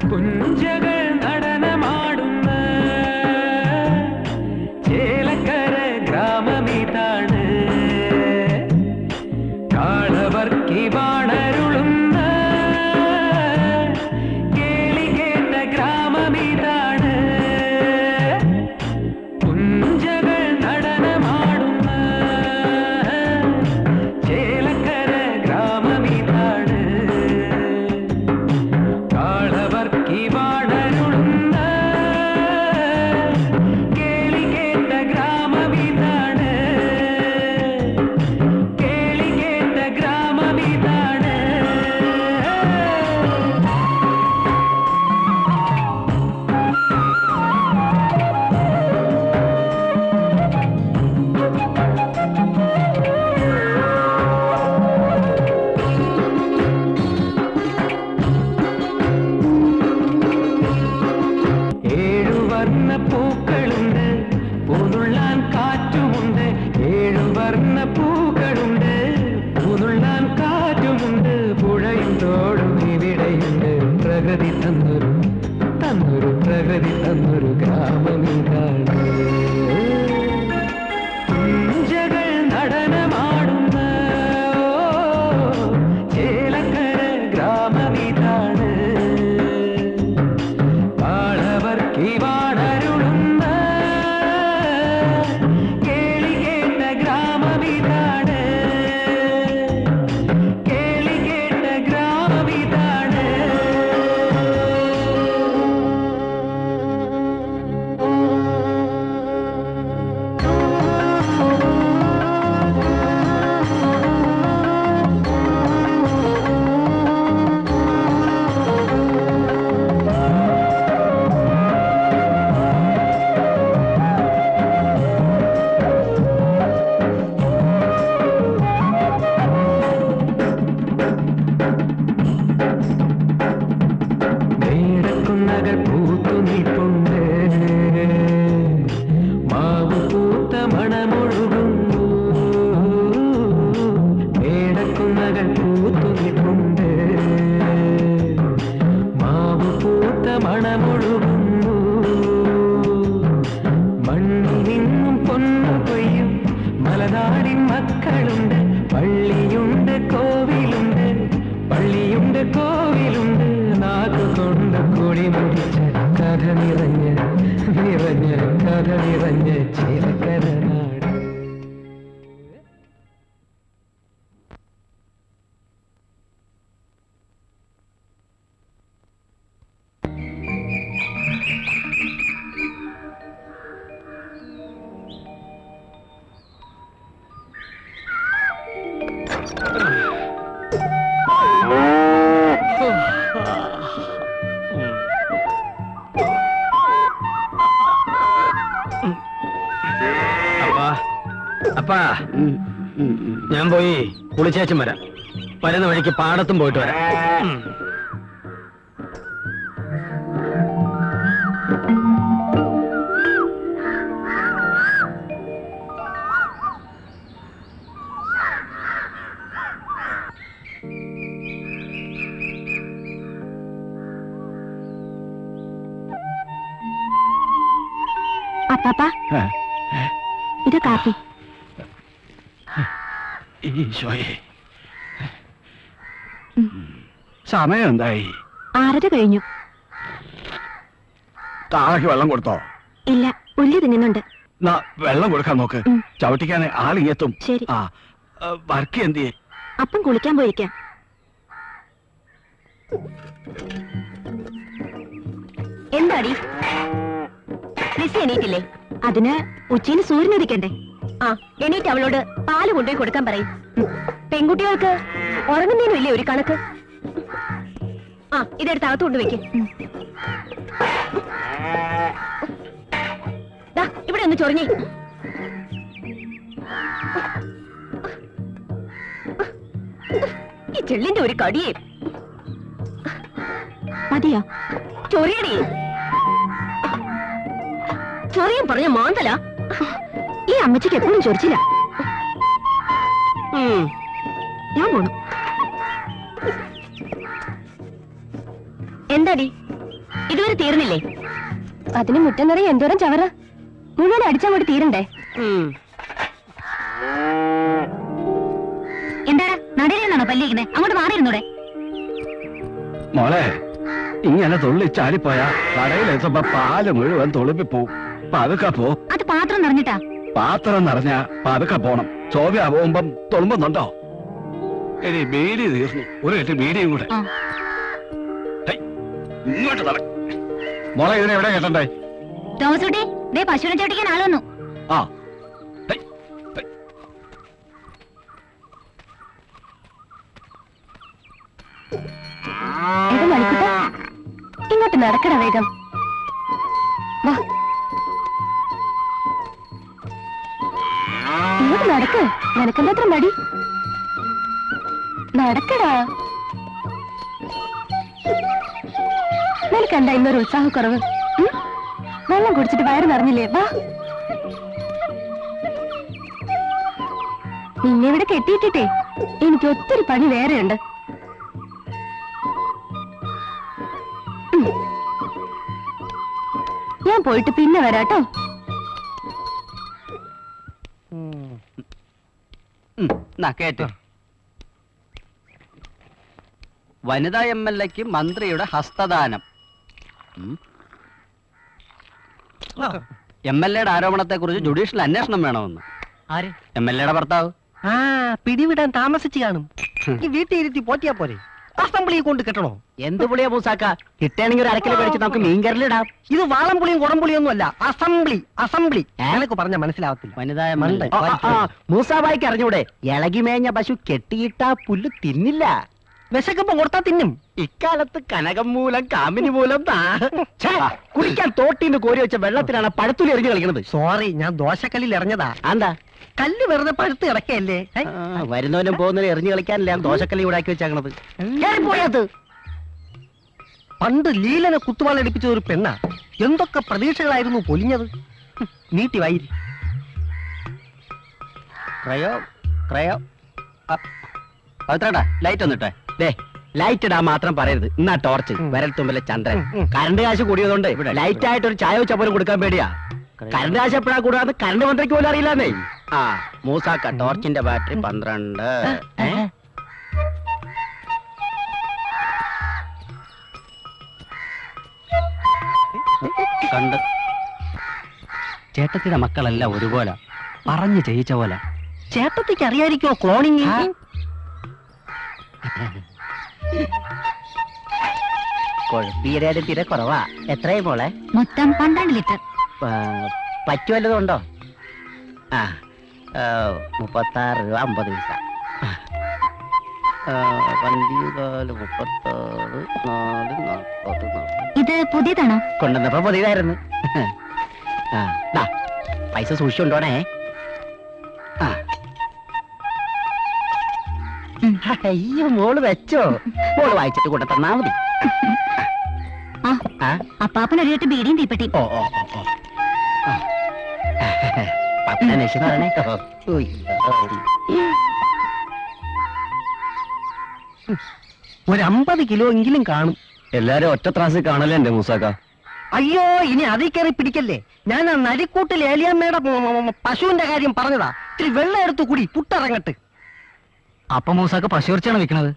പുഞ്ചകൾ നടനമാടുന്ന ചേലക്കര ഗ്രാമമിതാണ്. കാളവർക്കി വാണരുളുന്ന കേളി കേട്ട ഗ്രാമമിതാണ്. പുഞ്ചകൾ നടനമാടുന്ന ചേലക്കര ഗ്രാമമിതാണ്. കാളവർക്കി വാണരുളുന്ന കേളി കേട്ട ഗ്രാമമിതാണ്. കേളി കേട്ട ഗ്രാമമിതാണ്. ഏഴുവർണ്ണ പൂക്കളുണ്ട്, പൂനുള്ളാൻ കാറ്റുമുണ്ട്. ഏഴുവർണ്ണ പൂക്കളുണ്ട്, പൂനുള്ളാൻ കാറ്റുമുണ്ട്. പുഴയും തോടും ഇവിടെയുണ്ട്. പ്രകൃതി തന്നൊരു പ്രകൃതി തന്നൊരു ഗ്രാമമിതാണ്. പുഞ്ചകൾ നടനമാടുന്ന ചേലക്കര ഗ്രാമമിതാണ്. കാളവർക്കി വാണരുളുന്ന കേളി കേട്ട ഗ്രാമമിതാണ്. കേളി കേട്ട ഗ്രാമമിതാണ്. മേടക്കുന്നകൾ പൂത്തു നിൽപ്പുണ്ട്, മാവ് പൂത്ത മണമൊഴുകുന്നു. മേടക്കുന്നകൾ പൂത്തു നിൽപ്പുണ്ട്, മാവ് പൂത്ത മണമൊഴുകുന്നു. മണ്ണിൽ നിന്നും പൊന്നു കൊയ്യും മലനാടിൻ മക്കളുണ്ട്. പള്ളിയുണ്ട് കോവിലുണ്ട്, പള്ളിയുണ്ട് കോവിലുണ്ട്. നാക്കുകൊണ്ട് കൂടി മുടിച്ച കഥ നിറഞ്ഞ കഥ നിറഞ്ഞ ചേലക്കര നാട്. അപ്പാ, ഞാൻ പോയി കുളിച്ചേച്ചും വരാം. വരുന്ന വഴിക്ക് പാടത്തും പോയിട്ട് വരാം. അപ്പാപ്പാ, ഇത് കാപ്പി. ഈശോയെ, സമയം എന്തായി? 6:30 കഴിഞ്ഞു. താഴേക്ക് വെള്ളം കൊടുത്തോ? ഇല്ല, പുല്ല് തിന്നുന്നുണ്ട്. വെള്ളം കൊടുക്കാൻ നോക്ക്. ചവിട്ടിക്കാൻ ആളിങ്ങെത്തും. ശരി. ആ, വർക്കി എന്തിയെ? അപ്പം കുളിക്കാൻ പോയിരിക്കാം. എന്താടി ലിസി എണീറ്റില്ലേ? അതിന് ഉച്ചയിൽ സൂര്യൻ ഉദിക്കണ്ടേ? ആ, എണീറ്റ് അവളോട് പാല് കൊണ്ടുപോയി കൊടുക്കാൻ പറയും. പെൺകുട്ടികൾക്ക് ഉറങ്ങുന്നതിനും ഇല്ലേ ഒരു കണക്ക്? ആ, ഇതെടുത്ത് അകത്ത് കൊണ്ടുവയ്ക്ക്. ഇവിടെ ഒന്ന് ചൊറിഞ്ഞേ. ഈ ചെള്ളിന്റെ ഒരു കടിയേ മതിയോ? ചൊറിയടി, ചൊറിയാൻ പറഞ്ഞ മാന്തല. ഈ അമ്മച്ചിക്ക് എപ്പോഴും ചൊറിച്ചില്ല. ഞാൻ പോണു. എന്താടി ഇതുവരെ തീർന്നില്ലേ? അതിന് മുറ്റം നിറയെ എന്തോരം ചവറ, മുഴുവൻ അടിച്ചങ്ങോട്ട് തീരണ്ടേ? എന്താടാ നടയിലെന്നാണോ പല്ലിരിക്കുന്നത്? അങ്ങോട്ട് മാറിയിരുന്നൂടെ? മോളെ, ഇങ്ങനെ തുള്ളി ചാടിപ്പോയാ കടയിലെത്തുമ്പോ പാല് മുഴുവൻ തുളുപ്പിപ്പോവും. പതുക്കെ പോ. അത് പാത്രം നിറഞ്ഞിട്ടാ. പാത്രം നിറഞ്ഞ പതുക്കെ പോണം. ചോവ്യ പോകുമ്പം തുളുമ്പുന്നുണ്ടോ? ഇനി ബീഡി തീർന്നു. ഒരു കെട്ട് ബീഡിയും കൂടെ. ഹൈ, ഇങ്ങോട്ട് നട. മോളെ, ഇതിനെ എവിടെ കേട്ടണ്ടേ? തോമസ് കുട്ടി, ദേ പശുവിനെ ചോട്ടിക്കാൻ ആള് വന്നു. ആ, ഹൈ, ഹൈ. ഇങ്ങോട്ട് നടക്കണ വേഗം. വാ, ഇങ്ങോട്ട് നടക്ക്. നിനക്കെന്താ മടി? നടക്കടാ. നിനക്കെന്താ ഇന്നൊരു ഉത്സാഹക്കുറവ്? വെള്ളം കുടിച്ചിട്ട് വയറ് നിറഞ്ഞില്ലേ? വാ. നിന്നെ ഇവിടെ കെട്ടിയിട്ടിട്ടേ എനിക്ക് ഒത്തിരി പണി വേറെയുണ്ട്. ഞാൻ പോയിട്ട് പിന്നെ വരാട്ടോ. വനിതാ MLA-ക്ക് മന്ത്രിയുടെ ഹസ്തദാനം. MLA-യുടെ ആരോപണത്തെ കുറിച്ച് ജുഡീഷ്യൽ അന്വേഷണം വേണമെന്ന്. ആര്? MLA-യുടെ ഭർത്താവ്. പിടിവിടാൻ താമസിച്ചു കാണും. വീട്ടിൽ ഇരുത്തി പോറ്റിയാ പോരെ? അസംബ്ലിയെ കൊണ്ട് കെട്ടണോ? എന്ത് പുളിയാ മൂസാക്ക? കിട്ടണമെങ്കിൽ ഒരു അരക്കിലോ കഴിച്ച് നമുക്ക് മീൻകറിലിടാം. ഇത് വാളംപുളിയും കുടംപുളിയും ഒന്നും അല്ല. Assembly, assembly. എനിക്ക് പറഞ്ഞ മനസ്സിലാവത്തില്ല. വനിതാ MLA. മൂസാബായിക്ക് അറിഞ്ഞൂടെ? ഇളകി മേഞ്ഞ പശു കെട്ടിയിട്ടാ പുല്ല് തിന്നില്ല. വിശക്കുമ്പോ കൊടുത്താ തിന്നും. ഇക്കാലത്ത് കനകം മൂലം കാമിനി മൂലം കുടിക്കാൻ തോട്ടിന്ന് കോരി വെച്ച വെള്ളത്തിലാണ് പഴത്തുലി എറിഞ്ഞു കളിക്കുന്നത്. സോറി, ഞാൻ ദോശക്കല്ലിൽ എറിഞ്ഞതാ. എന്താ? കല്ല് വെറുതെ പഴുത്ത് കിടക്കല്ലേ? വരുന്നവനും പോകുന്നവരും എറിഞ്ഞു കളിക്കാനല്ലേ ഞാൻ ദോശക്കല്ലി ഉണ്ടാക്കി വെച്ചേക്കണത്. കേറിപ്പോയത്. പണ്ട് ലീലനെ കുത്തുവാളടിപ്പിച്ച ഒരു പെണ്ണ. എന്തൊക്കെ പ്രതീക്ഷകളായിരുന്നു പൊലിഞ്ഞത്. നീട്ടി വായിരി. ക്രയോ ക്രയോ പവിത്രേട്ടാ, ലൈറ്റ് ഒന്നിട്ടെ. ലൈറ്റ് ഇടാൻ മാത്രം പറയരുത്. എന്നാ ടോർച്ച്, വിരൽ തുമ്പിലെ ചന്ദ്രൻ. കറണ്ട് കാശ് കൂടിയതുകൊണ്ട് ലൈറ്റ് ആയിട്ട് ഒരു ചായ വെച്ച പോലും കൊടുക്കാൻ പേടിയാ. കറണ്ട് കാശ് എപ്പോഴാ കൂടാതെ കറണ്ട് മന്ത്രിക്ക് പോലും അറിയില്ലാന്നേ. ആ മൂസാക്ക, ടോർച്ചിന്റെ ബാറ്ററി 12. കണ്ട് ചേട്ടത്തിയുടെ മക്കളെല്ലാം ഒരുപോലെ പറഞ്ഞു ചെയ്യിച്ച പോലെ. ചേട്ടത്തിക്ക് അറിയാതിരിക്കോ ക്ലോണിങ്? കൊഴപ്പീരേത് തീരെ കുറവാ. എത്രയും മോളെ? മൊത്തം 12 ലിറ്റർ. പറ്റുവല്ലതും ഉണ്ടോ? 36 രൂപ 50 പൈസ. 12, 36, 4, 40. ഇത് പുതിയതാണോ? കൊണ്ടുവന്നപ്പോ പുതിയതായിരുന്നു. പൈസ സൂക്ഷിച്ചുണ്ടോണേ. അയ്യോ, മോള് വെച്ചോ? മോള് വായിച്ചിട്ട് കൂടെ തന്നാ മതി. അപ്പാപ്പൻ ഒരു കെട്ട് ബീഡിയും തീപ്പെട്ടി. ഓ ഓ ഓ പപ്പനേഷ് പറഞ്ഞേ. ഒരു 50 കിലോ എങ്കിലും കാണും. എല്ലാരും ഒറ്റ ത്രാസിൽ കാണല്ലേ എന്റെ മൂസാക്ക? അയ്യോ, ഇനി അതിൽ കയറി പിടിക്കല്ലേ. ഞാൻ ആ നരിക്കൂട്ടിൽ ഏലിയമ്മയുടെ പശുവിന്റെ കാര്യം പറഞ്ഞതാ. ഇത്തിരി വെള്ളം എടുത്തു കുടി, പുട്ടിറങ്ങട്ട്. അപ്പൊ മൂസാക്ക പശുർച്ചാണ് വിൽക്കണത്?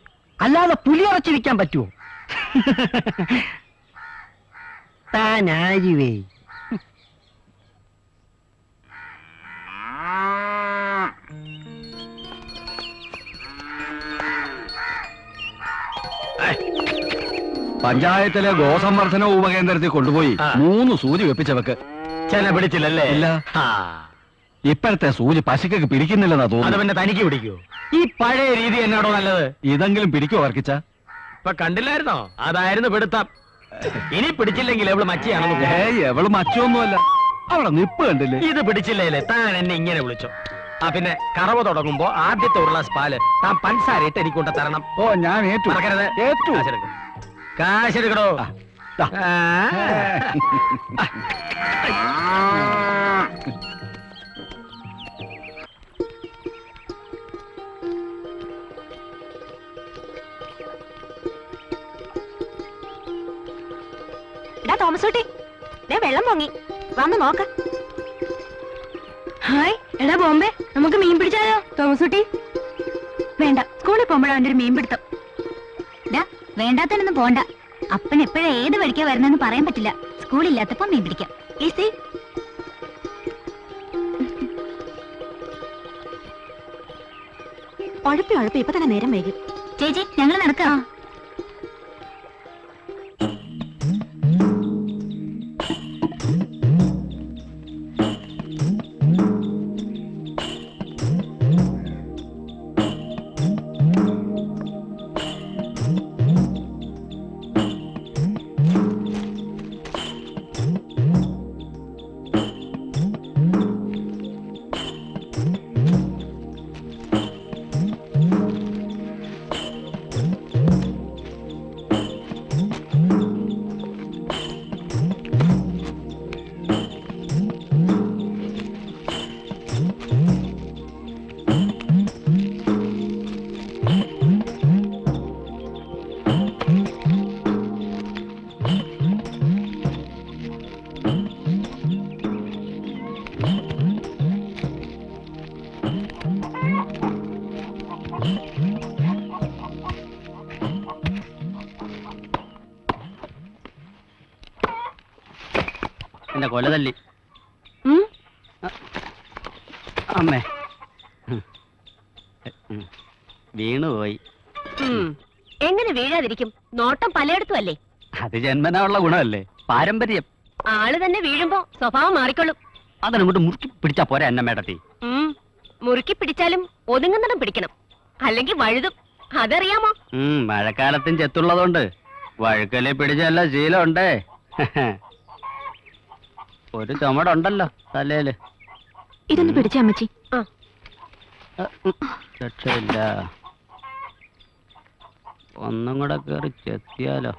അല്ലാതെ പുലിയുറച്ച് വിൽക്കാൻ പറ്റുമോ? താനാരിവേ. പഞ്ചായത്തിലെ ഗോസംവർദ്ധന ഉപകേന്ദ്രത്തിൽ കൊണ്ടുപോയി 3 സൂചി വെപ്പിച്ചവക്ക് ചെന പിടിച്ചില്ലല്ലേ? ഇല്ല. ഇപ്പോഴത്തെ സൂചി പശുക്കൊക്കെ പിടിക്കുന്നില്ലെന്നാ അത് തോന്നുന്നു. പിന്നെ തനിക്ക് പിടിക്കൂ? ഈ പഴയ രീതി എന്നാടോ നല്ലത്? ഇതെങ്കിലും പിടിക്കോ വർക്കിച്ച? ഇപ്പൊ കണ്ടില്ലായിരുന്നോ? അതായിരുന്നു പിടുത്തം. ഇനി പിടിച്ചില്ലെങ്കിൽ എവള് മച്ചിയാണെന്ന്. എവള് മച്ചൊന്നുമല്ല, അവളെ നിപ്പ് കണ്ടില്ലേ? ഇത് പിടിച്ചില്ലേ താൻ എന്നെ ഇങ്ങനെ വിളിച്ചോ? പിന്നെ കറവ തുടങ്ങുമ്പോ ആദ്യത്തെ 1 ഗ്ലാസ് പാല് താൻ പഞ്ചസാര ഇട്ട് എനിക്ക് കൊണ്ട് തരണം. ഓ, ഞാൻ ഏറ്റു. മറക്കരുത്. ഏറ്റു. കാശെടുക്കണോ? തോമസ് കുട്ടി, വെള്ളം പൊങ്ങി, വന്ന് നോക്ക്. ഹായ്, എടാ ബോംബെ, നമുക്ക് മീൻ പിടിച്ചാലോ? തോമസ് കുട്ടി വേണ്ട, സ്കൂളിൽ പോകുമ്പോഴാ അവന്റെ ഒരു മീൻ പിടുത്തം. വേണ്ടാത്തനൊന്നും പോണ്ട. അപ്പൻ എപ്പോഴാ ഏത് വഴിക്കാ വരുന്നെന്ന് പറയാൻ പറ്റില്ല. സ്കൂളില്ലാത്തപ്പോ മീൻ പിടിക്കാം. ഈസി. ഉഴപ്പി ഇപ്പൊ തന്നെ നേരം വൈകി. ചേച്ചി, ഞങ്ങൾ നടക്കാം. എന്റെ കൊലതല്ലി അമ്മേ വീണുപോയി. എങ്ങനെ വീഴാതിരിക്കും? നോട്ടം പലയിടത്തും അല്ലേ? അത് ജന്മനാ ഉള്ള ഗുണമല്ലേ, പാരമ്പര്യം. ആള് തന്നെ വീഴുമ്പോ സ്വഭാവം മാറിക്കൊള്ളും. അതിനങ്ങോട്ട് മുറുക്കി പിടിച്ചാ പോരാ അന്നമ്മേടത്തി. മുറുക്കി പിടിച്ചാലും ഒതുങ്ങുന്നിടം പിടിക്കണം, അല്ലെങ്കിൽ വഴുതും. അതറിയാമോ? മഴക്കാലത്തും ചെത്തുള്ളതുകൊണ്ട് വഴുക്കലെ പിടിച്ചല്ല ശീലമുണ്ടേ. ഒരു ചുമടുണ്ടല്ലോ തലയില്. ഇതൊന്ന് പിടിച്ചാ അമ്മച്ചി. രക്ഷയില്ല, ഒന്നും കൂടെ കേറി ചെത്തിയാലോ.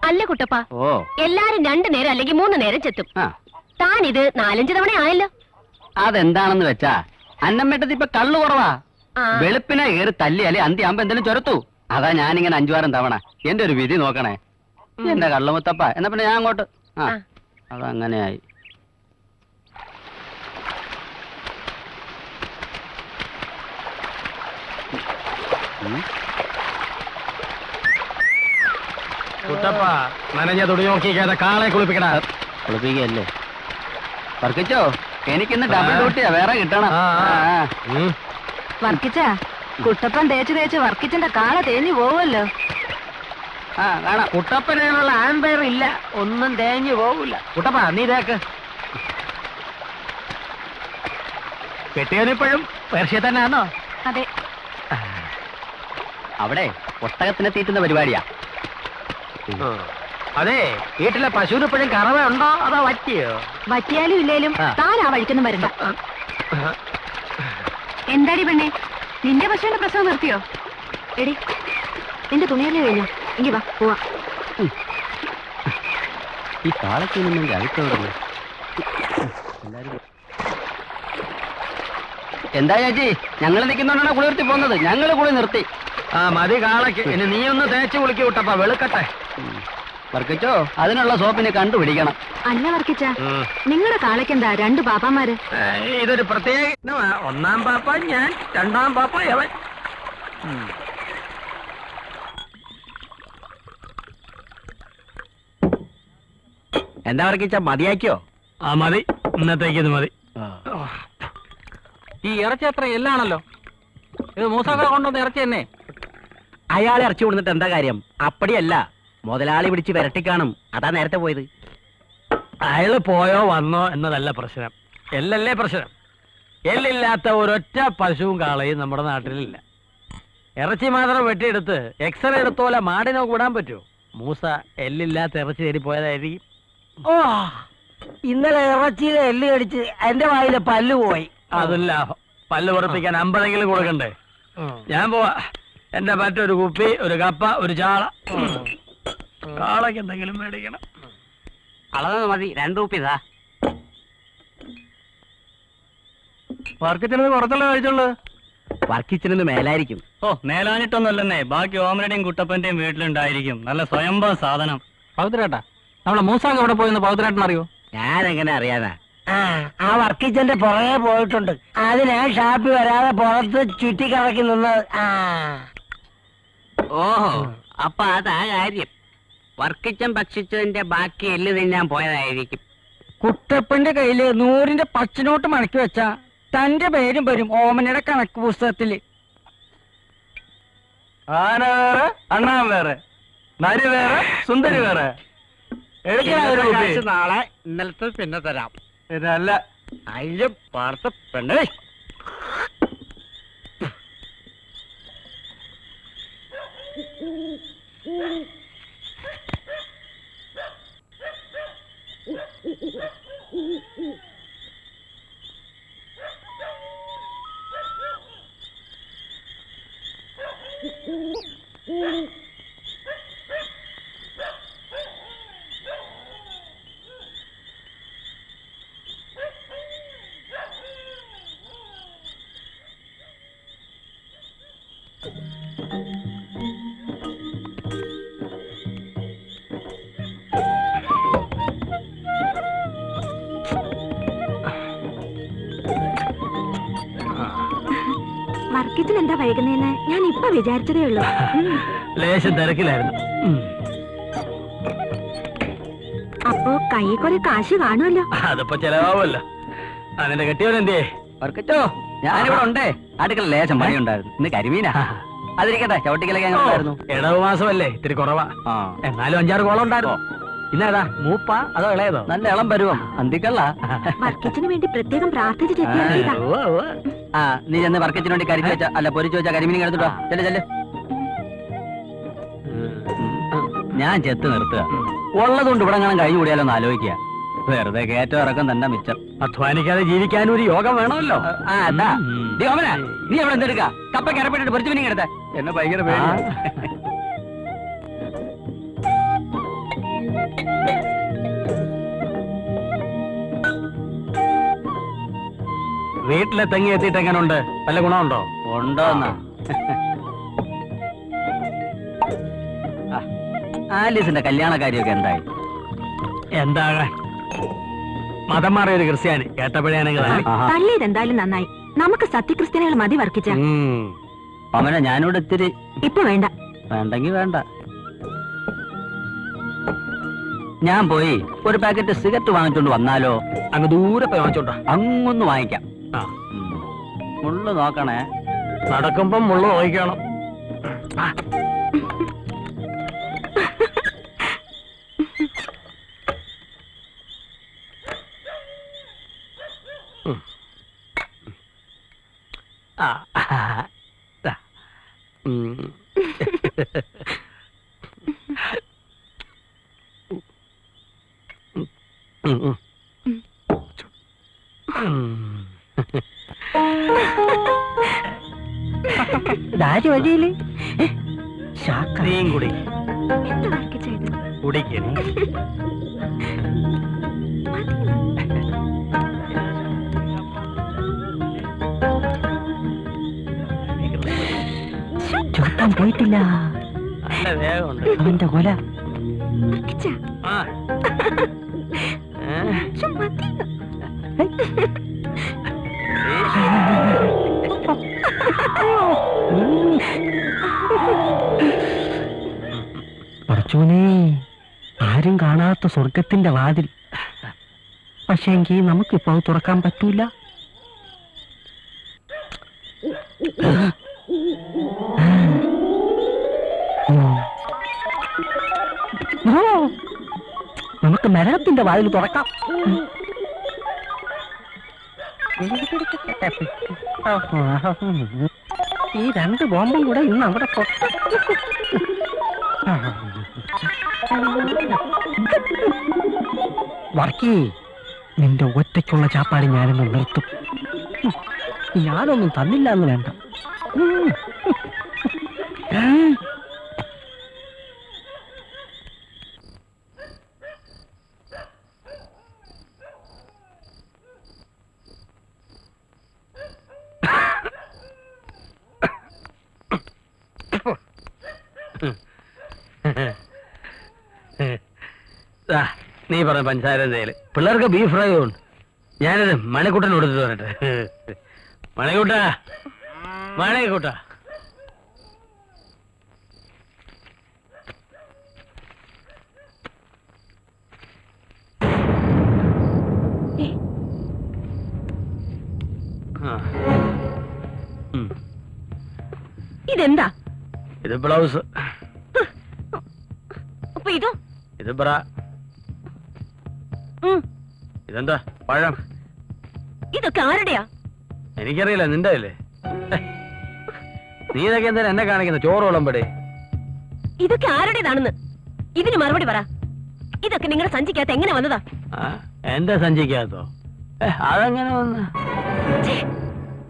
അല്ല കുട്ടപ്പ, ഓ, എല്ലാരും 2 നേരം അല്ലെങ്കിൽ 3 നേരം ചെത്തും. താൻ ഇത് 4-5 തവണ ആയല്ലോ. അതെന്താണെന്ന് വെച്ചാ അന്നമ്മേട്ടത്തി ഇപ്പൊ കള്ളു കുറവാ. വെളുപ്പിനെ കയറി തല്ലിയാലേ അന്ത്യാകുമ്പോ എന്തെങ്കിലും ചൊരത്തു. അതാ ഞാനിങ്ങനെ 5-6 തവണ. എന്റെ ഒരു വിധി നോക്കണേ എന്റെ കള്ളുമുത്തപ്പ. എന്നാ പിന്നെ ഞാൻ അങ്ങോട്ട്. അതങ്ങനെയായി. കുട്ടപ്പ, നനഞ്ഞ തുണി നോക്കിക്കാതെ കാളെ കുളിപ്പിക്കണ. കുളിപ്പിക്കല്ലേ വർക്കിച്ചോ? എനിക്കിന്ന് ഡബിൾ ഡ്യൂട്ടിയാ, വേറെ കിട്ടണം. വർക്കിച്ച, കുട്ടപ്പൻ തേച്ച് വർക്കിച്ചന്റെ കാള തേഞ്ഞു പോവല്ലോ. കാണാം. കുട്ടപ്പനുള്ള ആൻപയർ ഇല്ല, ഒന്നും തേഞ്ഞു പോകില്ല. കുട്ടപ്പ, നീ തേക്ക്. കെട്ടിയവനിപ്പോഴും പേർഷ്യ തന്നെയാണോ? അതെ. അവിടെ ഒട്ടകത്തിനെ തീറ്റുന്ന പരിപാടിയാ. അതെ, വീട്ടിലെ പശുവിനിപ്പോഴും കറവ ഉണ്ടോ അതോ വറ്റിയോ? വറ്റിയാലും ഇല്ലേലും താൻ ആ വഴിക്കൊന്നും വരണ്ട. എന്താടി പെണ്ണെ, നിന്റെ പശുവിന്റെ പ്രസവം നിർത്തിയോ? എടി, നിന്റെ തുണിയല്ലേ കഴിഞ്ഞു? എങ്കി വാ പോവാ. ഈ കാളത്തിനൊന്നും അടുത്തോടുന്നു. എന്താ ചേച്ചി, ഞങ്ങൾ നിൽക്കുന്നോണ്ടാണ് കുളി നിർത്തി പോകുന്നത്. ഞങ്ങൾ കുളി നിർത്തി. മതി കാളയ്ക്ക്. ഇനി നീ ഒന്ന് തേച്ച് കുളിക്ക് കുട്ടപ്പ, വെളുക്കട്ടെ. വർക്കിച്ചോ, അതിനുള്ള സോപ്പിനെ കണ്ടുപിടിക്കണം. അല്ല വർക്കിച്ച, നിങ്ങളുടെ കാളയ്ക്കെന്താ 2 പാപ്പാമാര്? ഇതൊരു പ്രത്യേക. 1-ാം പാപ്പ ഞാൻ, 2-ാം പാപ്പ അവൻ. എന്താ വർക്കിച്ച, മതിയാക്കിയോ? മതി, ഇന്നത്തേക്ക് ഇത് മതി. ഈ ഇറച്ചി അത്ര എല്ലാണല്ലോ. ഇത് മൂസാക്ക കൊണ്ടുവന്ന ഇറച്ചി തന്നെ. അയാളെ ഇറച്ചി കൊടുത്തിട്ട് എന്താ കാര്യം? അപ്പടിയല്ല, മുതലാളി പിടിച്ച് വിരട്ടിക്കാണും. അതാ നേരത്തെ പോയത്. അയാള് പോയോ വന്നോ എന്നതല്ല പ്രശ്നം, എല്ലല്ലേ പ്രശ്നം. എല്ലില്ലാത്ത ഒരൊറ്റ പശുവും കാളയും നമ്മുടെ നാട്ടിലില്ല. ഇറച്ചി മാത്രം വെട്ടിയെടുത്ത് എക്സ്റേ എടുത്തോലെ മാടിനോ കൂടാൻ പറ്റുമോ? മൂസ എല്ലില്ലാത്ത ഇറച്ചി തേടി പോയതായിരിക്കും. ഓ, ഇന്നലെ ഇറച്ചിയിലെ എല്ല് കടിച്ച് എന്റെ വായിലെ പല്ല് പോയി. അതല്ല, പല്ല് ഉറപ്പിക്കാൻ 50 കൊടുക്കണ്ടേ? ഞാൻ പോവാ. എന്റെ മറ്റൊരു കുപ്പി, ഒരു കപ്പ, ഒരു ചാള. കാളയ്ക്ക് എന്തെങ്കിലും മേടിക്കണം. അളവ് മതി, 2 രൂപ ഇതാ. വർക്കിച്ചിരുന്ന് കുറച്ചല്ലേ കഴിച്ചുള്ളൂ. വർക്കിച്ചിരുന്ന് മേലായിരിക്കും. ഓ, മേലാനിട്ടൊന്നുമല്ലെന്നേ. ബാക്കി ഓമനയുടെയും കുട്ടപ്പന്റെയും വീട്ടിലുണ്ടായിരിക്കും. നല്ല സ്വയംഭവ സാധനം. പവിത്രേട്ടാ, നമ്മളെ മൂസാക്ക് എവിടെ പോയെന്ന് പൗത്രേട്ടൻ അറിയോ? ഞാനെങ്ങനെ അറിയാനാ? ആ വർക്കിച്ചന്റെ പുറകെ പോയിട്ടുണ്ട്. അതിനാ ഷാപ്പി വരാതെ പുറത്ത് ചുറ്റിക്കറക്കി നിന്നത്. ഓഹോ, അപ്പൊ അതാ കാര്യം. വർക്കിച്ചൻ ഭക്ഷിച്ചതിന്റെ ബാക്കി എല്ല് തിന്നാൻ പോയതായിരിക്കും. കുട്ടപ്പന്റെ കയ്യില് 100-ന്റെ പച്ചനോട്ട് മടക്കി വെച്ച തന്റെ പേരും വരും ഓമനയുടെ കണക്ക് പുസ്തകത്തില്. ആന വേറെ, അണ്ണാൻ വേറെ, നരി വേറെ, സുന്ദരി വേറെ. കാശ് നാളെ, ഇന്നലത്തെ പിന്നെ തരാം. ഇതല്ല അതില് പാർത്ത പെണ്ണേ. വർക്കിച്ചൻ എന്താ വൈകുന്നേന്ന് ഞാൻ ഇപ്പൊ വിചാരിച്ചതേ ഉള്ളൂ. ലേശം തിരക്കിലായിരുന്നു. അപ്പോ കൈ കുറെ കാശ് കാണുമല്ലോ. അതിപ്പോ ചെലവാകുമല്ലോ. അതിന്റെ കെട്ടിയവനെന്തേ? വർക്കിച്ചോ, ഞാനിവിടെ ഉണ്ടേ. അടുക്കള ലേശം പണിയുണ്ടായിരുന്നു. ഇന്ന് കരിമീനാ. അതിരിക്കട്ടെ, ചവിട്ടിക്കലൊക്കെ എങ്ങനെ ഉണ്ടായിരുന്നു? ഇടവ് മാസമല്ലേ, ഇത്തിരി കുറവാ. എന്നാലും 5-6 കോളം ഉണ്ടായിരുന്നു. ഇന്നേതാ, മൂപ്പ അതോ ഇളയതോ? നല്ല ഇളം പരുവം, അന്തിക്കള്ള. വർക്കിച്ചിന് വേണ്ടി പ്രത്യേകം പ്രാർത്ഥിച്ചിട്ട് നീ ചെന്ന് വർക്കച്ചിന് വേണ്ടി കരിച്ചു വെച്ച അല്ല പൊരിച്ചു വെച്ച കരിമീൻ എടുത്തിട്ടോ. ചെല്ലു ചെല്ലു. ഞാൻ ചെത്ത് നിർത്തുക. ഉള്ളതുകൊണ്ട് ഇവിടെ കാണാൻ കഴിഞ്ഞു കൂടിയാലോ എന്ന് ആലോചിക്കുക. വെറുതെ കയറ്റം ഇറക്കം തന്നെ മിച്ചം. അധ്വാനിക്കാതെ ജീവിക്കാനും ഒരു യോഗം വേണമല്ലോ. നീ എവിടെ എന്തെടുക്ക? കപ്പ കരപ്പെട്ടിട്ട് പൊരിച്ചു മീൻ എടുത്ത എന്നെ ഭയങ്കര പേടിയാ. വീട്ടിലെ തെങ്ങി എത്തിയിട്ട് എങ്ങനെയുണ്ട്? വല്ല ഗുണമുണ്ടോ? ഉണ്ടോന്നാ? ആലീസിന്റെ കല്യാണക്കാരിയൊക്കെ എന്തായി? എന്താകാൻ, മതം മാറിയ ഒരു ക്രിസ്ത്യാനി കേട്ടപ്പോഴാണെങ്കിൽ തള്ളിയത് എന്തായാലും നന്നായി. നമുക്ക് സത്യക്രിസ്ത്യാനികൾ മതി വർക്കിച്ച. അവനെ ഞാനിവിടെ ഇത്തിരി. ഇപ്പൊ വേണ്ട. വേണ്ടെങ്കി വേണ്ട. ഞാൻ പോയി ഒരു പാക്കറ്റ് സിഗരറ്റ് വാങ്ങിച്ചോണ്ട് വന്നാലോ? അങ്ങ് ദൂരെ പോയി വാങ്ങിച്ചോണ്ടോ? അങ്ങൊന്ന് വാങ്ങിക്കാം. മുള്ളു നോക്കണേ. നടക്കുമ്പം മുള്ളു നോക്കണം. വഴിയില് നീയും കുടി. എന്താ വർക്കിച്ച ഇത്? കുടിക്കണേ. ചുരുട്ടാൻ പോയിട്ടില്ല. നല്ല വേഗമുണ്ട് അവന്റെ കൊല. വർക്കിച്ച ആ. പറച്ചോനെ, ആരും കാണാത്ത സ്വർഗത്തിന്റെ വാതിൽ. പക്ഷേ എങ്കിൽ നമുക്കിപ്പോ അത് തുറക്കാൻ പറ്റൂല. നമുക്ക് നരകത്തിന്റെ വാതിൽ തുറക്കാം. ഈ 2 ബോംബും കൂടെ ഇന്ന് അവിടെ വർക്കി, നിന്റെ ഒറ്റയ്ക്കുള്ള ചാപ്പാട് ഞാനൊന്ന് നിർത്തും. ഞാനൊന്നും തന്നില്ല എന്ന് വേണ്ട. നീ പറഞ്ഞ പഞ്ചസാര എന്തേലും പിള്ളേർക്ക് ബീഫ് ഫ്രൈ ഉണ്ട്. ഞാനത് മണിക്കൂട്ടൻ കൊടുത്തിട്ട് വരട്ടെ. മണിക്കൂട്ടാ, മണിക്കൂട്ടാ. ഇതെന്താ? ഇത് ബ്ലൗസ്. അപ്പൊ ഇതോ? ഇത് ബ്ര. ഇതെന്താ? പഴം. ഇതൊക്കെ ആരുടെയാ? എനിക്കറിയില്ല, നിന്റെ അല്ലേ? നീ ഇതൊക്കെ എന്തായാലും എന്നെ കാണിക്കുന്ന ചോറ് വിളമ്പടി. ഇതൊക്കെ ആരുടേതാണെന്ന് ഇതിന് മറുപടി പറ. ഇതൊക്കെ നിങ്ങളുടെ സഞ്ചിക്കകത്ത് എങ്ങനെ വന്നതാ? എന്റെ സഞ്ചിക്കകത്തോ? അതെങ്ങനെ വന്ന്?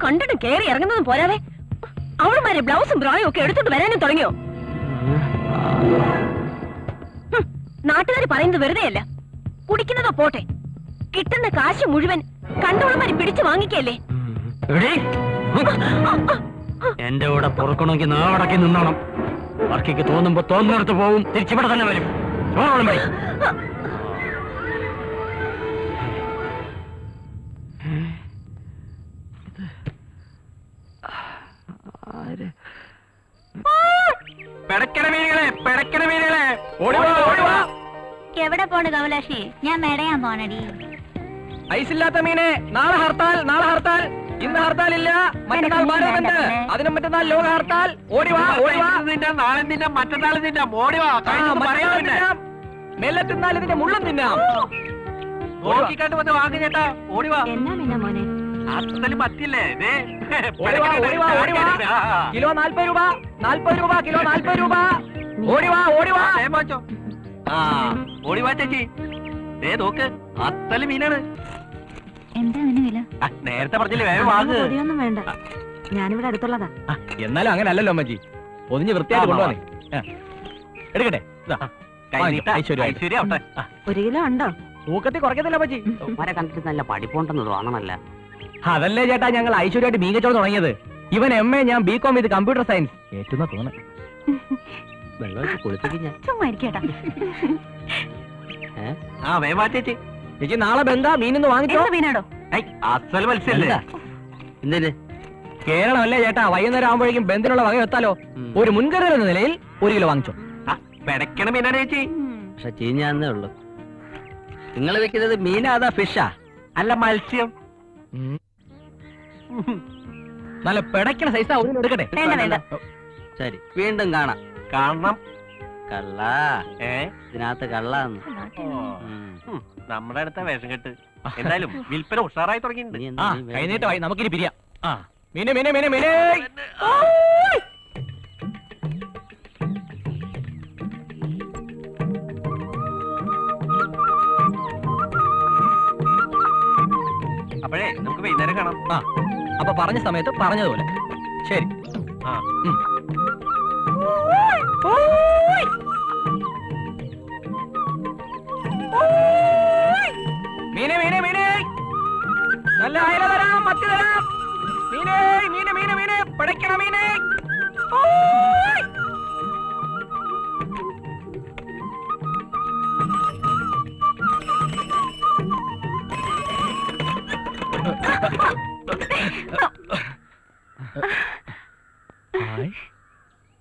കണ്ടിട്ടും കേറി ഇറങ്ങുന്നതും പോരാതെ അവളുമാരെ ബ്ലൗസും ബ്രായും ഒക്കെ എടുത്തോണ്ട് വരാനും തുടങ്ങിയോ? നാട്ടുകാർ പറയുന്നത് വെറുതെയല്ല. കുടിക്കുന്നതോ പോട്ടെ, കിട്ടുന്ന കാശ് മുഴുവൻ കണ്ടോളമാരി പിടിച്ചു വാങ്ങിക്കല്ലേ? എന്റെ കൂടെ പൊറുക്കണമെങ്കിൽ നാടക്കി നിന്നോണം. വർക്കിക്ക് തോന്നുമ്പോ തോന്നുന്നിടത്ത് പോവും, തിരിച്ചിവിടെ തന്നെ വരും. എവിടെ പോണ് കമലാക്ഷി? ഞാൻ മെടയാൻ പോണടി. ഐസില്ലാത്ത മീനെ, നാളെ ഹർത്താൽ, നാളെ ഹർത്താൽ. ഇന്ന് ഹർത്താൽ ഇല്ല, മറ്റന്നാൾ ഭാരതമുണ്ട്, അതിനും മറ്റന്നാൾ ലോക ഹർത്താൽ. ഓടിവാ, ഓടിവാ. നാളെ തിന്നാം, മറ്റന്നാൾ തിന്നാം. ഓടിവാ. മെല്ലെ തിന്നാൽ ഇതിന്റെ മുള്ളും തിന്നാം. നോക്കിക്കാട്ട് വന്ന് വാങ്ങി ചേട്ടാ. ഓടിവാ. എന്നാ മീന മോനെ? മത്തില്ലേ? കിലോ 40 രൂപ, 40 രൂപ കിലോ, 40 രൂപ. ഓടിവാ, ഓടിവാ. ഓടിവാ ചേച്ചി. നോക്ക്, അത്തല് മീനാണ്. എന്താ അതിന് വില? നേരത്തെ പറഞ്ഞില്ലേ, വേഗം വാങ്ങ്. പൊടിയൊന്നും വേണ്ട, ഞാനിവിടെ അടുത്തുള്ളതാ. എന്നാലും അങ്ങനെ അല്ലല്ലോ അമ്മച്ചി, പൊതിഞ്ഞ് വൃത്തിയായിട്ട് കൊണ്ടുവന്നേ. എടുക്കട്ടെ. ഐശ്വര്യ 1 കിലോ ഉണ്ടോ? തൂക്കത്തിൽ കുറയ്ക്കത്തില്ല അമ്മച്ചി. കണ്ടിട്ട് നല്ല പഠിപ്പുണ്ടെന്ന് തോന്നണല്ല. അതല്ലേ ചേട്ടാ ഞങ്ങൾ ഐശ്വര്യമായിട്ട് മീൻ കച്ചവടം തുടങ്ങിയത്. ഇവൻ MA, ഞാൻ BCom ഇത് കമ്പ്യൂട്ടർ സയൻസ്. ഏറ്റുന്ന തോന്നണേ. ചുമ്മാ ഇരിക്കേട്ടാ. ചേച്ചി ചേച്ചി നാളെ ബന്ധാ മീനൊന്ന് വാങ്ങിച്ചോ. മീനാടോ? അസൽ മത്സ്യല്ലേ? എന്തിന്? കേരളമല്ലേ ചേട്ടാ, വൈകുന്നേരം ആകുമ്പോഴേക്കും ബന്ധിനുള്ള വക എത്താലോ. ഒരു മുൻകരുതൽ എന്ന നിലയിൽ 1 കിലോ വാങ്ങിച്ചോ. പെടക്കണ മീനാണ് ചേച്ചി. പക്ഷെ ചീഞ്ഞാന്നേ ഉള്ളു. നിങ്ങൾ വെക്കുന്നത് മീനാ അതാ ഫിഷാ? അല്ല, മത്സ്യം. നല്ല പെടക്കണ സൈസാ. എടുക്കട്ടെ. ശരി, വീണ്ടും കാണാം. കാണണം. കള്ള ഇതിനകത്ത് കള്ളാന്ന് നമ്മുടെ അടുത്ത വേഷം കെട്ട്. എന്തായാലും വിൽപ്പന ഉഷാറായി തുടങ്ങിയിട്ടുണ്ട്. കൈനീട്ടമായി, നമുക്കിനി പിരിയാം. മീനെ മീനെ മീനെ മീനെ. അപ്പോഴേ നമുക്ക് വൈകുന്നേരം കാണാം. അപ്പൊ പറഞ്ഞ സമയത്ത് പറഞ്ഞതുപോലെ. ശരി. മീനെ മീനെ മീനെ, നല്ല അയല തരാം, മത്തി തരാം. മീനെ മീനെ മീനെ മീനെ, പിടയ്ക്കണ മീനെ.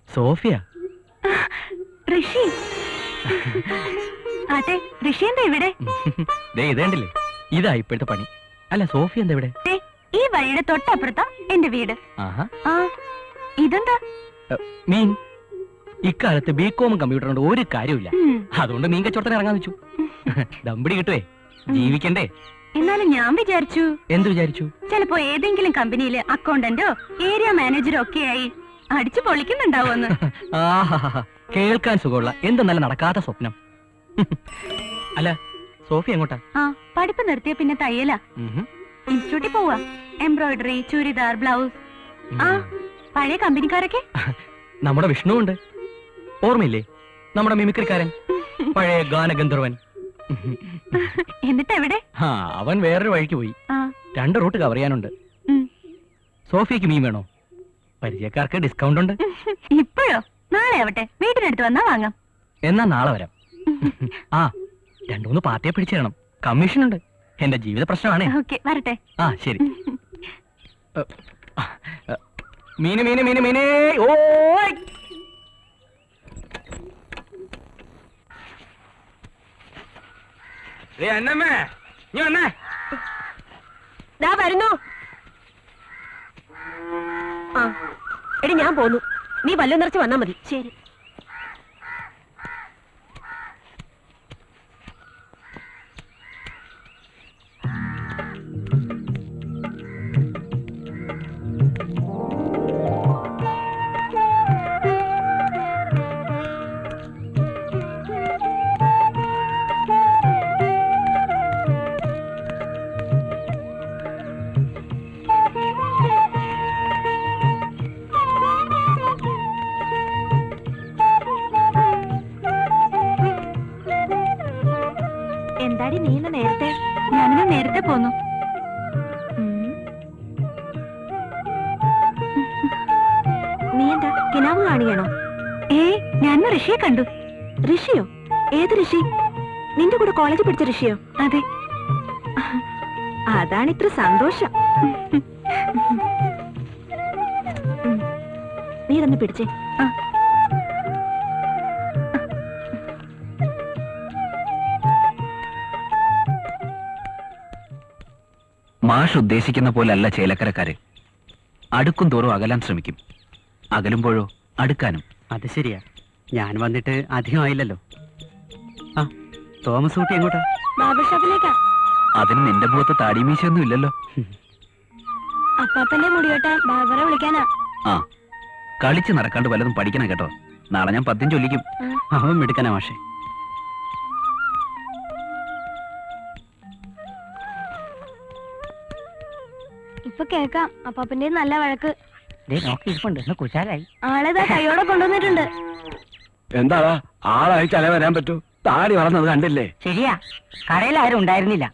സോഫിയ. ഋഷി. അതെ, ഋഷി എന്താ ഇവിടെ? ഇതേണ്ടില്ലേ, ഇതാ ഇപ്പോഴത്തെ പണി. അല്ല, സോഫിയ എന്താ ഇവിടെ? ഈ വഴിയുടെ തൊട്ടപ്പുറത്താ എന്റെ വീട്. ഇതെന്താ? മീൻ. ഇക്കാലത്ത് BCom കമ്പ്യൂട്ടർ കൊണ്ട് ഒരു കാര്യമില്ല. അതുകൊണ്ട് മീൻ കച്ചവടത്തിന് ഇറങ്ങാൻ വെച്ചു. ദമ്പടി കിട്ടുവേ, ജീവിക്കണ്ടേ. എന്നാലും ഞാൻ വിചാരിച്ചു. എന്ത് വിചാരിച്ചു? ചിലപ്പോ ഏതെങ്കിലും കമ്പനിയില് അക്കൗണ്ടന്റോ ഏരിയ മാനേജറോ ഒക്കെ ആയി അടിച്ചു പൊളിക്കുന്നുണ്ടാവുമെന്ന്. കേൾക്കാൻ സുഖമുള്ള എന്തെന്നല്ല നടക്കാത്ത സ്വപ്നം. അല്ല, സോഫി എങ്ങോട്ടാ? പഠിപ്പ് നിർത്തിയ പിന്നെ തയ്യല. ഇൻസ്റ്റിറ്റ്യൂട്ടിൽ പോവാ. Embroidery, churidar, blouse. പഴയ കമ്പനിക്കാരൊക്കെ. നമ്മുടെ വിഷ്ണു ഉണ്ട്, ഓർമ്മയില്ലേ? നമ്മുടെ മിമിക്രിക്കാരൻ, പഴയ ഗാനഗന്ധർവൻ. എന്നിട്ട് എവിടെ? അവൻ വേറൊരു വഴിക്ക് പോയി. 2 റൂട്ട് കവർ ചെയ്യാനുണ്ട്. സോഫിയക്ക് മീൻ വേണോ? പരിചയക്കാർക്ക് ഡിസ്കൗണ്ട് ഉണ്ട്. ഇപ്പോഴോ? നാളെ ആവട്ടെ, വീട്ടിനടുത്ത് വന്നാ വാങ്ങാം. എന്നാ നാളെ വരാം. രണ്ടുമൂന്ന് പാർട്ടിയെ പിടിച്ചു തരണം. കമ്മീഷൻ ഉണ്ട്. എന്റെ ജീവിത പ്രശ്നമാണ്. ഓക്കെ, വരട്ടെ. ആ ശരി. മീന് മീന് മീന് മീനേ. ഓ എന്നമ്മേ നീ വന്നേ. ദാ വരുന്നു. ആ എടി ഞാൻ പോന്നു. നീ വല്ലതും നിറച്ച് വന്നാ മതി. ശരി. എന്താടി നീ ഇന്ന് നേരത്തെ? ഞാനിന്ന് നേരത്തെ പോന്നു. നീ എന്താ കിനാവ് കാണുകയാണോ? ഞാൻ ഋഷിയെ കണ്ടു. ഋഷിയോ? ഏത് ഋഷി? നിന്റെ കൂടെ കോളേജിൽ പഠിച്ച ഋഷിയോ? അതെ. അതാണ് ഇത്ര സന്തോഷം. നീ ഇതൊന്ന് പിടിച്ചേ. മാഷ് ഉദ്ദേശിക്കുന്ന പോലല്ല ചേലക്കരക്കാര്. അടുക്കും തോറും അകലാൻ ശ്രമിക്കും. അകലുമ്പോഴോ അടുക്കാനും. അത് ശരിയാ. ഞാൻ വന്നിട്ട് അധികമായില്ലല്ലോ. ആ തോമസ് കുട്ടി എങ്ങോട്ടാ? ബാർബർ ഷോപ്പിലേക്കാ. അതിന് നിന്റെ മുഖത്ത് താടിമീശയൊന്നും ഇല്ലല്ലോ. അപ്പാപ്പന്റെ മുടിയോട്ടാൻ ബാർബറെ വിളിക്കാനാ. ആ കളിച്ച് നടക്കാണ്ട് വല്ലതും പഠിക്കണം കേട്ടോ. നാളെ ഞാൻ 10 ചൊല്ലിക്കും. അവൻ മിടുക്കനാ മാഷേ. ഇപ്പൊ കേക്കാം അപ്പാപ്പന്റെ നല്ല വഴക്ക്. കുശാലായി. ആളേതാ കൈയോടെ കൊണ്ടുവന്നിട്ടുണ്ട്. എന്താടാ ആളയച്ചാലേ വരാൻ പറ്റൂ? താടി വളർന്നത് കണ്ടില്ലേ? ശരിയാ, കടയിൽ ആരും ഉണ്ടായിരുന്നില്ല.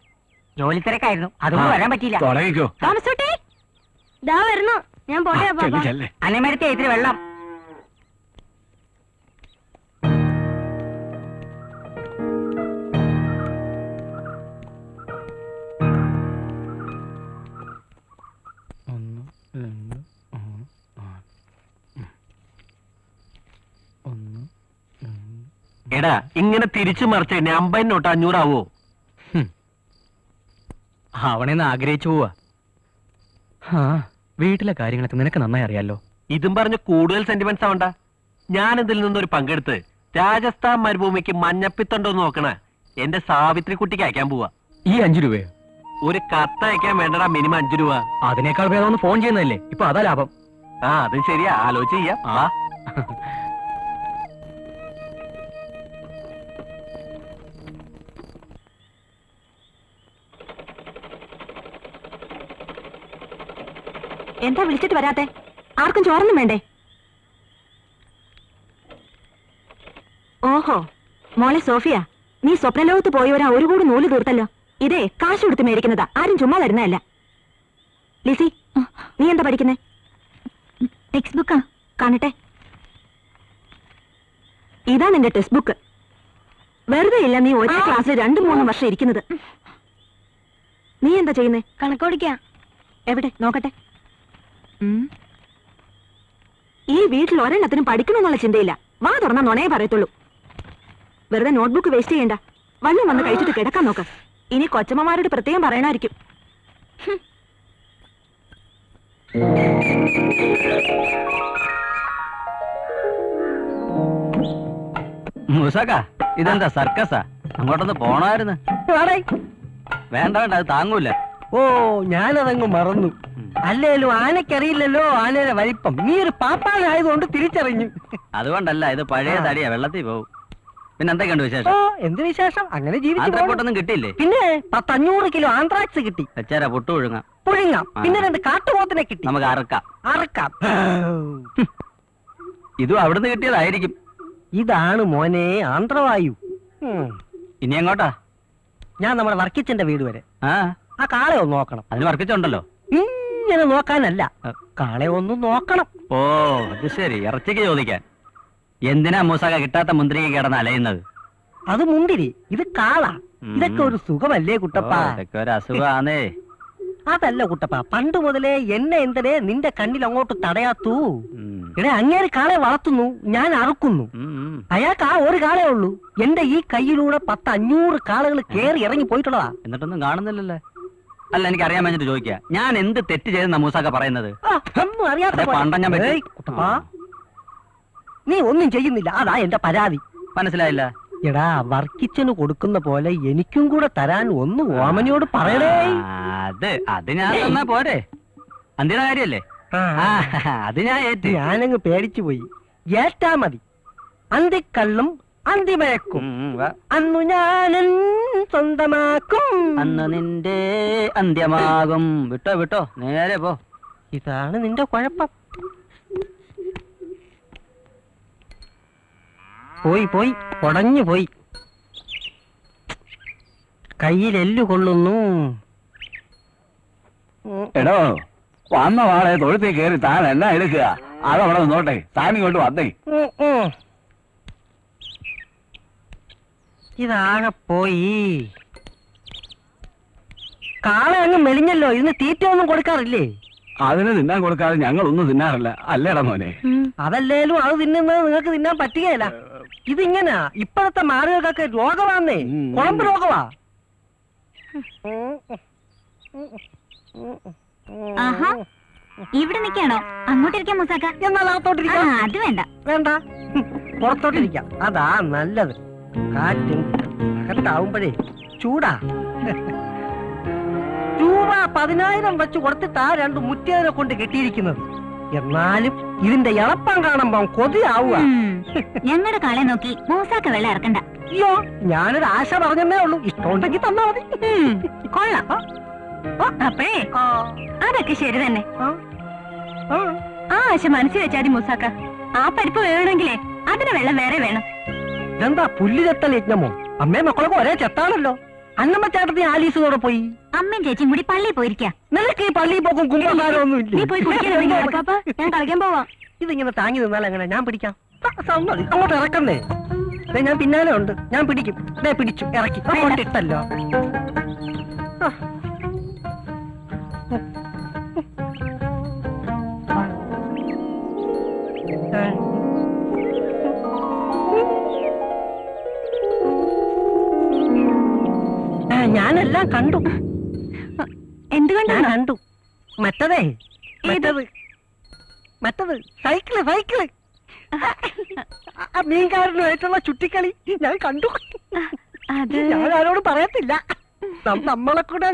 ജോലി തിരക്കായിരുന്നു, അതുകൊണ്ട് വരാൻ പറ്റിയില്ല. തുടങ്ങിക്കോ. താമസോട്ടെ ദാ വരുന്നു. ഞാൻ പോട്ടെ അപ്പാപ്പ. ചെല്ലേ. അനിമരത്തെ ഇത്തിരി വെള്ളം. എടാ ഇങ്ങനെ തിരിച്ചു മറിച്ച് 50 നോട്ട് 500 ആവോ? അവണെന്ന് ആഗ്രഹിച്ചു പോവാ. വീട്ടിലെ കാര്യങ്ങളൊക്കെ നിനക്ക് നന്നായി അറിയാലോ. ഇതും പറഞ്ഞ് കൂടുതൽ സെന്റിമെന്റ്സ് ആവണ്ട. ഞാൻ ഇതിൽ നിന്നൊരു പങ്കെടുത്ത് രാജസ്ഥാൻ മരുഭൂമിക്ക് മഞ്ഞപ്പിത്തുണ്ടോ നോക്കണ എന്റെ സാവിത്രി കുട്ടിക്ക് അയക്കാൻ പോവാ. ഈ 5 രൂപയോ? ഒരു കത്ത് അയക്കാൻ വേണ്ടടാ മിനിമം 5 രൂപ. അതിനേക്കാൾ ഭേദം ഒന്ന് ഫോൺ ചെയ്യുന്നതല്ലേ. ഇപ്പൊ അതാ ലാഭം. ആ അത് ശരിയാ, ആലോചിച്ച് ചെയ്യാം. എന്താ വിളിച്ചിട്ട് വരാത്തെ? ആർക്കും ചോറൊന്നും വേണ്ടേ? ഓഹോ മോളെ സോഫിയ, നീ സ്വപ്നലോകത്ത് പോയവരാ ഒരു കൂടി നൂല് തീർത്തല്ലോ. ഇതേ കാശ് കൊടുത്ത് മേടിക്കുന്നതാ, ആരും ചുമ്മാ തരുന്നതല്ല. ലിസി, നീ എന്താ പഠിക്കുന്നേ? ടെക്സ്റ്റ് ബുക്കാ. കാണട്ടെ. ഇതാ നിന്റെ ടെക്സ്റ്റ് ബുക്ക്. വെറുതെ ഇല്ല നീ ഒരേ ക്ലാസ്സിൽ 2-3 വർഷം ഇരിക്കുന്നത്. നീ എന്താ ചെയ്യുന്നേ? കണക്കോടിക്കാ. എവിടെ നോക്കട്ടെ. ഈ വീട്ടിൽ ഒരെണ്ണത്തിനും പഠിക്കണമെന്നുള്ള ചിന്തയില്ല. വാ തുറന്നാ നുണയെ പറയത്തുള്ളൂ. വെറുതെ നോട്ട്ബുക്ക് വേസ്റ്റ് ചെയ്യണ്ട. വല്ലതും വന്ന് കഴിച്ചിട്ട് കിടക്കാൻ നോക്ക്. ഇനി കൊച്ചമ്മമാരോട് പ്രത്യേകം പറയണമായിരിക്കും. മൂസക്ക, ഇതെന്താ സർക്കസാ? അങ്ങോട്ടൊന്ന് പോണായിരുന്നു. വേണ്ട വേണ്ട, അത് താങ്ങൂല. ഓ ഞാനതങ്ങ് മറന്നു. അല്ലേലും ആനക്കറിയില്ലല്ലോ ആനയുടെ വലിപ്പം. നീ ഒരു പാപ്പാനായതുകൊണ്ട് തിരിച്ചറിഞ്ഞു. അതുകൊണ്ടല്ല, ഇത് പഴയ തടിയാ, വെള്ളത്തിൽ പോവും. പിന്നെ എന്തൊക്കെയുണ്ട് ഓ വിശേഷം? എന്ത് വിശേഷം? അങ്ങനെ ജീവിച്ചു. ആന്ത്രപ്പോട്ടൊന്നും കിട്ടിയില്ലേ? പിന്നെ 10-500 കിലോ ആന്ത്രാക്സ് കിട്ടി. വെച്ചാരാ പുട്ടു ഒഴുങ്ങാം. പുഴുങ്ങാം. പിന്നെ 2 കാട്ടുപോത്തിനെ കിട്ടി. നമുക്ക് അറക്കാം. അറക്കാം. ഇതും അവിടുന്ന് കിട്ടിയതായിരിക്കും. ഇതാണ് മോനെ ആന്ധ്രവായു. ഇനി എങ്ങോട്ടാ? ഞാൻ നമ്മുടെ വർക്കിച്ചന്റെ വീട് വരെ. ആ കാളെ ഒന്ന് നോക്കണം. അതിന് വർക്കിച്ചുണ്ടല്ലോ. ഇങ്ങനെ നോക്കാനല്ല, കാളെ ഒന്ന് നോക്കണം. ഓ അത് ശരി, ഇറച്ചിക്ക് ചോദിക്കാൻ. എന്തിനാ മൂസക കിട്ടാത്ത മുന്തിരിക്ക് കിടന്ന് അലയുന്നത്? അത് മുന്തിരി, ഇത് കാള. ഇതൊക്കെ ഒരു സുഖമല്ലേ കുട്ടപ്പ? ഇതൊക്കെ ഒരു അസുഖാന്നേ. അതല്ല കുട്ടപ്പ, പണ്ട് മുതലേ എന്നെ എന്തിനെ നിന്റെ കണ്ണിൽ അങ്ങോട്ട് തടയാത്തു? ഇവിടെ അങ്ങേര് കാളെ വളർത്തുന്നു, ഞാൻ അറുക്കുന്നു. അയാൾക്ക് ആ ഒരു കാളേ ഉള്ളൂ. എന്റെ ഈ കയ്യിലൂടെ 10-500 കാളകൾ കേറി ഇറങ്ങി പോയിട്ടുള്ളതാ. എന്നിട്ടൊന്നും കാണുന്നില്ലല്ലേ? അല്ല, എനിക്ക് അറിയാൻ വേണ്ടിട്ട് ചോദിക്കാ, ഞാൻ എന്ത് തെറ്റ് ചെയ്തെന്നാ മൂസാക്ക പറയുന്നത്? ഒന്നും അറിയാത്ത അതെ, പണ്ടം ഞാൻ ഏയ് കുട്ടപ്പാ, നീ ഒന്നും ചെയ്യുന്നില്ല, അതാ എന്റെ പരാതി. മനസ്സിലായില്ല? എടാ, വർക്കിച്ചന് കൊടുക്കുന്ന പോലെ എനിക്കും കൂടെ തരാൻ ഒന്ന് ഓമനയോട് പറയണേ. അത് ഞാൻ തന്നാ പോരെ, അന്തിയുടെ കാര്യല്ലേ? അത് ഞാൻ ഏറ്റ്. ഞാനങ്ങ് പേടിച്ചു പോയി. ഏറ്റാ മതി. അന്തിക്കള്ളും അന്തിമയക്കും അന്നു ഞാനൻ സ്വന്തമാക്കും. അന്ന് നിന്റെ അന്ത്യമാകും. വിട്ടോ വിട്ടോ, നേരെ പോ. ഇതാണ് നിന്റെ കുഴപ്പം. പോയി ഉടഞ്ഞു പോയി. കയ്യിലെല്ലു കൊള്ളുന്നു. എടോ, വന്ന വാളെ തൊഴുത്തി കയറി താൻ എന്നാ എടുക്കുക? അതവിടെ നിന്നോട്ടെ, താൻ ഇങ്ങോട്ട് വന്നേ. ഇതാകെ പോയി. കാള അങ്ങ് മെലിഞ്ഞല്ലോ, ഇതിന് തീറ്റ ഒന്നും കൊടുക്കാറില്ലേ? അതിന് തിന്നാൻ കൊടുക്കാതെ ഞങ്ങളൊന്നും തിന്നാറില്ല, അല്ലേടാ മോനെ? അതല്ലേലും അത് തിന്നുന്നത് നിങ്ങൾക്ക് തിന്നാൻ പറ്റുകയില്ല. ഇതിങ്ങനാ ഇപ്പോഴത്തെ മാറുകൾക്കൊക്കെ രോഗമാന്നേ, കുളമ്പ് രോഗമാ. ആഹാ, ഇവിടെ നിൽക്കാണോ? അങ്ങോട്ടിരിക്കാം മൂസാക്ക. എന്നാൽ അകത്തോട്ടിരിക്കാം. അത് വേണ്ട. വേണ്ട, പുറത്തോട്ടിരിക്കാം, അതാ നല്ലത്. കാറ്റും അകത്താവുമ്പോഴേ ചൂടാ. രൂപ 10,000 വെച്ച് കൊടുത്തിട്ടാ 2 മുറ്റേനെ കൊണ്ട് കെട്ടിയിരിക്കുന്നത്. എന്നാലും ഇതിന്റെ ഇളപ്പം കാണുമ്പോ കൊതിയാവുക. ഞങ്ങളുടെ കാളെ നോക്കി മൂസാക്ക വെള്ളം ഇറക്കണ്ട. അയ്യോ, ഞാനൊരു ആശ പറഞ്ഞേ ഉള്ളൂ, ഇഷ്ടമുണ്ടെങ്കിൽ തന്നാ മതി. കൊള്ളാം. അപ്പേ അതൊക്കെ ശരി തന്നെ. ആ ആശ മനസ്സിൽ വെച്ചാതി മൂസാക്ക. ആ പരിപ്പ് വേണമെങ്കിലേ അതിന് വെള്ളം വേറെ വേണം. ഇതെന്താ പുല്ല് ചെത്തൽ യജ്ഞമോ? അമ്മയും മക്കളൊക്കെ ഒരേ ചെത്താണല്ലോ. അന്നമ്മ ചേട്ടത്തി ആലീസോടെ പോയി. അമ്മയും ചേച്ചിയും കൂടി പള്ളിയിൽ പോയിരിക്കാം. നിനക്ക് ഈ പള്ളിയിൽ പോക്കും കുമ്പകാരമൊന്നും നീ പോയി കുടിക്കാൻ പാപ്പ, ഞാൻ കളിക്കാൻ പോവാം. ഇതിങ്ങനെ താങ്ങി നിന്നാൽ എങ്ങനെ? ഞാൻ പിടിക്കാം. സമ്മതി, അങ്ങോട്ട് ഇറക്കണ്ടേ? ഞാൻ പിന്നാലെ ഉണ്ട്, ഞാൻ പിടിക്കും. പിടിച്ചു, ഇറക്കി ഇട്ടല്ലോ. ഞാനെല്ലാം കണ്ടു. എന്തുകൊണ്ടാ കണ്ടു? മറ്റത് സൈക്കിള് മീൻകാരനുമായിട്ടുള്ള ചുറ്റിക്കളി ഞാൻ കണ്ടു. ഞാൻ ആരോട് പറയത്തില്ല. നമ്മളെ കൂടെ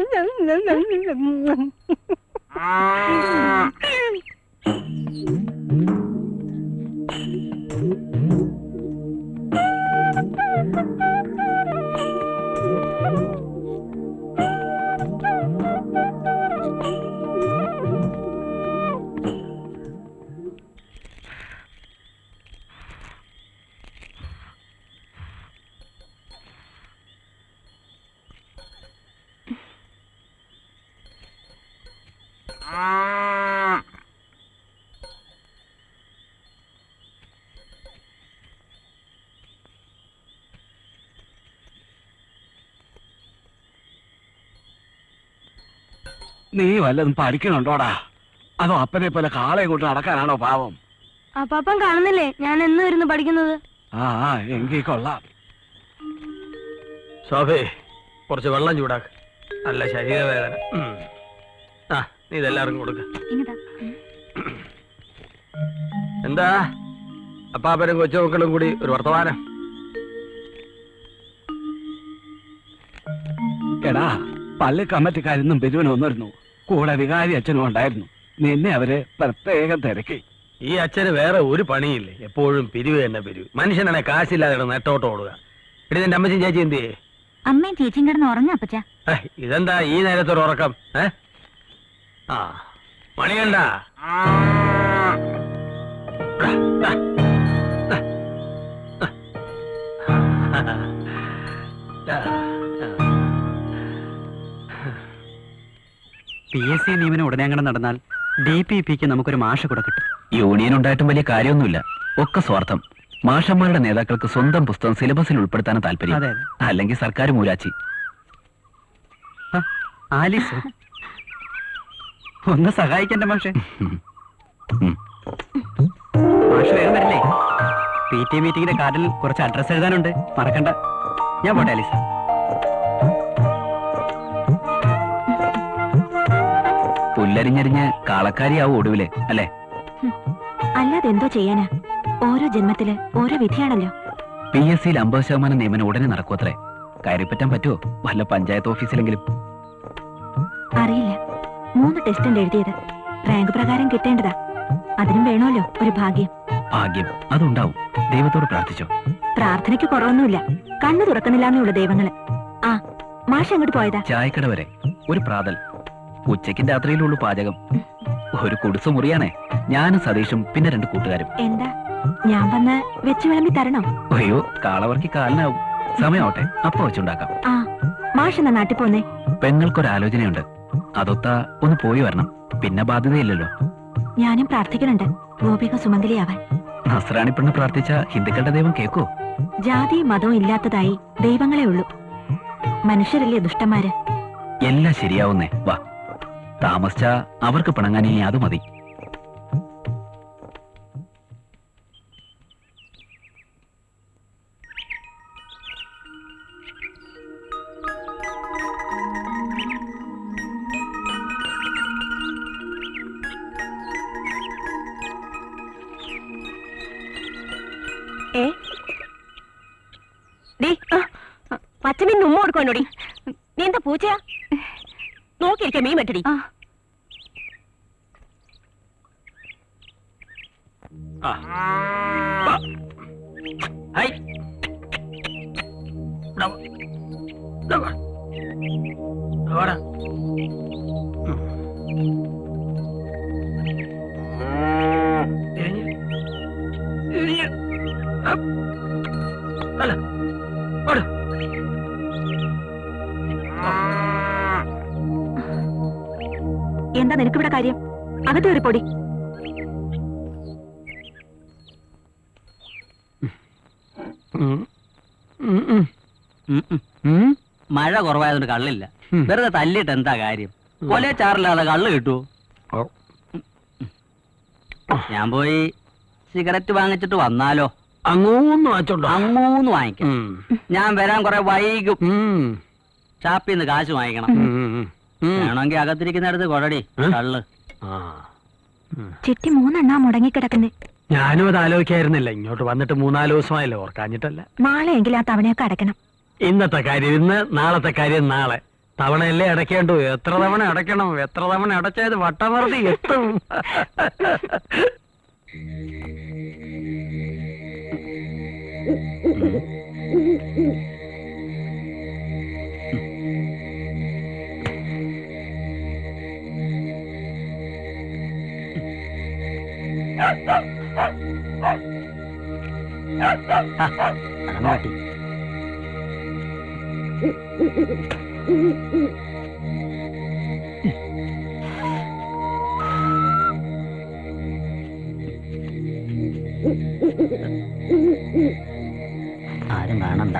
നീ വല്ലതും പഠിക്കണുണ്ടോടാ? അതോ അപ്പനെ പോലെ കാളയെ കൊണ്ട് നടക്കാനാണോ പാവം? അപ്പാപ്പൻ കാണുന്നില്ലേ ഞാൻ എന്ന് വരുന്നു പഠിക്കുന്നത്? എങ്കിൽ കൊള്ളാം. ശോഭേ, കുറച്ച് വെള്ളം ചൂടാക്ക്, നല്ല ശരീരവേദന. നീ ഇതെല്ലാവർക്കും കൊടുക്ക. എന്താ അപ്പാപ്പനും കൊച്ചുമക്കളും കൂടി ഒരു വർത്തമാനം? എടാ, പള്ളി കമ്മിറ്റിക്കാരിന്നും പെരുവനും വന്നിരുന്നു, കൂടെ വികാരി അച്ഛനും ഉണ്ടായിരുന്നു. നിന്നെ അവര് പ്രത്യേകം തിരക്കി. ഈ അച്ഛന് വേറെ ഒരു പണിയില്ലേ, എപ്പോഴും പിരിവ് തന്നെ പിരിവ്. മനുഷ്യനാണെ കാശില്ലാതെ നെട്ടോട്ട് ഓടുക. എടി, നിന്റെ അമ്മച്ചും ചേച്ചി എന്ത് ചെയ്യേ? അമ്മയും ചേച്ചിയും കിടന്ന് ഉറങ്ങാ അപ്പച്ച. ഇതെന്താ ഈ നേരത്തൊരു ഉറക്കം? മണികണ്ട, PSC നിയമനം ഉടനെ അങ്ങനെ നടന്നാൽ DPPക്ക് നമുക്കൊരു മാഷ കൂടെ കിട്ടും. യൂണിയൻ ഉണ്ടായിട്ടും വലിയ കാര്യമൊന്നുമില്ല, ഒക്കെ സ്വാർത്ഥം. മാഷന്മാരുടെ നേതാക്കൾക്ക് സ്വന്തം പുസ്തകം സിലബസിൽ ഉൾപ്പെടുത്താൻ താല്പര്യം, അല്ലെങ്കിൽ സർക്കാർ മൂലാച്ചി. ആലീസ് ഒന്ന് സഹായിക്കണ്ട മാഷെ. മാഷ് വേഗം വരില്ലേ? PT മീറ്റിംഗിന്റെ കാർഡിൽ കുറച്ച് അഡ്രസ് എഴുതാനുണ്ട്, മറക്കണ്ട. ഞാൻ പോട്ടെ ആലീസ്. പുല്ലരിഞ്ഞരിഞ്ഞ് കാളക്കാരിയാവും ഒടുവില് അല്ലേ? അല്ലാതെ എന്തോ ചെയ്യാനാ, ഓരോ ജന്മത്തില് ഓരോ വിധിയാണല്ലോ. PSC 50% നിയമനം ഉടനെ നടക്കുമത്രേ. കയറിപ്പറ്റാൻ പറ്റുമോ വല്ല പഞ്ചായത്ത് ഓഫീസിലെങ്കിലും? അറിയില്ല, 3 ടെസ്റ്റ് എഴുതിയത്. റാങ്ക് പ്രകാരം കിട്ടേണ്ടതാ. അതിനും വേണമല്ലോ ഒരു ഭാഗ്യം. ഭാഗ്യം അതുണ്ടാവും. ദൈവത്തോട് പ്രാർത്ഥിച്ചോ? പ്രാർത്ഥനയ്ക്ക് കുറവൊന്നുമില്ല, കണ്ണു തുറക്കുന്നില്ലാന്നുള്ള ദൈവങ്ങള്. ആ മാഷ് അങ്ങോട്ട് പോയതാ? ചായക്കട വരെ. ഒരു പ്രാതൽ. ഉച്ചയ്ക്കും രാത്രിയിലുള്ളൂ പാചകം. ഒരു കുടിസു മുറിയാണേ. ഞാനും സതീഷും പിന്നെ 2 കൂട്ടുകാരും. എന്താ, ഞാൻ വന്ന് വെച്ച് വിളമ്പി തരണോ? അയ്യോ, കാളവർക്കി കാലിനാവും. സമയമാവട്ടെ, അപ്പ വെച്ചുണ്ടാക്കാം. ആ മാഷ് എന്നാ നാട്ടിൽ പോന്നേ? പെങ്ങൾക്കൊരാലോചനയുണ്ട്. അതൊത്താ ഒന്ന് പോയി വരണം. പിന്നെ ബാധ്യതയില്ലല്ലോ. ഞാനും പ്രാർത്ഥിക്കുന്നുണ്ട് ഗോപിക സുമംഗലിയാവാൻ. നസ്രാണി പെണ്ണ് പ്രാർത്ഥിച്ച ഹിന്ദുക്കളുടെ ദൈവം കേക്കോ? ജാതിയും മതവും ഇല്ലാത്തതായി ദൈവങ്ങളെ ഉള്ളൂ. മനുഷ്യരല്ലേ ദുഷ്ടന്മാര്. എല്ലാം ശരിയാവുന്നേ. വാ, താമസിച്ച അവർക്ക് പിണങ്ങാൻ ഇനി അത് മതി. പച്ചമീൻ ഉമ്മ കൊടുക്കണോടി. നീ എന്താ പൂച്ചയാ? നോക്കിയിരിക്കാം മീൻ വെട്ടടി. എന്താ നിനക്കിവിടെ കാര്യം? അകത്ത് ഒരു പൊടി. മഴ കുറവായതുകൊണ്ട് കള്ളില്ല. വെറുതെ തല്ലിട്ട് എന്താ കാര്യം? കൊല ചാറില്ലാതെ കള്ള് കിട്ടുവോ? ഞാൻ പോയി സിഗരറ്റ് വാങ്ങിച്ചിട്ട് വന്നാലോ? അങ്ങൂന്ന് വാങ്ങിച്ചോണ്ടോ? അങ്ങൂന്ന് വാങ്ങിക്കാം. ഞാൻ വരാൻ കുറെ വൈകും. ഷാപ്പിന്ന് കാശ് വാങ്ങിക്കണം. വേണമെങ്കിൽ അകത്തിരിക്കുന്നിടത്ത് കൊടടി കള്ള്. ചിട്ടി 3 എണ്ണാ മുടങ്ങിക്കിടക്കുന്നേ. ഞാനും അത് ആലോചിക്കായിരുന്നില്ല. ഇങ്ങോട്ട് വന്നിട്ട് 3-4 ദിവസമായല്ലോ, ഓർക്കാഞ്ഞിട്ടല്ല. നാളെയെങ്കിലും ആ തവണയൊക്കെ അടയ്ക്കണം. ഇന്നത്തെ കാര്യം ഇന്ന്, നാളത്തെ കാര്യം നാളെ. തവണയല്ലേ അടയ്ക്കേണ്ടു. എത്ര തവണ അടയ്ക്കണം? എത്ര തവണ അടച്ചത് വട്ടമറുതി എത്തും. ആരും കാണണ്ട.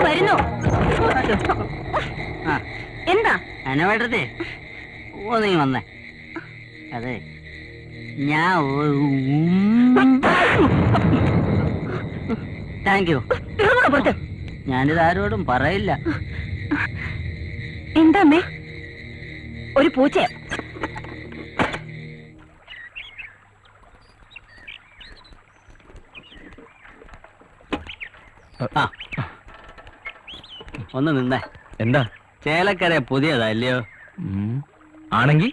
വരുന്നു. എന്താ അനവേട്ടത്തെ നീ വന്നേ? അതെ, ഞാൻ താങ്ക് യു. ഞാനിത് ആരോടും പറയില്ല. എന്താ അമ്മേ? ഒരു പൂച്ചയാ. ഒന്ന് നിന്നേ. എന്താ? ചേലക്കര പുതിയതാ അല്ലയോ? ആണെങ്കി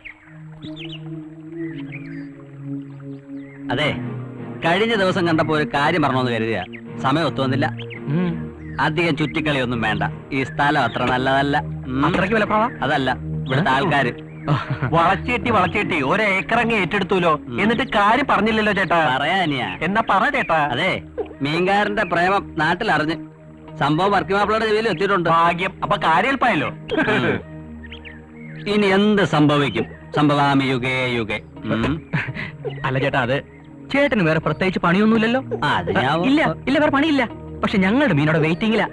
അതെ, കഴിഞ്ഞ ദിവസം കണ്ടപ്പോ ഒരു കാര്യം പറഞ്ഞോന്ന് കരുതുക. സമയം ഒത്തുവന്നില്ല. അധികം ചുറ്റിക്കളിയൊന്നും വേണ്ട. ഈ സ്ഥലം അത്ര നല്ലതല്ല. അത്രയ്ക്ക് വിലപ്പാവാ? അതല്ല, ഇവിടുത്തെ ആൾക്കാര് വളച്ചേട്ടി ഒരേക്കറങ്ങ് ഏറ്റെടുത്തൂലോ. എന്നിട്ട് കാര്യം പറഞ്ഞില്ലല്ലോ ചേട്ടാ. പറയാനിയാ. എന്നാ പറ ചേട്ടാ. അതെ, മീൻകാരന്റെ പ്രേമം നാട്ടിലറിഞ്ഞ് സംഭവം വർക്കി മാപ്പിളയുടെ ജോലിയിൽ എത്തിയിട്ടുണ്ട്. ഭാഗ്യം. അപ്പൊ കാര്യൽപ്പായല്ലോ. ഇനി എന്ത് സംഭവിക്കും? സംഭവാമി യുഗേ യുഗേ. അല്ല ചേട്ടാ, അത് ചേട്ടന് വേറെ പ്രത്യേകിച്ച് പണിയൊന്നുമില്ലല്ലോ. ഇല്ല ഇല്ല, വേറെ പണിയില്ല. പക്ഷെ ഞങ്ങളുടെ മീനോടെ വെയിറ്റിംഗില്ല.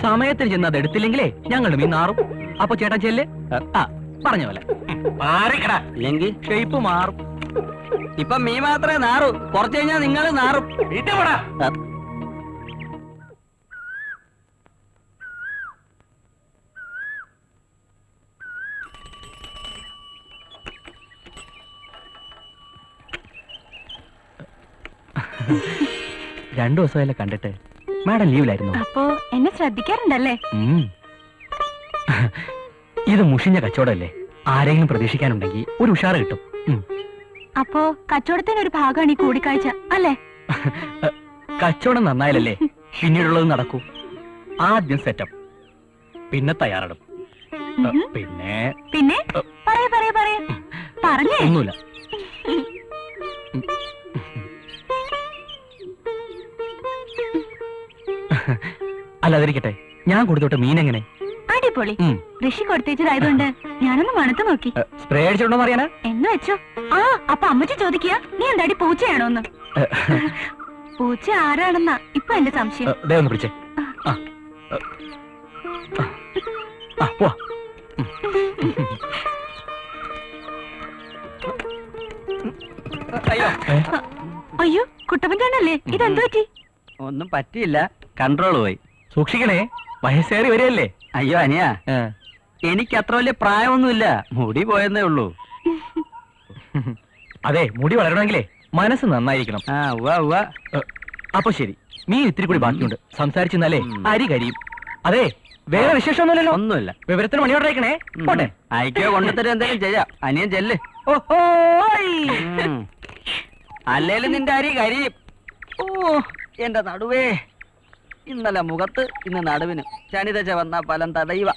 സമയത്തിന് ചെന്ന് അത് എടുത്തില്ലെങ്കിലേ ഞങ്ങളുടെ മീൻ നാറും. അപ്പൊ ചേട്ടൻ ചെല്ല്. പറഞ്ഞ പോലെ ഇല്ലെങ്കിൽ ഷേപ്പ് മാറും. ഇപ്പൊ മീൻ മാത്രമേ നാറൂ. കുറച്ചു കഴിഞ്ഞാൽ നിങ്ങൾ നാറും. രണ്ടു ദിവസമല്ലേ കണ്ടിട്ട്. മാഡം ലീവിലായിരുന്നു. അപ്പോ എന്നെ ശ്രദ്ധിക്കാറുണ്ടല്ലേ? ഇത് മുഷിഞ്ഞ കച്ചവടമല്ലേ. ആരെങ്കിലും പ്രതീക്ഷിക്കാനുണ്ടെങ്കിൽ ഒരു ഉഷാറ് കിട്ടും. അപ്പോ കച്ചവടത്തിന് ഒരു ഭാഗമാണ് ഈ കൂടിക്കാഴ്ച അല്ലേ? കച്ചവടം നന്നായാലല്ലേ പിന്നീടുള്ളത് നടക്കൂ. ആദ്യം സെറ്റപ്പ്, പിന്നെ തയ്യാറെടുപ്പ്, പിന്നെ പിന്നെ പറഞ്ഞേ. ഒന്നുമില്ല. അല്ലാതിരിക്കട്ടെ, ഞാൻ കൊടുത്തോട്ടെ മീൻ എങ്ങനെ? അടിപൊളി. ഋഷി കൊടുത്തേച്ചതായതുകൊണ്ട് ഞാനൊന്ന് മണത്ത് നോക്കി. സ്പ്രേ അടിച്ചോണ്ടോന്ന് അറിയാനാ? എന്ന് വെച്ചോ. ആ, അപ്പൊ അമ്മച്ചി ചോദിക്കുക നീ എന്താടി പൂച്ചയാണോന്ന്. പൂച്ച ആരാണെന്നാ ഇപ്പൊ എന്റെ സംശയം. ദേ ഒന്ന് പിടിച്ചേ. പോവാ. അയ്യോ, കുട്ടപ്പൻ ചേട്ടനല്ലേ? ഇതെന്തു പറ്റി? ഒന്നും പറ്റിയില്ല, കൺട്രോൾ പോയി. സൂക്ഷിക്കണേ, വയസ്സേറി വരികയല്ലേ. അയ്യോ അനിയ, എനിക്ക് അത്ര വലിയ പ്രായമൊന്നുമില്ല. മുടി പോയെന്നേ ഉള്ളൂ. അതെ, മുടി വളരണമെങ്കിലേ മനസ്സ് നന്നായിരിക്കണം. അപ്പൊ ശരി, മീൻ ഇത്തിരി കൂടി ബാക്കിയുണ്ട്. സംസാരിച്ചെന്നാലേ അരി കരിയും. അതെ, വേറെ വിശേഷമൊന്നുമില്ലല്ലോ? ഒന്നുമില്ല. വിവരത്തിന് മണിയോടെ അയക്കണേ. പോട്ടെ. അയക്കോ, കൊണ്ടുതരും, എന്തെങ്കിലും ചെയ്യാം. അനിയൻ ചെല്ല്. അല്ലേലും നിന്റെ അരി കരിയും. ഓ എന്റെ നടുവേ. ഇന്നലെ മുഖത്ത്, ഇന്ന് നടുവിന്. ശനിദശ വന്ന ഫലം തടയുക.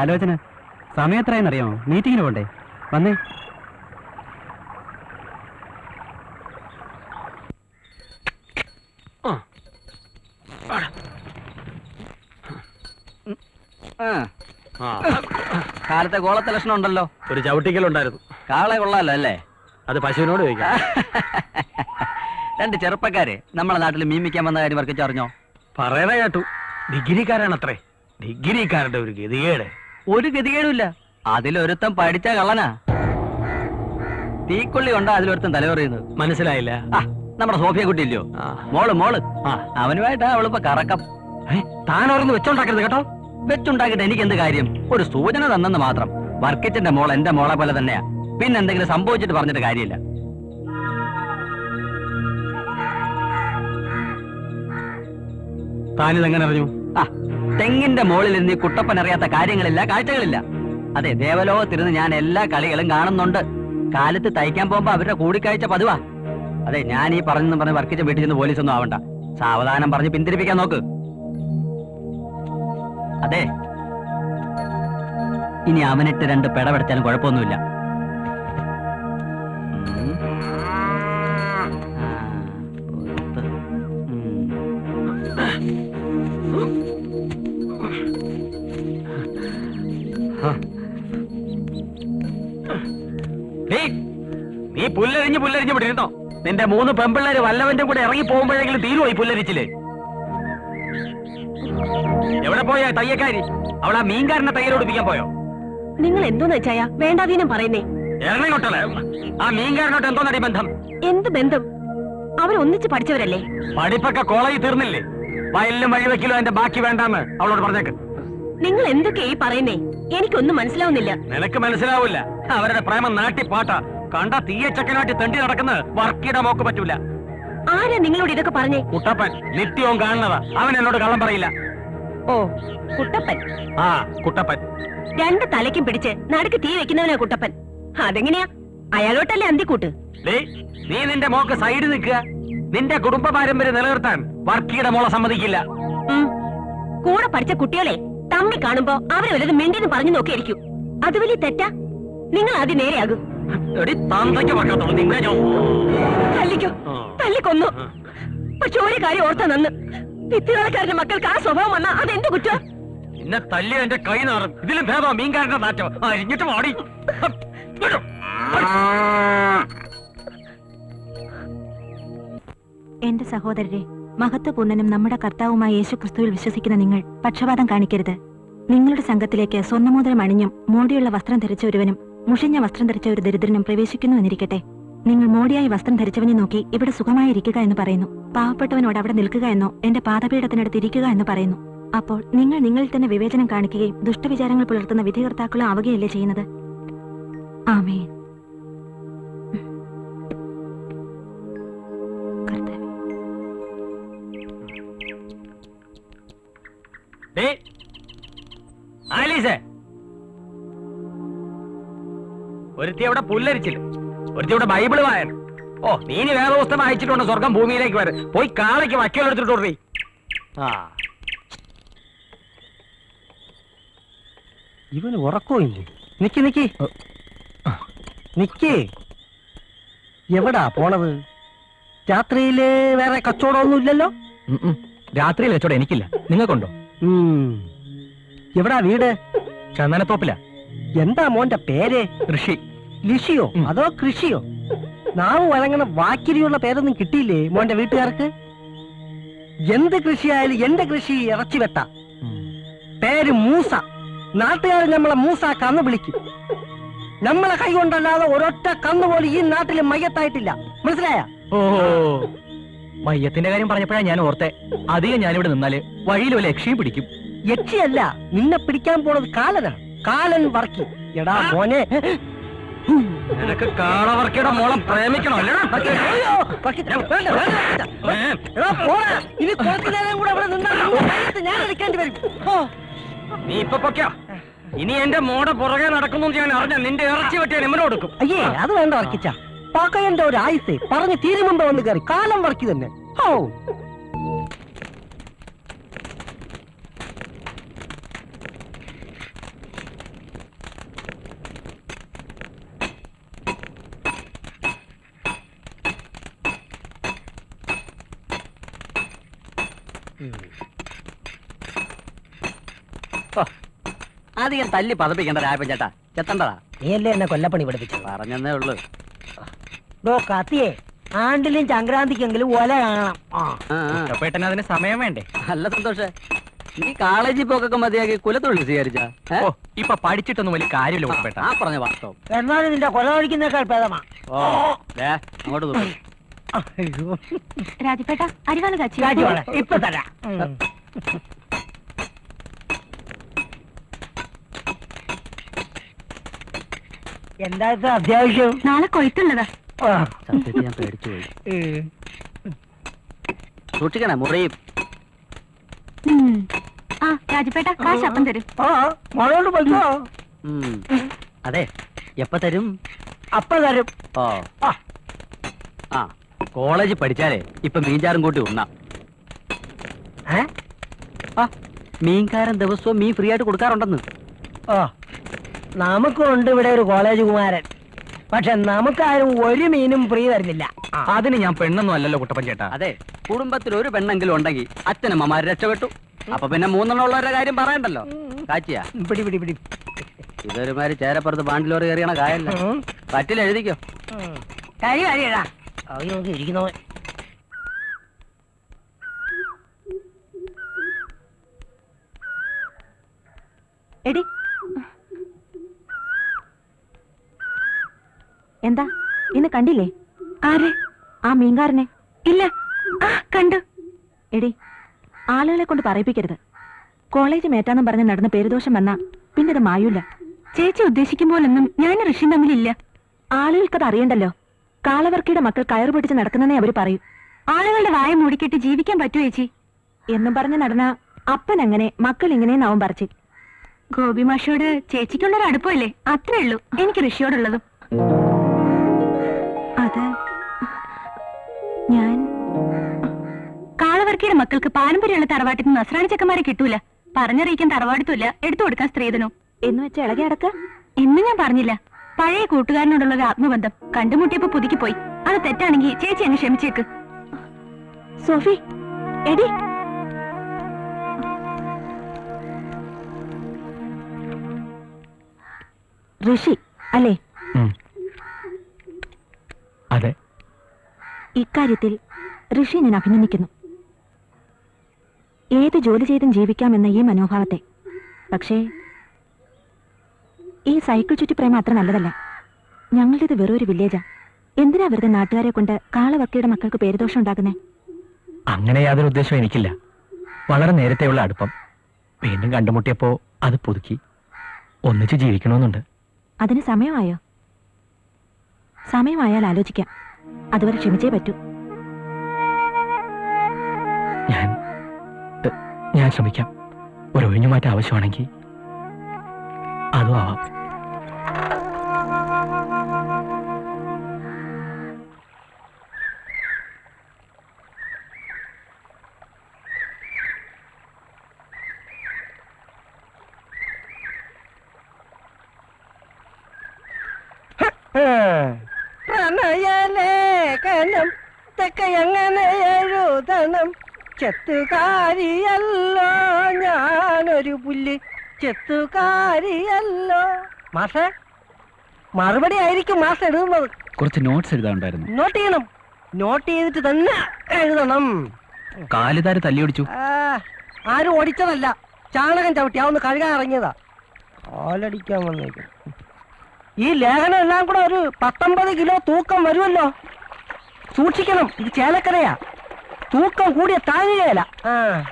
ആലോചന? സമയം എത്രയെന്നറിയാമോ? മീറ്റിങ്ങിന് പോണ്ടേ? വന്നേ. കാലത്തെ കോളത്തെ ലക്ഷണം ഉണ്ടല്ലോ. ഒരു ചവിട്ടിക്കലുണ്ടായിരുന്നു. കാളെ കൊള്ളാലോ അല്ലേ? അത് പശുവിനോട് ചോദിക്കാം. രണ്ട് ചെറുപ്പക്കാര് നമ്മളെ നാട്ടിൽ മീമിക്കാൻ വന്ന കാര്യം വർക്കിച്ച് അറിഞ്ഞോ? പറയണ കേട്ടു. ഡിഗ്രിക്കാരാണത്രേ. ഡിഗ്രിക്കാരുടെ ഒരു ഗതികേട്. ഒരു ഗതികേടുമില്ല. അതിലൊരുത്തം പഠിച്ച കള്ളനാ. തീക്കൊള്ളി കൊണ്ടാ അതിലൊരുത്തം തലവറിയുന്നത്. മനസ്സിലായില്ല. നമ്മുടെ സോഫിയ കുട്ടി ഇല്ലയോ? മോള് അവനുമായിട്ടാ അവളിപ്പോ കറക്കം. താൻ ഓരോന്ന് വെച്ചോണ്ടാക്കരുത് കേട്ടോ. വെച്ചുണ്ടാക്കിട്ട് എനിക്ക് എന്ത് കാര്യം? ഒരു സൂചന തന്നെന്ന് മാത്രം. വർക്കിച്ചന്റെ മോൾ എന്റെ മോളെ പോലെ തന്നെയാ. പിന്നെ എന്തെങ്കിലും സംഭവിച്ചിട്ട് പറഞ്ഞിട്ട് കാര്യമില്ല. താനിതെങ്ങനെ അറിഞ്ഞു? തെങ്ങിന്റെ മുകളിൽ ഇരുന്ന് ഈ കുട്ടപ്പൻ അറിയാത്ത കാര്യങ്ങളില്ല, കാഴ്ചകളില്ല. അതെ, ദേവലോകത്തിരുന്ന് ഞാൻ എല്ലാ കളികളും കാണുന്നുണ്ട്. കാലത്ത് തയ്ക്കാൻ പോകുമ്പോ അവരുടെ കൂടിക്കാഴ്ച പതിവാ. അതെ, ഞാൻ ഈ പറഞ്ഞ് വർക്കിച്ച വീട്ടിൽ ചെന്ന് പോലീസൊന്നും ആവണ്ട. സാവധാനം പറഞ്ഞ് പിന്തിരിപ്പിക്കാൻ നോക്ക്. അതെ, ഇനി അവനിട്ട് രണ്ട് പെടപെടച്ചാലും കുഴപ്പമൊന്നുമില്ല. നീ പുല്ലരിഞ്ഞ് വിട്ടിരുന്നോ? നിന്റെ 3 പെമ്പിള്ളേര് വല്ലവന്റെ കൂടെ ഇറങ്ങി പോകുമ്പോഴെങ്കിലും തീരുപോയി പുല്ലരിച്ചില്. എവിടെ പോയാ തയ്യക്കാരി? അവളാ മീൻകാരനെ തയ്യലോടിപ്പിക്കാൻ പോയോ? നിങ്ങൾ എന്തോന്ന് വെച്ചായാ വേണ്ടാതീനം പറയുന്നേ? എറണാകുളത്തല്ലേ? ആ മീൻകാരനോട്ട് എന്തോ നടി ബന്ധം? എന്ത് ബന്ധം? അവരൊന്നിച്ച് പഠിച്ചവരല്ലേ? പഠിപ്പൊക്കെ കോളേജിൽ തീർന്നില്ലേ? വയലിലും വഴിവെക്കിലും എന്റെ ബാക്കി വേണ്ടാന്ന് അവളോട് പറഞ്ഞേക്ക്. നിങ്ങൾ എന്തൊക്കെയാ ഈ പറയുന്നേ? എനിക്കൊന്നും മനസ്സിലാവുന്നില്ല. നിനക്ക് മനസ്സിലാവില്ല. അവരുടെ പ്രേമം നാട്ടിപ്പാട്ടാ. കണ്ട തീയച്ചക്കനാട്ടി തെണ്ടി നടക്കുന്ന വർക്കിയുടെ മോക്ക് പറ്റൂല. ആരാ നിങ്ങളോട് ഇതൊക്കെ പറഞ്ഞേ? കുട്ടപ്പൻ നിത്യവും കാണുന്നതാ. അവൻ എന്നോട് കള്ളം പറയില്ല. ഓ, കുട്ടപ്പൻ. ആ, കുട്ടപ്പൻ. 2 തലയ്ക്കും പിടിച്ച് നടുക്ക് തീ വെക്കുന്നവനാ കുട്ടപ്പൻ. അതെങ്ങനെയാ? അയാളോട്ടല്ലേ അന്തിക്കൂട്ട്? നീ നിന്റെ മോക്ക് സൈഡ് നിൽക്കുക. നിന്റെ കുടുംബ പാരമ്പര്യം നിലനിർത്താൻ വർക്കിയുടെ മോളെ സമ്മതിക്കില്ല. കൂടെ പഠിച്ച കുട്ടികളെ തമ്മി കാണുമ്പോ അവരെ വല്ലതും മിണ്ടിന്ന് പറഞ്ഞു നോക്കിയായിരിക്കും. അത് വലിയ തെറ്റാ. നിങ്ങൾ ആദ്യം നേരെയാകും. തല്ലിക്കോ, തല്ലിക്കൊന്നു. പക്ഷെ ഒരു കാര്യം ഓർത്താ നന്ന്. വിത്തുകാരക്കാരുടെ മക്കൾക്ക് ആ സ്വഭാവം വന്നാ അതെന്ത് കുറ്റം? എന്നെ തല്ലി എന്റെ കൈ നാറും. ഇതിലും ഭേദം മീൻകാരന്റെ നാറ്റം. അരിഞ്ഞിട്ട് മാടി. എന്റെ സഹോദരരെ, മഹത്വപൂർണ്ണനും നമ്മുടെ കർത്താവുമായ യേശു ക്രിസ്തുവിൽ വിശ്വസിക്കുന്ന നിങ്ങൾ പക്ഷപാതം കാണിക്കരുത്. നിങ്ങളുടെ സംഘത്തിലേക്ക് സ്വർണ്ണമോതിരം അണിഞ്ഞും മോടിയുള്ള വസ്ത്രം ധരിച്ച ഒരുവനും മുഷിഞ്ഞ വസ്ത്രം ധരിച്ച ഒരു ദരിദ്രനും പ്രവേശിക്കുന്നു എന്നിരിക്കട്ടെ. നിങ്ങൾ മോടിയായി വസ്ത്രം ധരിച്ചവനെ നോക്കി ഇവിടെ സുഖമായിരിക്കുക എന്ന് പറയുന്നു. പാവപ്പെട്ടവനോട് അവിടെ നിൽക്കുക എന്നോ എന്റെ പാദപീഠത്തിനടുത്ത് ഇരിക്കുക എന്ന് പറയുന്നു. അപ്പോൾ നിങ്ങൾ നിങ്ങളിൽ തന്നെ വിവേചനം കാണിക്കുകയും ദുഷ്ടവിചാരങ്ങൾ പുലർത്തുന്ന വിധികർത്താക്കളും ആവുകയല്ലേ ചെയ്യുന്നത്? ആമേൻ. ഒരുത്തി അവിടെ പുല്ലരിച്ചില്ല, ഒരുത്തി അവിടെ ബൈബിള് വായന. ഓ, നീ വേദപുസ്തകം അയച്ചിട്ടുണ്ട് സ്വർഗം ഭൂമിയിലേക്ക് വരെ. പോയി കാളയ്ക്ക് വക്കലെടുത്തിട്ടോടേ. ഇവന് ഉറക്കമില്ലേ? നിക്ക് എവിടാ പോണത്? രാത്രിയില് വേറെ കച്ചവടമൊന്നും ഇല്ലല്ലോ? രാത്രിയിൽ കച്ചവടം എനിക്കില്ല, നിങ്ങൾക്കുണ്ടോ? എവിടാ വീട്? ചന്ദനത്തോപ്പില. എന്താ മോന്റെ പേര്? ഋഷി. ലിഷിയോ അതോ കൃഷിയോ? നാവ് വഴങ്ങണ വാക്കിരിയുള്ള പേരൊന്നും കിട്ടിയില്ലേ മോന്റെ വീട്ടുകാർക്ക്? എന്ത് കൃഷിയായാലും എന്റെ കൃഷി ഇറച്ചി വെട്ട. പേര് മൂസ. നാട്ടുകാർ നമ്മളെ മൂസാക്കാന്ന് വിളിക്കും. നമ്മളെ കൈ കൊണ്ടല്ലാതെ ഒരൊറ്റ കന്നുപോലും ഈ നാട്ടിൽ മയ്യത്തായിട്ടില്ല. മനസ്സിലായ? ഓ, മയ്യത്തിന്റെ കാര്യം പറഞ്ഞപ്പോഴാണ് ഞാൻ ഓർത്തെ. അധികം ഞാനിവിടെ നിന്നാല് വഴിയിൽ വല്ല യക്ഷിയും പിടിക്കും. യക്ഷിയല്ല, നിന്നെ പിടിക്കാൻ പോണത് കാലനാ. കാലൻ വർക്കി. എടാ മോനെ, നിനക്ക് കാളവർക്കിയുടെ മോളം പ്രേമിക്കണോ? ഇനി കുറച്ചു നേരം കൂടെ അവിടെ നിന്നാൽ ഞാൻ എടുക്കേണ്ടി വരും. നീ ഇപ്പൊ പൊക്കാ. ഇനി എന്റെ മോടെ പുറകെ നടക്കുന്നു ഞാൻ അറിഞ്ഞ നിന്റെ ഇറച്ചി വെട്ടിയ നിമ്മനെ കൊടുക്കും. അയ്യേ, അത് വേണ്ട വർക്കിച്ച. പകയന്റെ ഒരു ആയുസേ പറഞ്ഞ് തീരു മുമ്പ് വന്ന് കയറി കാലം വർക്കി തന്നെ. ഓ, അധികം തല്ലി പതപ്പിക്കണ്ട രായപ്പൻ ചേട്ടാ, ചെത്തണ്ടടാ. നീയല്ലേ എന്നെ കൊല്ലപ്പണി പഠിപ്പിച്ചത്. പറഞ്ഞെന്നേ ഉള്ളു. ഡോ കത്തിയേ, ആണ്ടിലും സംക്രാന്തിക്കെങ്കിലും ഒല കാണണം. കുട്ടപ്പേട്ടന് അതിന് സമയം വേണ്ടേ? നല്ല സന്തോഷേ. നീ കോളേജിൽ പോക്കൊക്കെ മതിയാക്കി കുലത്തൊഴിൽ സ്വീകരിച്ചാ? ഓ, ഇപ്പൊ പഠിച്ചിട്ടൊന്നും വലിയ കാര്യമില്ല കുട്ടപ്പേട്ട. ആ പറഞ്ഞ വാസ്തവം. എന്നാലും നിന്റെ കൊല കഴിക്കുന്നേക്കാൾ ഭേദമാ. ഓ ദേ, അങ്ങോട്ട് നോക്ക്. രാജപ്പേട്ട അരിവാള് കാച്ചി ഇപ്പൊ തരാം. എന്താ ഇത്ര അത്യാവശ്യം? നാളെ കൊയ്ത്തുള്ളതാ. സത്യത്തിൽ ഞാൻ പേടിച്ചു പോയി. സൂക്ഷിക്കണേ, മുറിയും. ആ രാജപ്പേട്ട കാശ് അപ്പം തരും. മോളോട് പൈസോ? അതെ, എപ്പ തരും? അപ്പ തരും. ഓ ആ, കോളേജിൽ പഠിച്ചാലേ ഇപ്പൊ മീൻചാറും കൂട്ടി ഉണ്ണാം. മീൻകാരൻ ദിവസവും മീൻ ഫ്രീ ആയിട്ട് കൊടുക്കാറുണ്ടെന്ന്. ഓ, നമുക്കുണ്ട് ഇവിടെ ഒരു കോളേജ് കുമാരൻ. പക്ഷെ നമുക്കാരും ഒരു മീനും ഫ്രീ തരുന്നില്ല. അതിന് ഞാൻ പെണ്ണൊന്നും അല്ലല്ലോ കുട്ടപ്പൻ ചേട്ടാ. അതെ, കുടുംബത്തിൽ ഒരു പെണ്ണെങ്കിലും ഉണ്ടെങ്കിൽ അച്ഛനമ്മമാര് രക്ഷപ്പെട്ടു. അപ്പൊ പിന്നെ മൂന്നെണ്ണം ഉള്ളവരുടെ കാര്യം പറയണ്ടല്ലോ. കാച്ചിയാ പിടി പിടി പിടി. ഇതൊരുമാതിരി ചേരപ്പുറത്ത് ബാണ്ടിലോറ് കയറിയണ കായല്ല. പറ്റില്ല, എഴുതിക്കോ. കാര്യം അറിയടാ. അവൻ നോക്കി ഇരിക്കുന്നവൻ. എടി എന്താ ഇന്ന് കണ്ടില്ലേ? ആരെ? ആ മീൻകാരനെ. ഇല്ല. കണ്ടു. എടി, ആളുകളെ കൊണ്ട് പറയിപ്പിക്കരുത്. കോളേജ് മേറ്റാന്നും പറഞ്ഞ് നടന്ന പേരുദോഷം വന്നാ പിന്നെ അത് മായൂല. ചേച്ചി ഉദ്ദേശിക്കുമ്പോഴൊന്നും ഞാൻ ഋഷി തമ്മിലില്ല. ആളുകൾക്കത് അറിയണ്ടല്ലോ. കാളവർക്കിയുടെ മക്കൾ കയറ് പിടിച്ച് നടക്കുന്നതേ അവര് പറയൂ. ആളുകളുടെ വായ മൂടിക്കെട്ടി ജീവിക്കാൻ പറ്റുമോ ചേച്ചി എന്നും പറഞ്ഞ് നടന്ന അപ്പൻ അങ്ങനെ മക്കൾ ഇങ്ങനെയെന്നാവും പറച്ചിൽ. ഗോപി മാഷോട് ചേച്ചിക്കുള്ളൊരു അടുപ്പമല്ലേ, അത്രേ ഉള്ളൂ എനിക്ക് ഋഷിയോടുള്ളതും. അത് ഞാൻ കാളവർക്കിയുടെ മക്കൾക്ക് പാരമ്പര്യമുള്ള തറവാട്ടിൽ നിന്ന് നസ്രാണി ചെക്കന്മാരെ കിട്ടൂല. പറഞ്ഞറിയിക്കാൻ തറവാടിത്തുമില്ല, എടുത്തു കൊടുക്കാൻ സ്ത്രീധനോ എന്ന് വെച്ച് ഇളകി അടക്ക എന്ന് ഞാൻ പറഞ്ഞില്ല. പഴയ കൂട്ടുകാരനോടുള്ള ഒരു ആത്മബന്ധം കണ്ടുമുട്ടിയപ്പോ പുതുക്കി പോയി. അത് തെറ്റാണെങ്കിൽ ചേച്ചി എന്നെ ക്ഷമിച്ചേക്ക്. സോഫി എടി, ഋഷി അല്ലേ? അതെ. ഇക്കാര്യത്തിൽ ഋഷി ഞാൻ അഭിനന്ദിക്കുന്നു. ഏത് ജോലി ചെയ്തും ജീവിക്കാമെന്ന ഈ മനോഭാവത്തെ. പക്ഷേ ഈ സൈക്കിൾ ചുറ്റി പ്രേമം അത്ര നല്ലതല്ല. ഞങ്ങളുടേത് വെറൊരു വില്ലേജാ. എന്തിനാ വെറുതെ നാട്ടുകാരെ കൊണ്ട് കാളവർക്കിയുടെ മക്കൾക്ക് പേരുദോഷം ഉണ്ടാക്കുന്നേ? അങ്ങനെ യാതൊരു ഉദ്ദേശവും എനിക്കില്ല. വളരെ നേരത്തെയുള്ള അടുപ്പം വീണ്ടും കണ്ടുമുട്ടിയപ്പോ അത് പുതുക്കി ഒന്നിച്ച് ജീവിക്കണമെന്നുണ്ട്. അതിന് സമയമായോ? സമയമായാൽ ആലോചിക്കാം. അതുവരെ ക്ഷമിച്ചേ പറ്റൂ. ഞാൻ ശ്രമിക്കാം. ഒരു ഒഴിഞ്ഞുമാറ്റം ആവശ്യമാണെങ്കിൽ അതും ആവാം. പ്രണയലേഖനം തെക്കെ എങ്ങനെ എഴുതണം? ചെത്തുകാരിയല്ലോ ഞാനൊരു പുല്ല്, ചെത്തുകാരിയല്ലോ. മാഷേ, മറുപടി ആയിരിക്കും മാഷ് എഴുതുന്നത്. കുറച്ച് നോട്ട്സ് എഴുതാനുണ്ടായിരുന്നു. നോട്ട് ചെയ്യണം. നോട്ട് ചെയ്തിട്ട് തന്നെ എഴുതണം. കാലുതാര് തല്ലിയൊടിച്ചു. ആരും ഓടിച്ചതല്ല, ചാണകം ചവിട്ടി അതൊന്ന് കഴുകാൻ ഇറങ്ങിയതാ. കാലടിക്കാൻ വന്നേക്കും. ഈ ലേഖനം എല്ലാം കൂടെ ഒരു 19 കിലോ തൂക്കം വരുമല്ലോ. സൂക്ഷിക്കണം, ഇത് ചേലക്കരയാ. തൂക്കം കൂടിയ താങ്ങുകയല്ല.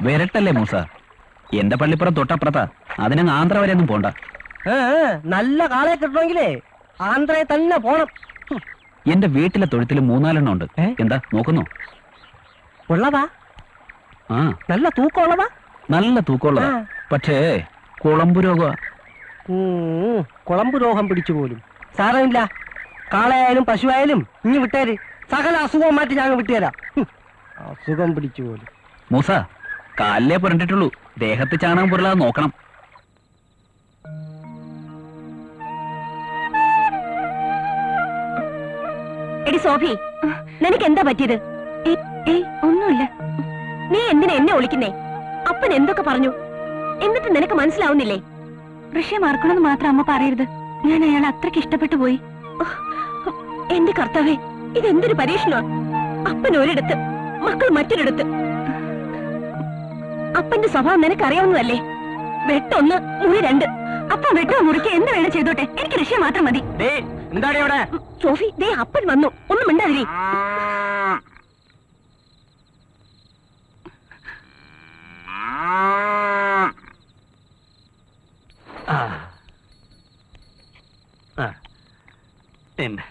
വരട്ടല്ലേ മൂസ, എന്റെ പള്ളിപ്പുറം തൊട്ടപ്പുറത്താ. അതിനങ്ങ് ആന്ധ്ര വരെ ഒന്നും പോണ്ട. നല്ല കാളയെ കിട്ടണമെങ്കിലേ ആന്ധ്രയെ തന്നെ പോണം. എന്റെ വീട്ടിലെ തൊഴുത്തിൽ 3-4 ഉണ്ട്. എന്താ നോക്കുന്നോ? ഉള്ളതാ? ആ, നല്ല തൂക്കമുള്ളതാ? നല്ല തൂക്കമുള്ളതാ. പക്ഷേ കുളമ്പു രോഗ. കുളമ്പ് രോഗം പിടിച്ചു പോലും. സാരമില്ല, കാളയായാലും പശുവായാലും ഇനി വിട്ടേര്. സകല അസുഖം മാറ്റി ഞാൻ വിട്ടുതരാം. അസുഖം പിടിച്ചു പോലും. മൂസ, കാലിലേ പുരണ്ടിട്ടുള്ളൂ, ദേഹത്ത് ചാണകം പുരളാതെ നോക്കണം. എടി സോഫി, നിനക്ക് എന്താ പറ്റിയത്? ഒന്നുമില്ല. നീ എന്തിനാ എന്നെ വിളിക്കുന്നേ? അപ്പൻ എന്തൊക്കെ പറഞ്ഞു എന്നിട്ട് നിനക്ക് മനസ്സിലാവുന്നില്ലേ? ഋഷിയെ മറക്കണമെന്ന് മാത്രം അമ്മ പറയരുത്. ഞാൻ അയാളെ അത്രയ്ക്ക് ഇഷ്ടപ്പെട്ടു പോയി. എന്റെ കർത്താവേ, ഇതെന്തൊരു പരീക്ഷണമാ! അപ്പൻ ഒരിടത്ത്, മക്കൾ മറ്റൊരിടത്ത്. അപ്പന്റെ സ്വഭാവം നിനക്കറിയാവുന്നതല്ലേ? വെട്ടൊന്ന്, മുറി രണ്ട്. അപ്പ വെട്ടോ മുറിക്ക് എന്ത് വേണം ചെയ്തോട്ടെ, എനിക്ക് ഋഷിയെ മാത്രം മതി. എന്താടി അവിടെ? സോഫി, ദേ അപ്പൻ വന്നു, ഒന്നും മിണ്ടാതിരി. പിന്നെ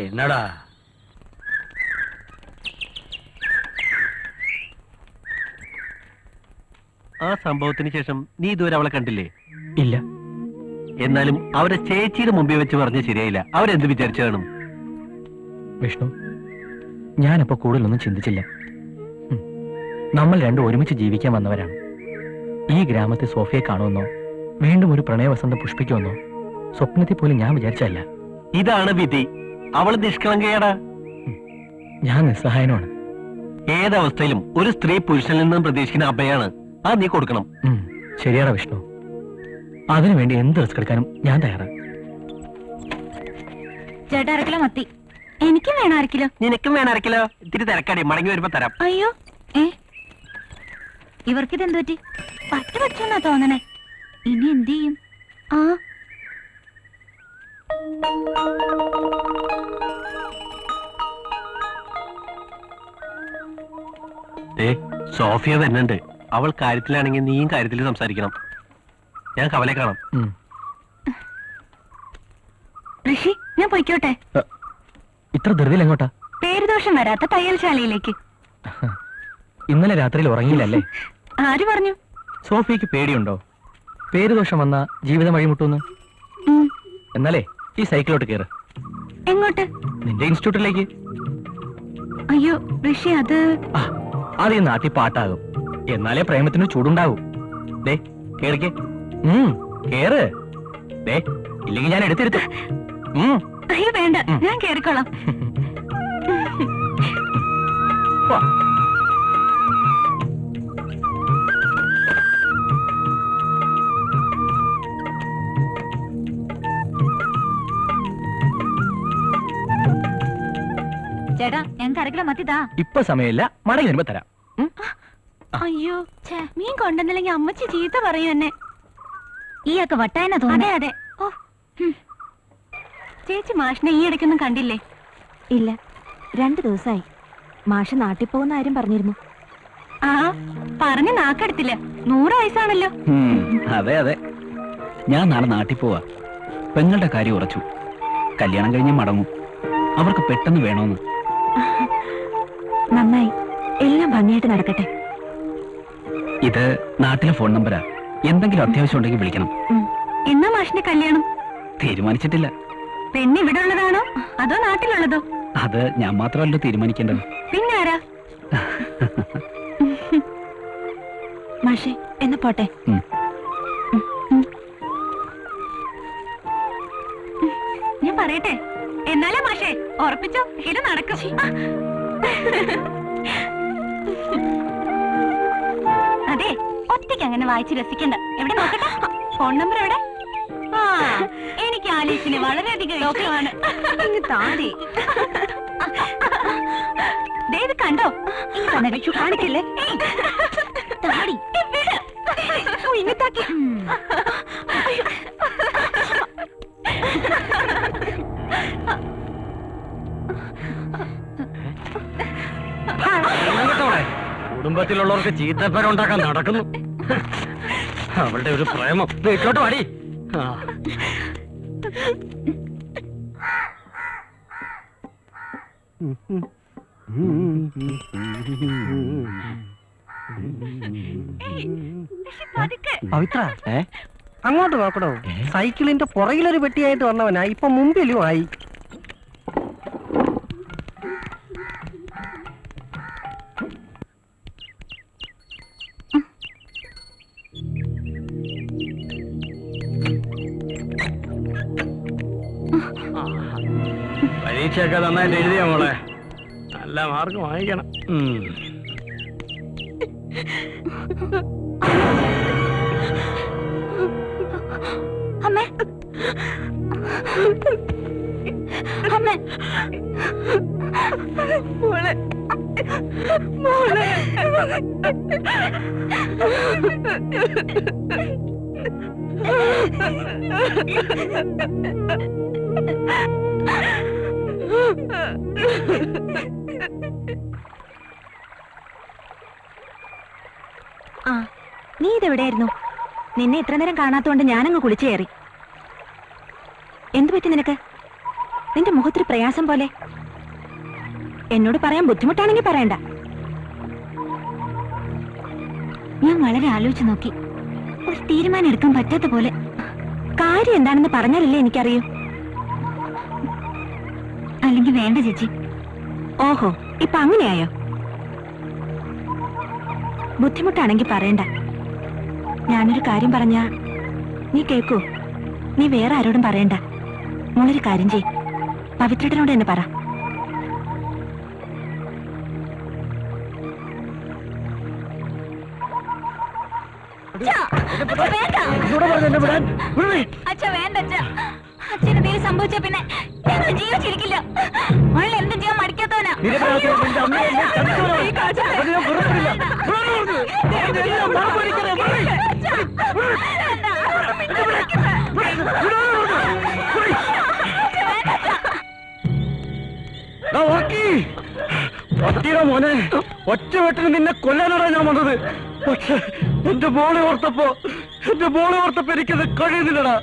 എന്നടാ ആ സംഭവത്തിന് ശേഷം നീ ഇതുവരെ അവളെ കണ്ടില്ലേ? ഇല്ല. എന്നാലും അവരെ ചേച്ചിയുടെ മുമ്പിൽ വെച്ച് പറഞ്ഞ ശരിയായില്ല. അവരെന്ത് വിചാരിച്ചു കാണും? വിഷ്ണു, ഞാനപ്പോ കൂടുതലൊന്നും ചിന്തിച്ചില്ല. നമ്മൾ രണ്ടും ഒരുമിച്ച് ജീവിക്കാൻ വന്നവരാണ്. ഈ ഗ്രാമത്തിൽ സോഫിയെ കാണുമെന്നോ വീണ്ടും ഒരു പ്രണയവസന്തം പുഷ്പിക്കുമെന്നോ സ്വപ്നത്തിൽ പോലും ഞാൻ വിചാരിച്ചല്ല. ഇതാണ് വിധി. അവൾ നിഷ്കളങ്കയാടാ. ഞാൻ നിസ്സഹായനാണ്. ഏതവസ്ഥയിലും ഒരു സ്ത്രീ പുരുഷനിൽ നിന്നും പ്രതീക്ഷിക്കുന്ന അഭയാണ്. അത് നീ കൊടുക്കണം. ശരിയാടാ വിഷ്ണു. അതിനുവേണ്ടി എന്ത് റിസ്ക് എടുക്കാനും ഞാൻ തയ്യാറാണ്. ചേട്ടാ, 1 കിലോ മത്തി. എനിക്കും വേണം 1 കിലോ. നിനക്കും വേണം 1 കിലോ. ഇത്തിരി തിരക്കാടി, മടങ്ങി വരുമ്പോ തരാം. അയ്യോ, ഇവർക്കിതെന്തു പറ്റി? പറ്റ് പറ്റുന്നാ തോന്നണേ. ഇനി എന്ത് ചെയ്യും? ആ, സോഫിയ വരുന്നുണ്ട്. അവൾ കാര്യത്തിലാണെങ്കിൽ നീയും കാര്യത്തിൽ സംസാരിക്കണം. ഞാൻ കവലെ കാണാം. ഋഷി, ഞാൻ പൊയ്ക്കോട്ടെ. ഇത്ര ധൃതിയിൽ എങ്ങോട്ടാ? പേരുദോഷം വരാത്ത തയ്യൽശാലയിലേക്ക്. ഇന്നലെ രാത്രിയിൽ ഉറങ്ങിയില്ലല്ലേ? ആര് പറഞ്ഞു? സോഫിയക്ക് പേടിയുണ്ടോ? പേരുദോഷം വന്ന ജീവിതം വഴിമുട്ടൂന്ന്? എന്നാലേ ഈ സൈക്കിളോട്ട് കയറ്. എങ്ങോട്ട്? നിന്റെ ഇൻസ്റ്റിറ്റ്യൂട്ടിലേക്ക്. അയ്യോ ഋഷി, അത് ഈ നാട്ടിൽ പാട്ടാകും. എന്നാലേ പ്രേമത്തിന് ചൂടുണ്ടാവും. ദേ കേറിക്കേ. കേറ്. ദേ ഇല്ലെങ്കിൽ ഞാൻ എടുത്തിരുത്തും. അയ്യോ വേണ്ട, ഞാൻ കേറിക്കോളാം. ചേട്ടാ, ഞങ്ങൾക്ക് 1 കിലോ മത്തിതാ. ഇപ്പൊ സമയമില്ല, മടങ്ങി വരുമ്പോ തരാം. അയ്യോ, മീൻ കൊണ്ടുവന്നില്ലെങ്കിൽ അമ്മച്ചി ചീത്ത പറയൂ എന്നെ. ഈയൊക്കെ വട്ടായന തോന്നുന്നു. അതെ. ഓ, ചേച്ചി മാഷിനെ ഈ ഇടയ്ക്കൊന്നും കണ്ടില്ലേ? ഇല്ല, 2 ദിവസമായി. മാഷ് നാട്ടിൽ പോകുന്ന കാര്യം പറഞ്ഞിരുന്നു. ആ, പറഞ്ഞ് നാക്കെടുത്തില്ല. 100 വയസ്സാണല്ലോ. അതെ, ഞാൻ നാളെ നാട്ടിൽ പോവാ. പെങ്ങളുടെ കാര്യം ഉറച്ചു. കല്യാണം കഴിഞ്ഞ് മടങ്ങും. അവർക്ക് പെട്ടെന്ന് വേണോന്ന്. നന്നായി, എല്ലാം ഭംഗിയായിട്ട് നടക്കട്ടെ. ഇത് നാട്ടിലെ ഫോൺ നമ്പരാ. എന്തെങ്കിലും അത്യാവശ്യം ഉണ്ടെങ്കിൽ വിളിക്കണം. എന്നാ മാഷിന്റെ കല്യാണം? തീരുമാനിച്ചിട്ടില്ല. പെണ്ണ് ഇവിടെ ഉള്ളതാണോ അതോ നാട്ടിലുള്ളതോ? അത് ഞാൻ മാത്രമല്ലോ തീരുമാനിക്കേണ്ടത്. പിന്നെ ആരാ? മാഷേ, എന്നാ പോട്ടെ. ഞാൻ പറയട്ടെ? എന്നാലേ മാഷേ, ഉറപ്പിച്ചോ, ഇത് നടക്കും. അതെ, ഒറ്റയ്ക്ക് അങ്ങനെ വായിച്ച് രസിക്കണ്ട. എവിടെ നോക്കട്ടെ, ഫോൺ നമ്പർ എവിടെ? ആ, എനിക്ക് ആലീസിന് വളരെയധികം ഇഷ്ടമാണ്. താടി ഇത് കണ്ടോ? കാണിക്കല്ലേ താടി ഇങ്ങത്താക്കി. കുടുംബത്തിലുള്ളവർക്ക് ചീത്തപ്പേരുണ്ടാക്കാൻ നടക്കുന്നു. അവളുടെ ഒരു പ്രേമം. വീട്ടിലോട്ട് വാടി. പവിത്ര, അങ്ങോട്ട് നോക്കണോ? സൈക്കിളിന്റെ പുറകിലൊരു പെട്ടിയായിട്ട് വന്നവനാ, ഇപ്പൊ മുമ്പിലും ആയി. പരീക്ഷയൊക്കെ നന്നായിട്ട് എഴുതിയ മോളെ, നല്ല മാർക്ക് വാങ്ങിക്കണം. അമ്മേ അമ്മേ മോളെ മോളെ ആ, നീ ഇതെവിടെയായിരുന്നു? നിന്നെ ഇത്ര നേരം കാണാത്തോണ്ട് ഞാനങ്ങ് കുളിച്ചു കയറി. എന്തു പറ്റി നിനക്ക്? നിന്റെ മുഖത്തൊരു പ്രയാസം പോലെ. എന്നോട് പറയാൻ ബുദ്ധിമുട്ടാണെങ്കിൽ പറയണ്ട. ഞാൻ വളരെ ആലോചിച്ചു നോക്കി, ഒരു തീരുമാനം എടുക്കാൻ പറ്റാത്ത പോലെ. കാര്യം എന്താണെന്ന് പറഞ്ഞാലല്ലേ എനിക്കറിയൂ. അല്ലെങ്കിൽ വേണ്ട ചേച്ചി. ഓഹോ, ഇപ്പൊ അങ്ങനെയായോ? ബുദ്ധിമുട്ടാണെങ്കിൽ പറയണ്ട. ഞാനൊരു കാര്യം പറഞ്ഞാ നീ കേക്കൂ. നീ വേറെ ആരോടും പറയണ്ട. മോളൊരു കാര്യം ചെയ്, പവിത്രനോട് തന്നെ പറ. അച്ഛനെന്തെങ്കിലും സംഭവിച്ച പിന്നെ ഞങ്ങൾ ജീവിച്ചിരിക്കില്ല. അവൾ എന്ത് ചെയ്യാൻ മടിക്കാത്തവനാ. മോനെ, ഒറ്റ വെട്ടിന് നിന്നെ കൊല്ലാനാണ് ഞാൻ വന്നത്. പക്ഷെ എന്റെ മോളെ ഓർത്തപ്പോ എനിക്കത് കഴിയുന്നില്ലടാ.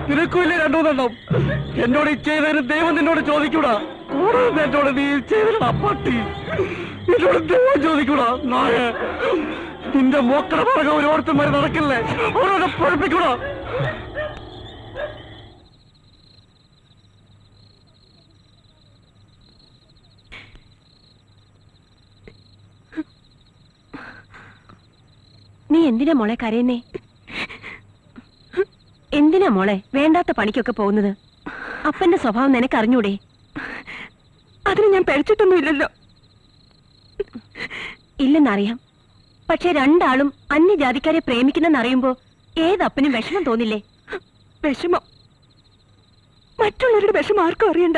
നിനക്കുമില്ലേ രണ്ടുമൂന്നെണ്ണം. എന്നോട് ഈ ചെയ്തതിന് ദൈവം നിന്നോട് ചോദിക്കൂടാ. കൂടുതൽ എന്നോട് നീ ചെയ്തിടാ പട്ടി. എന്നോട് ദൈവം ചോദിക്കൂടാ നായ. നിന്റെ മോക്കട പറഞ്ഞ ഒരു ഓർത്തുമാര് നടക്കില്ലേ, അവരോട് പഠിപ്പിക്കൂടാ. നീ എന്തിനാ മോളെ കരയുന്നേ? എന്തിനാ മോളെ വേണ്ടാത്ത പണിക്കൊക്കെ പോകുന്നത്? അപ്പന്റെ സ്വഭാവം നിനക്ക് അറിഞ്ഞൂടെ? അതിന് ഞാൻ പഴിച്ചിട്ടൊന്നുമില്ലല്ലോ. ഇല്ലെന്നറിയാം. പക്ഷെ രണ്ടാളും അന്യജാതിക്കാരെ പ്രേമിക്കുന്നെന്നറിയുമ്പോ ഏതപ്പനും വിഷമം തോന്നില്ലേ? വിഷമം? മറ്റുള്ളവരുടെ വിഷമം ആർക്കും അറിയണ്ട.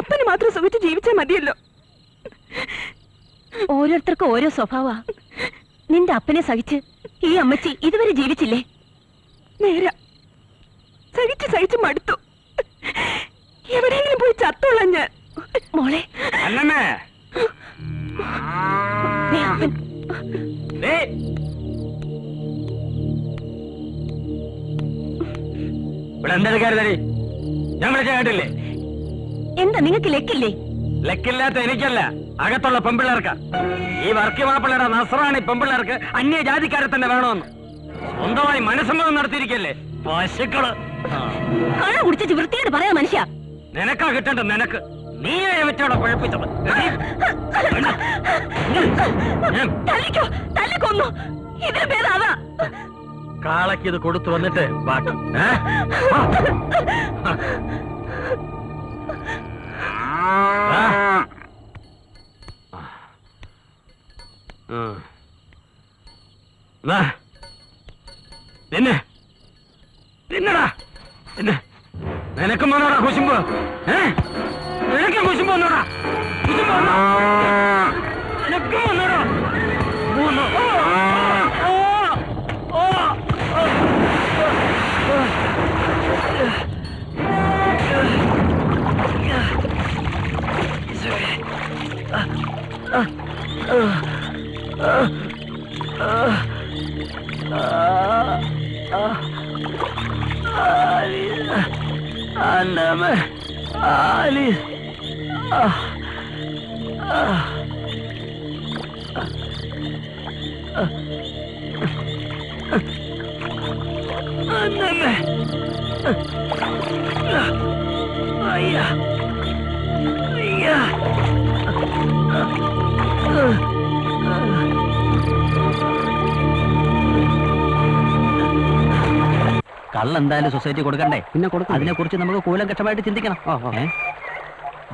അപ്പന് മാത്രം സുഖിച്ച് ജീവിച്ചാൽ മതിയല്ലോ. ഓരോരുത്തർക്കും ഓരോ സ്വഭാവ. നിന്റെ അപ്പനെ സഹിച്ച് ഈ അമ്മച്ചി ഇതുവരെ ജീവിച്ചില്ലേ? നേരാ, സഹിച്ച് മടുത്തു. എവിടെയെങ്കിലും പോയി ചത്തോളാം ഞാൻ. മോളെ ഇവിടെ എന്തെടുക്കാരുതടി? ഞാൻ വിളിച്ച കേട്ടില്ലേ? എന്താ നിങ്ങൾക്ക് ലെക്കില്ലേ? ലക്കില്ലാത്ത എനിക്കല്ല, അകത്തുള്ള പെമ്പിള്ളേർക്ക്. ഈ വർക്കി മാപ്പിള്ളയുടെ നസ്രാണി പെമ്പിള്ളേർക്ക് അന്യജാതിക്കാരെ തന്നെ വേണമെന്ന് സ്വന്തമായി മനസ്സമ്മതം നടത്തിയിരിക്കല്ലേ പശുക്കള്. കള്ള കുടിച്ചു വൃത്തിയോട് പറയാ മനുഷ്യ. നിനക്കാ കിട്ടണ്ട, നിനക്ക്. നീയെ വെച്ചോടെ കുഴപ്പിച്ചത്. കൊന്നു. ഇതിന് പേര് അതാ. കാളയ്ക്ക് ഇത് കൊടുത്തു വന്നിട്ട് ബാക്കി. തിന്നടാ. നിനക്കും വന്നോടാ കുശുമ്പ്? നിനക്കും കുശുമ്പ് വന്നോടാ? കുശുമ്പ് വന്നോ? നിനക്കും വന്നോടാ? കള്ളെന്തായാലും സൊസൈറ്റി കൊടുക്കണ്ടേ? പിന്നെ കൊടുക്കും. അതിനെ കുറിച്ച് നമുക്ക് കൂലങ്കഷമായിട്ട് ചിന്തിക്കണം.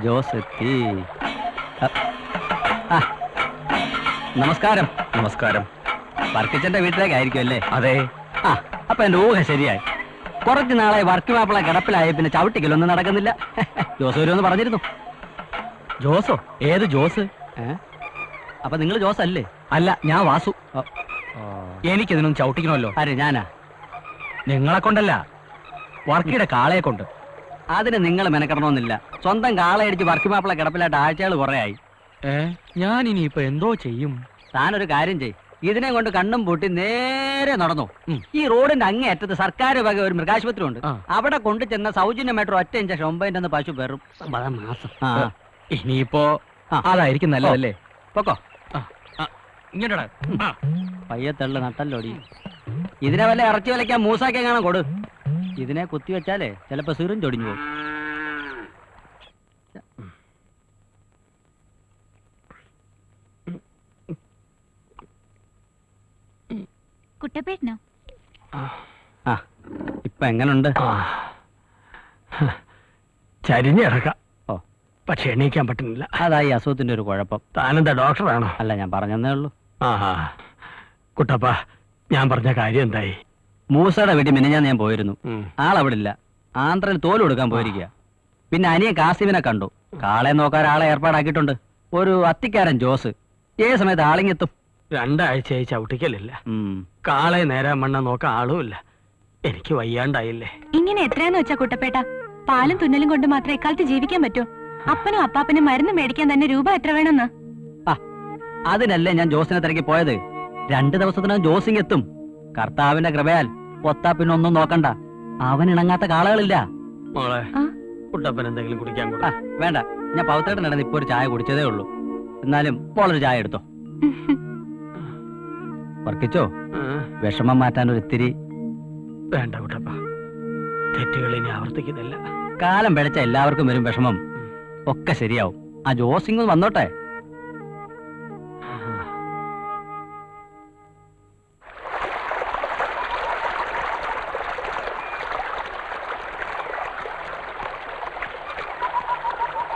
ജോസ് എത്തി. ആ, നമസ്കാരം. നമസ്കാരം. വർക്കിച്ചന്റെ വീട്ടിലേക്കായിരിക്കും അല്ലേ? അതെ. ആ, അപ്പൊ എന്റെ ഊഹ ശരിയായി. കുറച്ച് നാളായി വർക്ക് മാപ്പിള കിടപ്പിലായി, പിന്നെ ചവിട്ടിക്കലൊന്നും നടക്കുന്നില്ല. ജോസ് വരുമെന്ന് പറഞ്ഞിരുന്നു. ജോസോ? ഏത് ജോസ്? അപ്പൊ നിങ്ങൾ ജോസ് അല്ലേ? അല്ല, ഞാൻ വാസു. എനിക്കിതിനൊന്നും ചവിട്ടിക്കണമല്ലോ. ആര്? ഞാനാ? നിങ്ങളെ കൊണ്ടല്ല, വർക്കിയുടെ കാളയെ കൊണ്ട്. അതിന് നിങ്ങൾ മെനക്കെടണമെന്നില്ല. സ്വന്തം കാളയടിച്ച് വർക്ക് മാപ്പിള കിടപ്പിലായിട്ട് ആഴ്ചകൾ കുറെ ആയി. ഞാൻ ഇനിയിപ്പോ എന്തോ ചെയ്യും? താനൊരു കാര്യം ചെയ്യും, ഇതിനെ കൊണ്ട് കണ്ണും പൂട്ടി നേരെ നടന്നു. ഈ റോഡിന്റെ അങ്ങേയറ്റത്ത് സർക്കാർ വക ഒരു മൃഗാശുപത്രി ഉണ്ട്. അവിടെ കൊണ്ടു ചെന്ന സൗജന്യമായിട്ട് ഒറ്റ ഇഞ്ചക്ഷൻ 9 പശു പെറും മാസം. ഇനിയിപ്പോ അതായിരിക്കും നല്ലതല്ലേ? പൊക്കോ. പയ്യത്തള്ളു നട്ടല്ലോടി. ഇതിനെ വല്ല ഇറച്ചി വലയ്ക്കാൻ മൂസാക്കെ കാണാൻ കൊടു. ഇതിനെ കുത്തിവെച്ചാലേ ചിലപ്പോ സിറും ചൊടിഞ്ഞു പോകും. കുട്ടപ്പേട്ടനോ? ആ, ഇപ്പൊ എങ്ങനുണ്ട്? ചരിഞ്ഞിറക്കാം. ഓ, പക്ഷെ എണീക്കാൻ പറ്റുന്നില്ല. അതായി അസുഖത്തിന്റെ ഒരു കുഴപ്പം. താനെന്താ ഡോക്ടറാണോ? അല്ല, ഞാൻ പറഞ്ഞതേ ഉള്ളൂ. ആ, കുട്ടപ്പ, ഞാൻ പറഞ്ഞ കാര്യം എന്തായി? മൂസയുടെ വീട്ടിൽ മിനിഞ്ഞാന്ന് ഞാൻ പോയിരുന്നു. ആളവിടെ ഇല്ല. ആന്ധ്രയിൽ തോല് കൊടുക്കാൻ പോയിരിക്കുക. പിന്നെ അനിയൻ കാസിമിനെ കണ്ടു. കാളെ നോക്കാൻ ആളെ ഏർപ്പാടാക്കിയിട്ടുണ്ട്. ഒരു അത്തിക്കാരൻ ജോസ്. ഏത് സമയത്ത് ആളിങ്ങെത്തും. 2 ആഴ്ചയായി ചവിട്ടിക്കലില്ല. കാളെ നേരാൻ മണ്ണ നോക്കാൻ ആളുമില്ല. എനിക്ക് വയ്യാണ്ടായില്ലേ. ഇങ്ങനെ എത്രയാന്ന് വെച്ചാ കുട്ടപ്പേട്ട? പാലും തുന്നലും കൊണ്ട് മാത്രം ഇക്കാലത്ത് ജീവിക്കാൻ പറ്റൂ. അപ്പനും അപ്പാപ്പനും മരുന്ന് മേടിക്കാൻ തന്നെ രൂപ എത്ര വേണമെന്ന്? അതിനല്ലേ ഞാൻ ജോസിനെ തിരക്കി പോയത്. 2 ദിവസത്തിനകം ജോസിങ് കർത്താവിന്റെ കൃപയാൽ പൊത്താ പിന്നെ ഒന്നും നോക്കണ്ട. അവൻ ഇണങ്ങാത്ത കാളകളില്ല. മോളെ, കുട്ടപ്പൻ എന്തെങ്കിലും കുടിക്കാൻ കൊടു. വേണ്ട, ഞാൻ പൗത്തേട്ടൻ ഇപ്പൊ ഒരു ചായ കുടിച്ചതേ ഉള്ളൂ. എന്നാലും പോളൊരു ചായ എടുത്തോ. വർക്കിച്ചോ, വിഷമം മാറ്റാൻ ഒരു ഇത്തിരി. വേണ്ട കുട്ടപ്പ, തെറ്റുകൾ ഇനി ആവർത്തിക്കുന്നില്ല. കാലം പിഴച്ച എല്ലാവർക്കും വരും വിഷമം. ഒക്കെ ശരിയാവും. ആ ജോസിങ് വന്നോട്ടെ.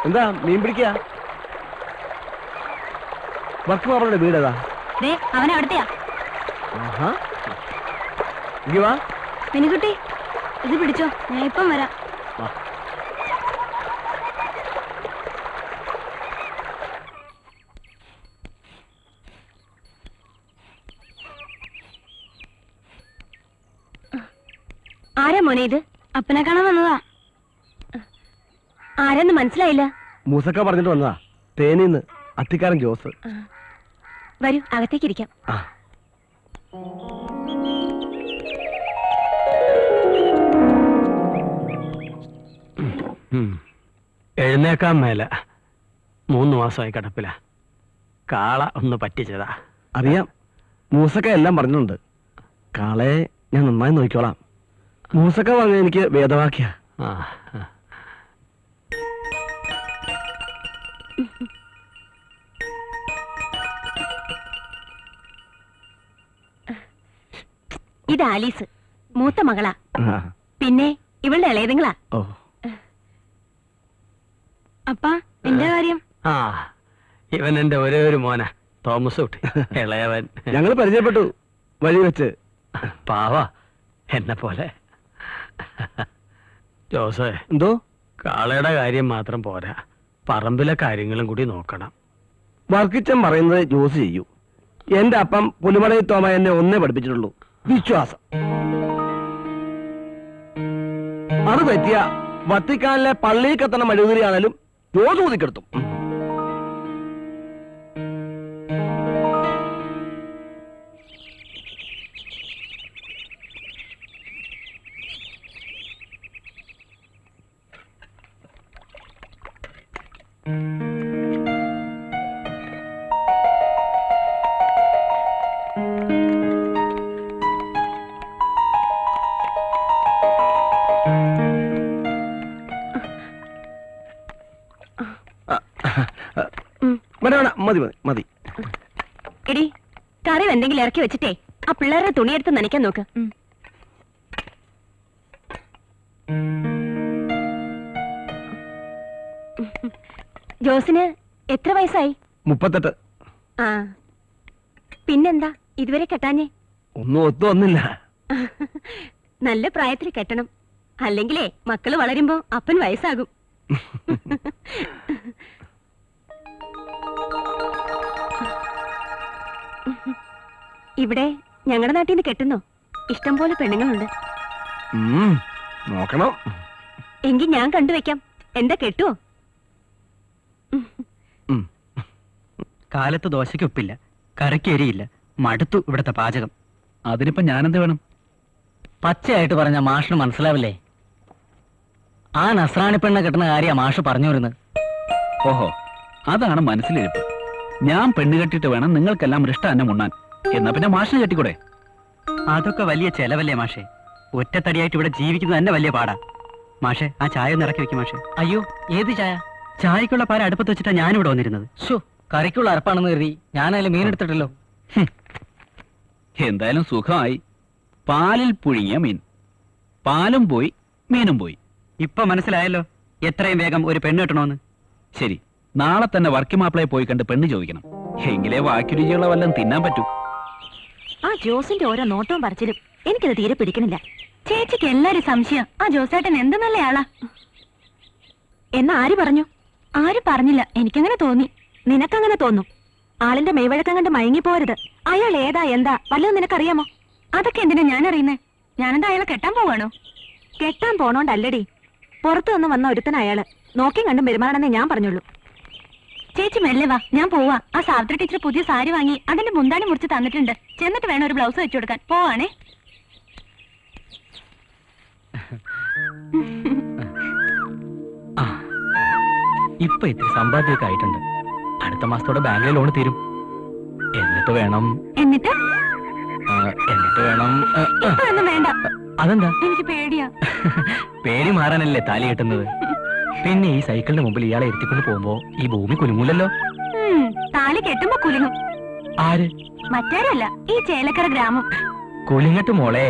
എന്താ മീൻ പിടിക്കുക? വർക്ക് മാപ്പിളുടെ വീട് ഏതാ? അവൻ അവിടത്തെയാ. വാ മിനിക്കുട്ടി, ഇത് പിടിച്ചോ, ഞാൻ ഇപ്പം വരാം. ആരാ മോനെ ഇത്? അപ്പനെ കാണാൻ വന്നതാ. ആരെന്ന് മനസ്സിലായില്ല. മൂസക്ക പറഞ്ഞിട്ട് വന്നതാ. തേനിന്ന് അത്തിക്കാരൻ ജോസ്. വരൂ, അകത്തേക്ക് ഇരിക്കാം. എഴുന്നേക്കാൻ മേല. 3 മാസമായി കിടപ്പില. കാള ഒന്ന് പറ്റിച്ചതാ. അറിയാം, മൂസക്ക എല്ലാം പറഞ്ഞിട്ടുണ്ട്. കാളയെ ഞാൻ നന്നായി നോക്കിക്കോളാം. മൂസക്ക പറഞ്ഞ എനിക്ക് വേദവാക്യ. ഇത് ആലീസ്, മൂത്ത മകളാ. പിന്നെ ഇവളുടെ ഇളയതുങ്ങളാ. അപ്പാ, എന്റെ കാര്യം? ഇവൻ എന്റെ ഒരേ ഒരു മോന, തോമസ് കുട്ടി, ഇളയവൻ. ഞങ്ങൾ പരിചയപ്പെട്ടു വഴി വെച്ച്. പാവ, എന്നെ പോലെ. ജോസേ, എന്തോ? കാളയുടെ കാര്യം മാത്രം പോരാ, പറമ്പിലെ കാര്യങ്ങളും കൂടി നോക്കണം. വർക്കിച്ചൻ പറയുന്നത് ജോസ് ചെയ്യൂ. എന്റെ അപ്പം പുലിമലയിൽ തോമ എന്നെ ഒന്നേ പഠിപ്പിച്ചിട്ടുള്ളൂ, വിശ്വാസം. അത് പറ്റിയ വത്തിക്കാനിലെ പള്ളിയിൽ കത്തണ മെഴുകുതിരിയാണേലും ജോസ് ഊതിക്കെടുത്തും. മതി മതി മതി. എടി, കറി എന്തെങ്കിലും ഇറക്കി വെച്ചിട്ടേ ആ പിള്ളേരുടെ തുണിയെടുത്ത് നനയ്ക്കാൻ നോക്ക്. ജോസിന് എത്ര വയസ്സായി? 38. ആ പിന്നെന്താ ഇതുവരെ കെട്ടാഞ്ഞേ? ഒന്നും ഒത്തു വന്നില്ല. നല്ല പ്രായത്തിൽ കെട്ടണം, അല്ലെങ്കിലേ മക്കള് വളരുമ്പോ അപ്പൻ വയസ്സാകും. ഇവിടെ ഞങ്ങളുടെ നാട്ടിൽ നിന്ന് കെട്ടുന്നോ? ഇഷ്ടം പോലെ പെണ്ണുങ്ങളുണ്ട്. നോക്കണം. എങ്കിൽ ഞാൻ കണ്ടുവെക്കാം. എന്താ കെട്ടുവോ? കാലത്ത് ദോശയ്ക്ക് ഉപ്പില്ല, കറിക്ക് എരിയില്ല, മടുത്തു ഇവിടുത്തെ പാചകം. അതിനിപ്പോ ഞാനെന്ത് വേണം? പച്ചയായിട്ട് പറഞ്ഞ മാഷിന് മനസ്സിലാവില്ലേ? ആ നസ്രാണി പെണ്ണ കെട്ടുന്ന കാര്യ മാഷ് പറഞ്ഞു വരുന്നത്. ഓഹോ, അതാണ് മനസ്സിലിരിപ്പ്. ഞാൻ പെണ്ണ് കെട്ടിട്ട് വേണം നിങ്ങൾക്കെല്ലാം ഇഷ്ടം ഉണ്ണാൻ. എന്നാ പിന്നെ മാഷിന് കെട്ടിക്കൂടെ? അതൊക്കെ വലിയ ചെലവല്ലേ മാഷെ? ഒറ്റത്തടിയായിട്ട് ഇവിടെ ജീവിക്കുന്നത് തന്നെ വലിയ പാടാ. മാഷെ, ആ ചായ ഒന്ന് ഇറക്കി വെക്കും മാഷെ. അയ്യോ, ഏത് ചായ? ചായക്കുള്ള പാൽ അടുപ്പത്ത് വെച്ചിട്ടാ ഞാനിവിടെ വന്നിരുന്നത്. ഷോ, കറിക്കുള്ള അരപ്പാണെന്ന് കരുതി ഞാനതിൽ മീനെടുത്തിട്ടല്ലോ. എന്തായാലും സുഖമായി. പാലിൽ പുഴുങ്ങിയ മീൻ. പാലും പോയി, മീനും പോയി. ഇപ്പൊ മനസ്സിലായല്ലോ എത്രയും വേഗം ഒരു പെണ്ണ് കെട്ടണമെന്ന്. ശരി, നാളെ തന്നെ വർക്കിംഗ് മാപ്പിളയെ പോയി കണ്ട് പെണ്ണ് ചോദിക്കണം. എങ്കിലേ ബാക്കി രുചിയുള്ള വല്ലതും തിന്നാൻ പറ്റൂ. ആ ജോസിന്റെ ഓരോ നോട്ടവും പറച്ചിലും എനിക്കത് തീരെ പിടിക്കണില്ല. ചേച്ചിക്ക് എല്ലാരും സംശയം ആ ജോസേട്ടൻ എന്ത് നല്ലയാളാ എന്ന് ആര് പറഞ്ഞു? ആരും പറഞ്ഞില്ല, എനിക്കങ്ങനെ തോന്നി. നിനക്കങ്ങനെ തോന്നും. ആളിന്റെ മെയ്വഴക്കം കണ്ട് മയങ്ങിപ്പോരുത്. അയാൾ ഏതാ എന്താ വല്ലതും നിനക്കറിയാമോ? അതൊക്കെ എന്തിനാ ഞാൻ അറിയുന്നേ? ഞാനെന്താ അയാളെ കെട്ടാൻ പോവാണോ? കെട്ടാൻ പോണോണ്ടല്ലടി, പുറത്തു നിന്ന് വന്ന ഒരുത്തന അയാള്. നോക്കിയും കണ്ടും പെരുമാറണമെന്നേ ഞാൻ പറഞ്ഞുള്ളൂ. ചേച്ചി മെല്ലെ വാ, ഞാൻ പോവാ. ആ സാവിത്രി ടീച്ചർ പുതിയ സാരി വാങ്ങി അതിന്റെ മുന്താണി മുറിച്ച് തന്നിട്ടുണ്ട്. ചെന്നിട്ട് വേണം ഒരു ബ്ലൗസ് വെച്ചു കൊടുക്കാൻ. പോവാണേ. ഇപ്പൊ ഇത്തിരി സമ്പാദ്യമൊക്കെ ആയിട്ടുണ്ട്. അടുത്ത മാസത്തോടെ ബാങ്കിലെ ലോൺ തീരും. എന്നിട്ട് വേണം എന്നിട്ട് വേണം വേണ്ട. അതെന്താ? എനിക്ക് പേടിയാ. പേടി മാറാനല്ലേ താലി കെട്ടുന്നത്. പിന്നെ ഈ സൈക്കിളിന്റെ മുമ്പിൽ ഇയാളെ എത്തിക്കൊണ്ട് പോകുമ്പോ ഈ ഭൂമി കുലുങ്ങൂലല്ലോ. താലി കെട്ടുമ്പോ കുലുങ്ങും. ആര്? മറ്റാരല്ല, ഈ ചേലക്കര ഗ്രാമം. കുലുങ്ങട്ട് മോളെ,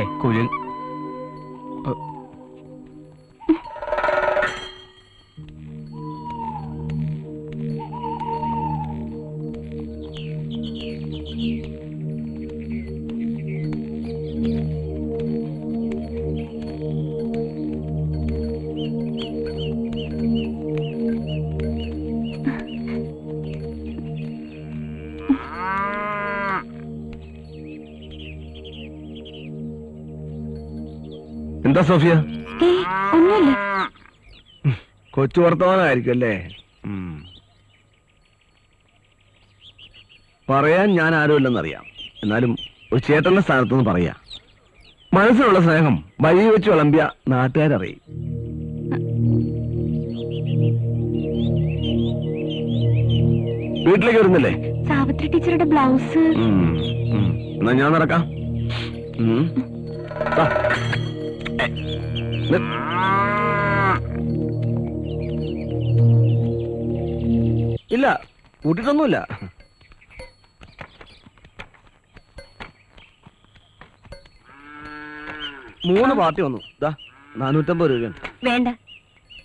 എന്താ സോഫിയ? ഒന്നുമില്ല. കൊച്ചു വർത്തമാനമായിരിക്കും അല്ലേ? പറയാൻ ഞാൻ ആരുമില്ലെന്നറിയാം. എന്നാലും ഒരു ചേട്ടന്റെ സ്ഥാനത്തുനിന്ന് പറയാ. മനസ്സിലുള്ള സ്നേഹം വഴി വെച്ച് വിളമ്പിയ നാട്ടുകാരറിയും. വീട്ടിലേക്ക് വരുന്നില്ലേ? സാവിത്രി ടീച്ചറുടെ ബ്ലൗസ്. എന്നാ ഞാൻ നടക്കാം. ഇല്ല, കൂട്ടിട്ടൊന്നുമില്ല. മൂന്ന് പാർട്ടി വന്നു. 450 രൂപയാണ്. വേണ്ട,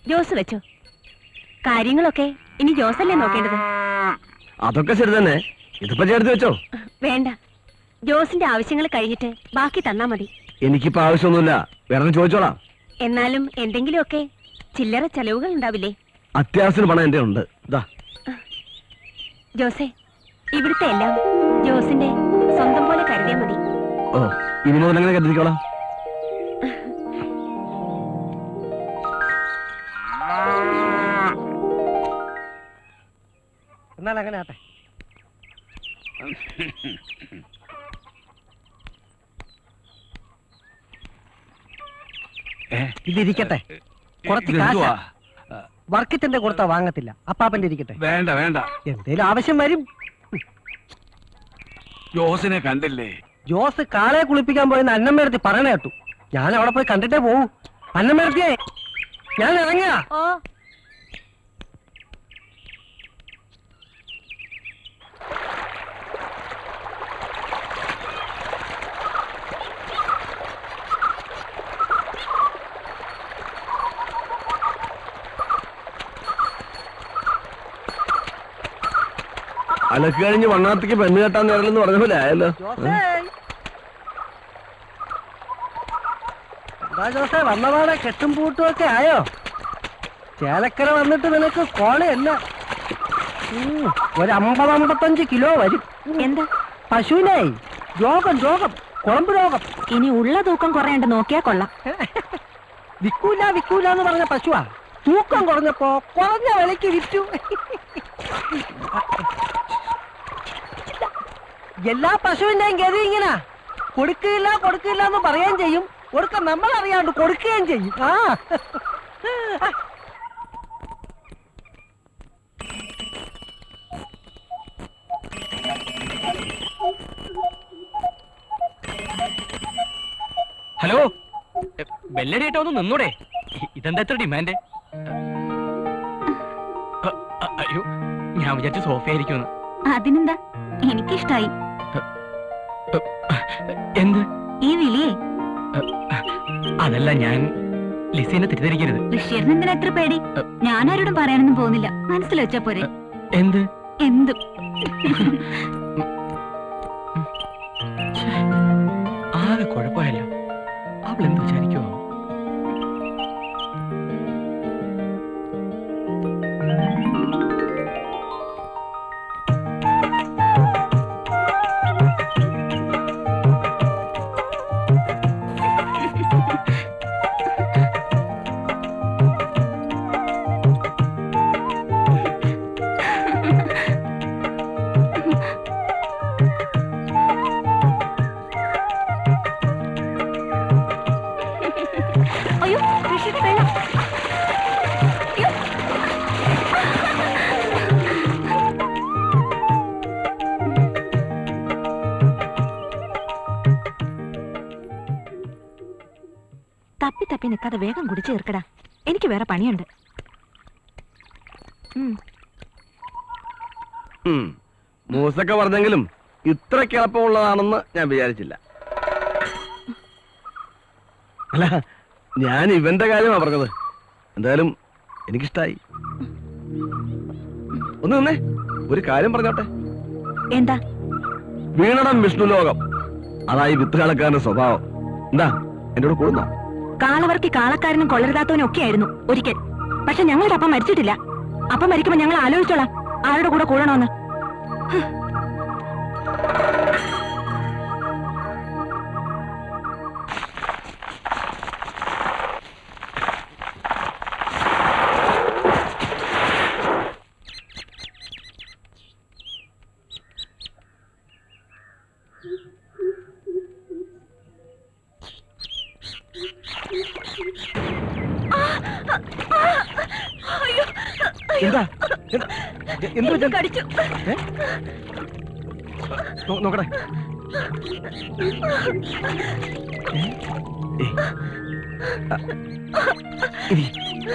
ജോസ് വെച്ചോ. കാര്യങ്ങളൊക്കെ ഇനി ജോസല്ലേ നോക്കേണ്ടത്. അതൊക്കെ ശരി തന്നെ. ഇതിപ്പോ ചേർത്ത് വെച്ചോ. വേണ്ട, ജോസിന്റെ ആവശ്യങ്ങൾ കഴിഞ്ഞിട്ട് ബാക്കി തന്നാ മതി. എനിക്കിപ്പോ ആവശ്യമൊന്നുമില്ല, വേറെ ചോദിച്ചോളാം. എന്നാലും എന്തെങ്കിലുമൊക്കെ ചില്ലറ ചെലവുകൾ ഉണ്ടാവില്ലേ? അത്യാവശ്യത്തിന് പണം എന്റെ ഉണ്ട്. ജോസേ, ഇവിടുത്തെ എല്ലാം ജോസിന്റെ സ്വന്തം പോലെ കരുതിയാ മതി. ഓ, ഇനി മുതൽ എങ്ങനെ കരുതിക്കോളാം. എന്നാൽ അങ്ങനെ ആട്ടെ. ഇതിരിക്കട്ടെ. കുറച്ച് കാശാ. വർക്കിച്ചന്റെ കൊടുത്താ വാങ്ങത്തില്ല. അപ്പാപ്പന്റെ ഇരിക്കട്ടെ. വേണ്ട വേണ്ട, എന്തേലും ആവശ്യം വരും. ജോസിനെ കണ്ടില്ലേ? ജോസ് കാളെ കുളിപ്പിക്കാൻ പോയെന്ന് അന്നമ്മേടത്തി പറയണ കേട്ടു. ഞാൻ അവിടെ പോയി കണ്ടിട്ടേ പോവൂ. അന്നമ്മേടത്തിയേ, ഞാൻ ഇറങ്ങിയ. ഓ, അലക്ക് കഴിഞ്ഞ് വണ്ണാത്തേക്ക് പെണ്ണ് കെട്ടാൻ നേരലെന്ന് പറഞ്ഞ പോലെ ആയല്ലോ. എന്താ ജോസേ വന്നപാടെ കെട്ടും പൂട്ടും ഒക്കെ ആയോ? ചേലക്കര വന്നിട്ട് നിനക്ക് കോളയല്ല. ഒരു 50-55 കിലോ വരും. എന്താ? പശുവിനെ രോഗം കുളമ്പ് രോഗം. ഇനി ഉള്ള തൂക്കം കുറയണ്ട നോക്കിയാ കൊള്ളാം. വിക്കൂല എന്ന് പറഞ്ഞ പശുവാ. തൂക്കം കുറഞ്ഞപ്പോ കുറഞ്ഞ വിലക്ക് വിറ്റു. എല്ലാ പശുവിന്റെയും ഗതി ഇങ്ങനെ കൊടുക്കില്ല എന്ന് പറയുകയും ചെയ്യും, കൊടുക്ക നമ്മൾ അറിയാണ്ട് കൊടുക്കുകയും ചെയ്യും. ഹലോ, ബെല്ലടിയിട്ടോ ഒന്ന് നിന്നൂടെ? ഇതെന്താ എത്ര ഡിമാൻഡ്? അയ്യോ, ഞാൻ വിചാരിച്ചു സോഫ ആയിരിക്കുമെന്ന്. അതിനെന്താ, എനിക്കിഷ്ടായി. എന്ത് ഈ വിളിയേ? അതല്ല, ഞാൻ ലിസീനെ തെറ്റിദ്ധരിക്കരുത്. ഋഷിയറിന് എന്തിനാ എത്ര പേടി? ഞാനാരോടും പറയാനൊന്നും പോകുന്നില്ല, മനസ്സിൽ വെച്ചാ പോരെ. എന്ത്? എന്തും. ആകെ കുഴപ്പമല്ലോ. അവൾ എന്ത് വിചാരിക്കുമോ? അയ്യോ, ഋഷിയുടെ വെള്ളം. തപ്പി നിൽക്കാതെ വേഗം കുടിച്ചു തീർക്കടാ, എനിക്ക് വേറെ പണിയുണ്ട്. മൂസൊക്കെ പറഞ്ഞെങ്കിലും ഇത്ര കിളപ്പമുള്ളതാണെന്ന് ഞാൻ വിചാരിച്ചില്ല. അല്ല, ഞാൻ ഇവന്റെ കാര്യമാണ് പറഞ്ഞത്. എന്തായാലും എനിക്കിഷ്ടായി. ഒന്ന് നിന്നേ, ഒരു കാര്യം പറഞ്ഞോട്ടെ. എന്താ? വീണടം വിഷ്ണു ലോകം, അതായി വിത്ത് കളക്കാരന്റെ സ്വഭാവം. എന്താ എന്റെ കൂടെ കൂടുന്നോ? കാളവർക്കി കാളക്കാരനും കൊള്ളരുതാത്തവനും ഒക്കെ ആയിരുന്നു ഒരിക്കൽ. പക്ഷെ ഞങ്ങളുടെ അപ്പം മരിച്ചിട്ടില്ല. അപ്പം മരിക്കുമ്പോ ഞങ്ങൾ ആലോചിച്ചോളാം ആരുടെ കൂടെ കൂടണോന്ന്. എന്താ എന്ത് കടിച്ചു. നോക്കട്ടെ.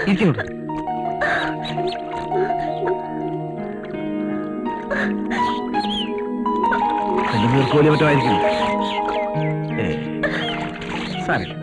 ഇരിക്കുന്നുണ്ട്. നീർക്കോലി മറ്റോ ആയിരിക്കും. സാരമില്ല.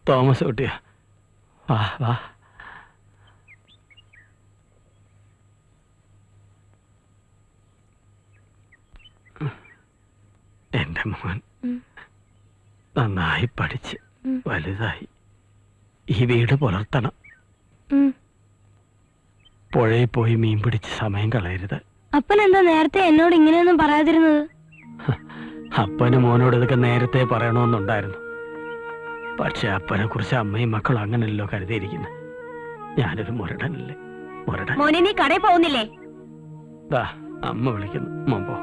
തോമസ് കുട്ടിയ, വാ വാ. എന്റെ മോൻ നന്നായി പഠിച്ച് വലുതായി ഈ വീട് പുലർത്തണം. പുഴയിൽ പോയി മീൻ പിടിച്ച് സമയം കളയരുത്. അപ്പൻ എന്താ നേരത്തെ എന്നോട് ഇങ്ങനെയൊന്നും പറയാതിരുന്നത്? അപ്പന് മോനോട് ഇതൊക്കെ നേരത്തെ പറയണമെന്നുണ്ടായിരുന്നു. പക്ഷെ അപ്പനെ കുറിച്ച് അമ്മയും മക്കളും അങ്ങനല്ലോ കരുതിയിരിക്കുന്നത്. ഞാനൊരു മുരടനല്ലേ, മുരടൻ. മോനെ, നീ കടയിൽ പോകുന്നില്ലേ? അമ്മ വിളിക്കുന്നു, മോൻ പോ.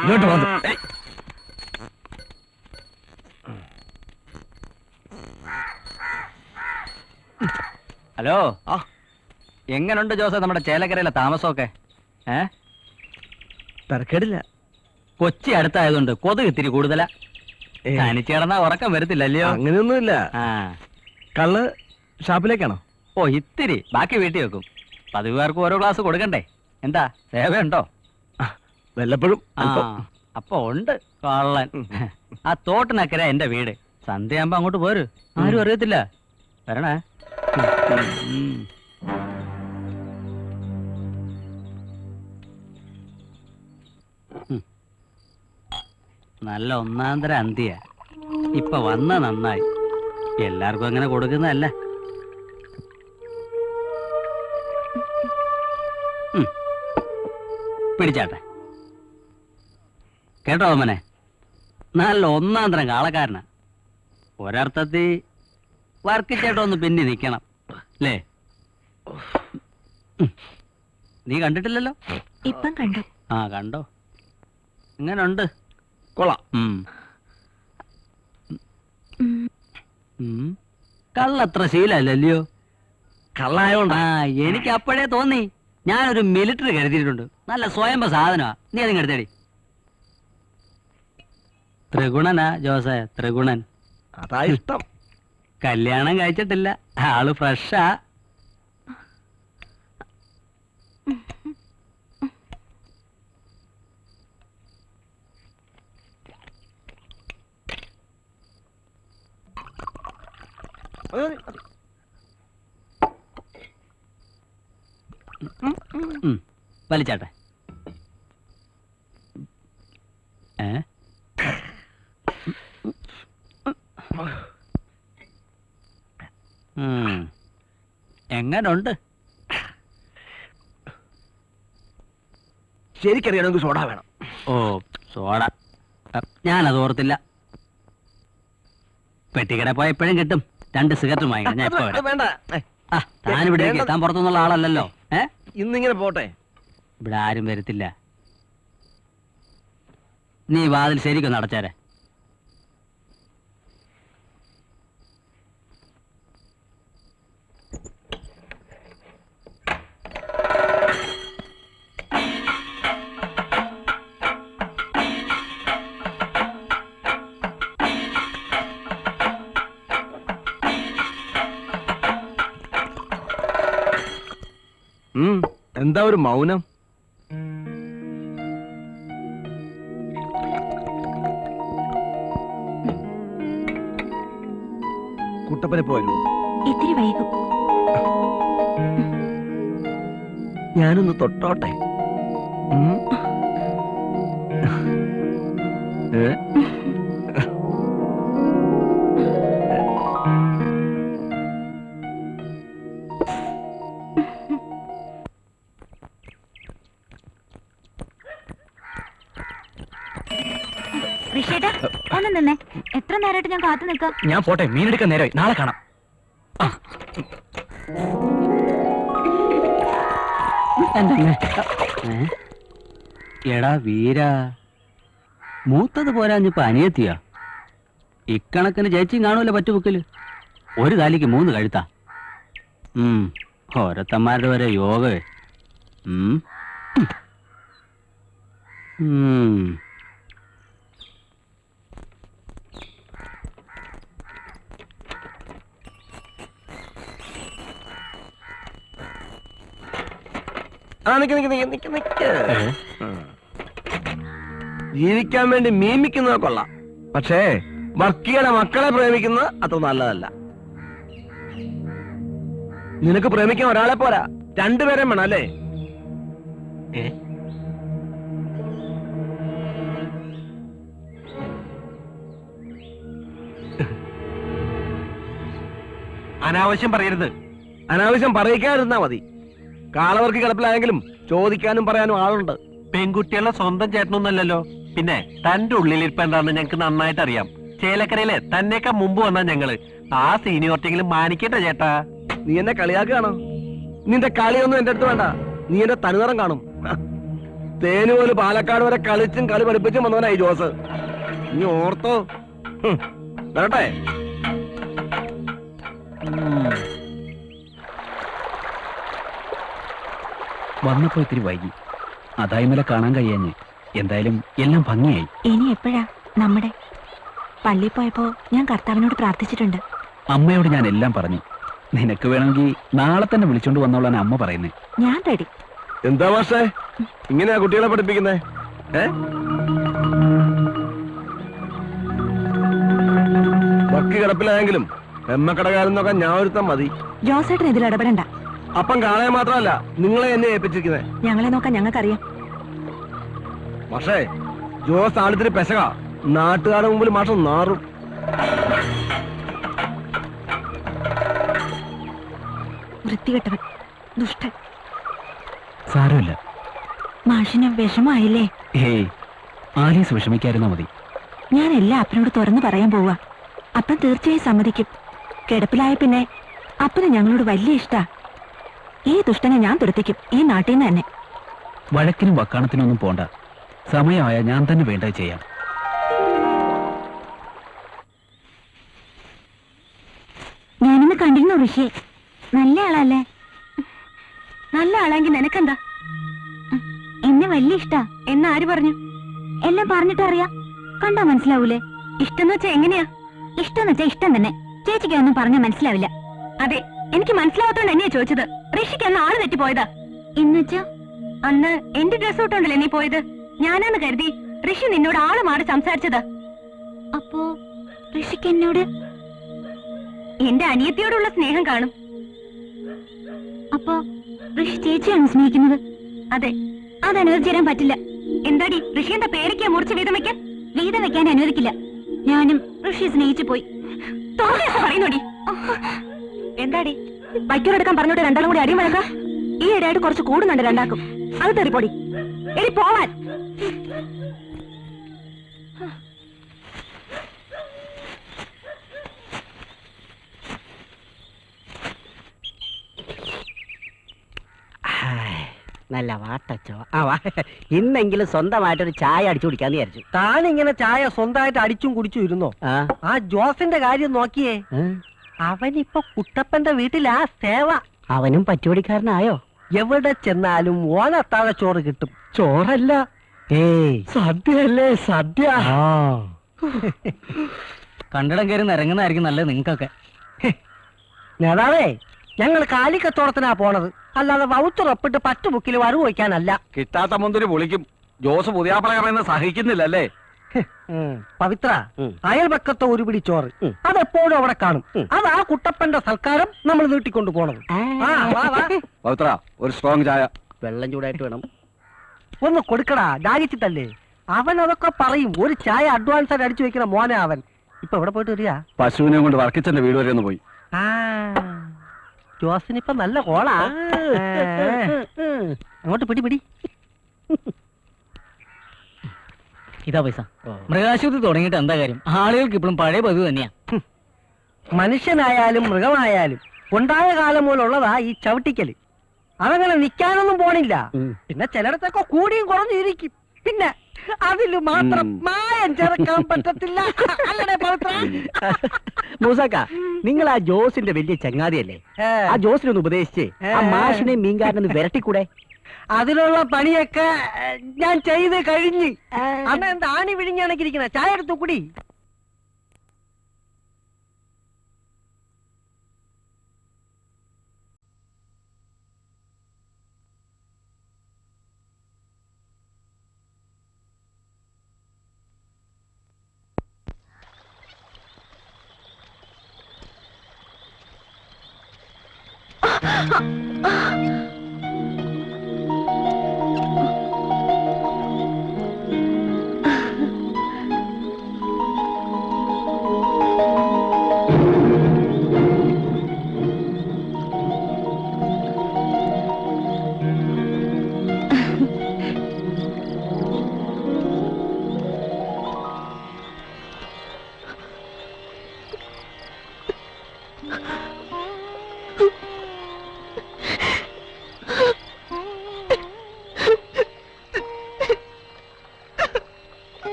ഇങ്ങോട്ട് വന്നു. ഹലോ, എങ്ങനുണ്ട് ജോസേ നമ്മുടെ ചേലക്കരയിലെ താമസമൊക്കെ? തരക്കേടില്ല. കൊച്ചി അടുത്തായതുകൊണ്ട് കൊതുക് ഇത്തിരി കൂടുതലാ. തനിച്ച് കിടന്നാ ഉറക്കം വരത്തില്ലല്ലയോ? അങ്ങനെയൊന്നുമില്ല. കള്ള് ഷാപ്പിലേക്കാണോ? ഓ, ഇത്തിരി ബാക്കി വീട്ടിൽ വെക്കും. പതിവുകാർക്ക് ഓരോ ഗ്ലാസ് കൊടുക്കണ്ടേ? എന്താ സേവയുണ്ടോ? വല്ലപ്പോഴും. അപ്പൊ ഉണ്ട് കള്ളൻ. ആ തോട്ടിനക്കര എന്റെ വീട്. സന്ധ്യയാകുമ്പോ അങ്ങോട്ട് പോര്, ആരും അറിയത്തില്ല. വരണേ. നല്ല ഒന്നാന്തര അന്തിയ. ഇപ്പൊ വന്ന നന്നായി. എല്ലാവർക്കും അങ്ങനെ കൊടുക്കുന്നതല്ല. പിടിച്ചാട്ടെ. കേട്ടോ അമ്മനെ, നല്ല ഒന്നാന്തരം കാളക്കാരനാ. ഒരർത്ഥത്തിൽ വർക്കിച്ചേട്ടൊന്ന് പിന്നെ നിക്കണം അല്ലേ? നീ കണ്ടിട്ടില്ലല്ലോ? ഇപ്പം കണ്ടു. ആ, കണ്ടോ? ഇങ്ങനുണ്ട്? കൊള്ളാം. കള്ളത്ര ശീലല്ലല്ലോ. കള്ളായോണ്ട്. ആ, എനിക്ക് അപ്പോഴേ തോന്നി. ഞാനൊരു മിലിറ്ററി കരുതിയിട്ടുണ്ട്. നല്ല സ്വയംഭ സാധനമാ. നീ അതിങ്ങ് എടുത്തേടി. ത്രിഗുണനാ ജോസേ, ത്രിഗുണൻ. അതാ ഇഷ്ടം. കല്യാണം കഴിച്ചിട്ടില്ല, ആള് ഫ്രഷാ. വലിച്ചാട്ടെ. എങ്ങനുണ്ട്? ശരിക്കറിയണമെങ്കിൽ സോഡ വേണം. ഓ, സോഡ ഞാനത് ഓർത്തില്ല. പെട്ടിക്കട പോയ എപ്പോഴും കിട്ടും. 2 സിഗരറ്റ് വാങ്ങിക്കണം. ഞാൻ ഇപ്പൊ വേണ്ട. താനിവിടെ താൻ പുറത്തുനിന്നുള്ള ആളല്ലല്ലോ. ഇന്നിങ്ങനെ പോട്ടെ. ഇവിടെ ആരും വരത്തില്ല. നീ വാതിൽ ശരിക്കൊന്ന് അടച്ചാരെ. എന്താ ഒരു മൗനം? കുട്ടപ്പനെ പോരുമോ? ഇത്തിരി വൈകും. ഞാനൊന്ന് തൊട്ടോട്ടെ. ഋഷിയേട്ടാ, ഒന്ന് നിന്നേ. എത്ര നേരമായിട്ട് ഞാൻ കാത്തു നിൽക്കാം. ഞാൻ പോട്ടെ, മീനെടുക്കാൻ നേരമായി. നാളെ കാണാം. എടാ വീര, മൂത്തത് പോരാഞ്ഞിപ്പോ അനിയത്തിയാ. ഇക്കണക്കിന് ചേച്ചിയും കാണൂല പറ്റുബുക്കില്. ഒരു കാലിക്ക് 3 കഴുത്താ. ഓരോത്തന്മാരുടെ വരെ യോഗേ. ജീവിക്കാൻ വേണ്ടി മീമിക്കുന്നത് കൊള്ളാം. പക്ഷേ വർക്കിയുടെ മക്കളെ പ്രേമിക്കുന്നത് അത്ര നല്ലതല്ല. നിനക്ക് പ്രേമിക്കാൻ ഒരാളെ പോരാ, 2 പേരെ വേണം അല്ലേ? അനാവശ്യം പറയരുത്. അനാവശ്യം പറയിക്കാതിരുന്നാ മതി. കാളവർക്ക് കിടപ്പിലായെങ്കിലും ചോദിക്കാനും പറയാനും ആളുണ്ട്. പെൺകുട്ടികളുടെ സ്വന്തം ചേട്ടനൊന്നല്ലല്ലോ. പിന്നെ തന്റെ ഉള്ളിലിരിപ്പ് എന്താണെന്ന് ഞങ്ങൾക്ക് നന്നായിട്ട് അറിയാം. ചേലക്കരയിലെ തന്നെയൊക്കെ മുമ്പ് വന്നാ ഞങ്ങള്. ആ സീനിയോറിറ്റിയെങ്കിലും മാനിക്കട്ടെ ചേട്ടാ. നീ എന്നെ കളിയാക്കുകയാണോ? നിന്റെ കളിയൊന്നും എന്റെ അടുത്ത് വേണ്ട. നീ എന്റെ തനിനിറം കാണും. തേന് പോലെ പാലക്കാട് വരെ കളിച്ചും കളി പഠിപ്പിച്ചും വന്നവനായി ജോസ്. ഇനി ഓർത്തോ. വരട്ടെ. വന്നപ്പോ ഇത്തിരി വൈകി, അതായി മേലെ കാണാൻ കഴിയാഞ്ഞ്. എന്തായാലും എല്ലാം ഭംഗിയായി. ഇനി എപ്പോഴാ നമ്മുടെ പള്ളിയിൽ പോയപ്പോ ഞാൻ കർത്താവിനോട് പ്രാർത്ഥിച്ചിട്ടുണ്ട്. അമ്മയോട് ഞാൻ എല്ലാം പറഞ്ഞു. നിനക്ക് വേണമെങ്കിൽ നാളെ തന്നെ വിളിച്ചോണ്ട് വന്നോളാൻ അമ്മ പറയുന്നേ. ഞാൻ റെഡി. എന്താ മാഷേ ഇങ്ങനെയാ കുട്ടികളെ പഠിപ്പിക്കുന്നേ? വക്കി കിടപ്പിലായെങ്കിലും എമ്മക്കടകാലം നോക്കാൻ ഞാൻ ഒരുത്തം മതി. ജോസേട്ടൻ ഇതിൽ ഇടപെടണ്ട. അപ്പം കാണാൻ മാത്രമല്ല നിങ്ങളെ എന്നെ ഏൽപ്പിച്ചിരിക്കുന്നേ. ഞങ്ങളെ നോക്കാൻ ഞങ്ങൾക്കറിയാം. മാഷേ ജോസ് ആളിത്തിരി പെശക. നാട്ടുകാരുടെ മുമ്പിൽ മാഷം നാറും. വൃത്തികെട്ടവൻ, ദുഷ്ടൻ. സാരമില്ല. മാഷിന് വിഷമായില്ലേ? ഏയ്, ആലീസ് വിഷമിക്കാതിരുന്നാ മതി. ഞാൻ എല്ലാം അപ്പനോട് തുറന്നു പറയാൻ പോവാ. അപ്പൻ തീർച്ചയായും സമ്മതിക്കും. കിടപ്പിലായ പിന്നെ അപ്പന് ഞങ്ങളോട് വലിയ ഇഷ്ടാ. ഈ ദുഷ്ടനെ ഞാൻ തുരത്തിക്കും, ഈ നാട്ടിൽ നിന്ന് തന്നെ. വഴക്കിനും വക്കാണത്തിനും ഒന്നും പോണ്ട. സമയമായ ഞാൻ തന്നെ വേണ്ടത് ചെയ്യാം. ഞാനിന്ന് കണ്ടിരുന്നു ഋഷിയെ. നല്ല ആളല്ലേ? നല്ല ആളെങ്കിൽ നിനക്കെന്താ? എന്നെ വലിയ ഇഷ്ടാ. എന്നാര് പറഞ്ഞു? എല്ലാം പറഞ്ഞിട്ട് അറിയാം. കണ്ടാ മനസ്സിലാവൂലേ? ഇഷ്ടം വെച്ചാ എങ്ങനെയാ? ഇഷ്ടം വെച്ചാ ഇഷ്ടം തന്നെ. ചേച്ചിക്ക് ഒന്നും പറഞ്ഞാൽ മനസ്സിലാവില്ല. അതെ, എനിക്ക് മനസ്സിലാവാത്തോണ്ട് എന്നെയാ ചോദിച്ചത്. ഋഷിക്ക് അന്ന് ആള് തെറ്റിപ്പോയതാ. എന്നുവെച്ചാ അന്ന് എന്റെ ഡ്രസ് ഇട്ടോണ്ടല്ലേ നീ പോയത്? ഞാനാന്ന് കരുതി ഋഷി നിന്നോട് ആള് മാറി സംസാരിച്ചതാ. അപ്പോ ഋഷിക്ക് എന്നോട് എന്റെ അനിയത്തിയോടുള്ള സ്നേഹം കാണും. അപ്പോ ഋഷി ചേച്ചിയാണ് സ്നേഹിക്കുന്നത്? അതെ. അത് അനുവദിച്ചു തരാൻ പറ്റില്ല. എന്താടി ഋഷി എന്താ പേരയ്ക്കാ മുറിച്ച് വീതം വെക്കാൻ? വീതം വെക്കാൻ അനുവദിക്കില്ല. ഞാനും ഋഷിയെ സ്നേഹിച്ചു പോയി. പറയുന്നോടി. എന്താടി വൈക്കോലെടുക്കാൻ പറഞ്ഞോട്ട് രണ്ടാളും കൂടി അടിയും വഴക്കാം? ഈ ഇടയായിട്ട് കുറച്ച് കൂടുന്നുണ്ട് രണ്ടാക്കും. അത് തെറിപ്പൊടി. എടി പോവാൻ. നല്ല വാട്ടച്ചോ. ഇന്നെങ്കിലും സ്വന്തമായിട്ടൊരു ചായ അടിച്ചു കുടിക്കാന്ന് വിചാരിച്ചു. താനിങ്ങനെ ചായ സ്വന്തമായിട്ട് അടിച്ചും കുടിച്ചും ഇരുന്നോ? ആ ജോസിന്റെ കാര്യം നോക്കിയേ. അവനിപ്പൊ കുട്ടപ്പന്റെ വീട്ടിലാ സേവ. അവനും പറ്റുപടിക്കാരനായോ? എവിടെ ചെന്നാലും ഓണത്താഴ ചോറ് കിട്ടും. ചോറല്ല, സദ്യയല്ലേ സദ്യ. കണ്ടിടം കയറി ഇറങ്ങുന്നതായിരിക്കും നല്ലത് നിങ്ങൾക്കൊക്കെ. നേതാവേ, ഞങ്ങൾ കാലിക്കത്തോളത്തിനാ പോണത്, അല്ലാതെ വൗത്തുറപ്പിട്ട് പറ്റുബുക്കിൽ വരവ് വയ്ക്കാനല്ല. കിട്ടാത്ത മുന്തിരി പൊളിക്കും. ജോസ് പുതിയാപ്പള പറയുന്നത് സഹിക്കുന്നില്ലല്ലേ? പവിത്ര, അയൽപക്കത്തെ ഒരു പിടി ചോറ് അതെപ്പോഴും അവിടെ കാണും. അതാ കുട്ടപ്പന്റെ സൽക്കാരം നമ്മൾ നീട്ടിക്കൊണ്ടു പോണത്. പവിത്ര, ഒരു സ്ട്രോങ് ചായ. വെള്ളം ചൂടായിട്ട് വേണം. ഒന്ന് കൊടുക്കടാ, ദാഹിച്ചിട്ടല്ലേ. അവൻ അതൊക്കെ പറയും. ഒരു ചായ അഡ്വാൻസ് ആയിട്ട് അടിച്ചു വെക്കണ മോനെ അവൻ. ഇപ്പൊ എവിടെ പോയിട്ട് വരിക? പശുവിനെ കൊണ്ട് വർക്കിച്ചന്റെ വീട് വരെ ഒന്ന് പോയി. ജോസിനിപ്പൊ നല്ല കോളാ. അങ്ങോട്ട് പിടി പിടി. ഇതാ പൈസ. മൃഗാശുപത്രി തുടങ്ങിയിട്ട് എന്താ കാര്യം? ആളുകൾക്ക് ഇപ്പോഴും പഴയ പതിവ് തന്നെയാ. മനുഷ്യനായാലും മൃഗമായാലും ഉണ്ടായ കാലം പോലുള്ളതാ ഈ ചവിട്ടിക്കല്. അതങ്ങനെ നിക്കാനൊന്നും പോണില്ല. പിന്നെ ചിലയിടത്തൊക്കെ കൂടിയും കുറഞ്ഞിരിക്കും. പിന്നെ അതില് മാത്രം മായം ചേർക്കാൻ പറ്റത്തില്ല. അല്ലേ പവിത്ര? മൂസാക്ക, നിങ്ങൾ ആ ജോസിന്റെ വലിയ ചങ്ങാതിയല്ലേ? ആ ജോസിനൊന്ന് ഉപദേശിച്ച് ആ മാഷിനെയും മീൻകാരനൊന്ന് വിരട്ടിക്കൂടെ? അതിനുള്ള പണിയൊക്കെ ഞാൻ ചെയ്ത് കഴിഞ്ഞ്. അന്ന് എന്താ ആണി വിഴിഞ്ഞാണെങ്കിരിക്കുന്ന ചായ എടുത്തു കുടി.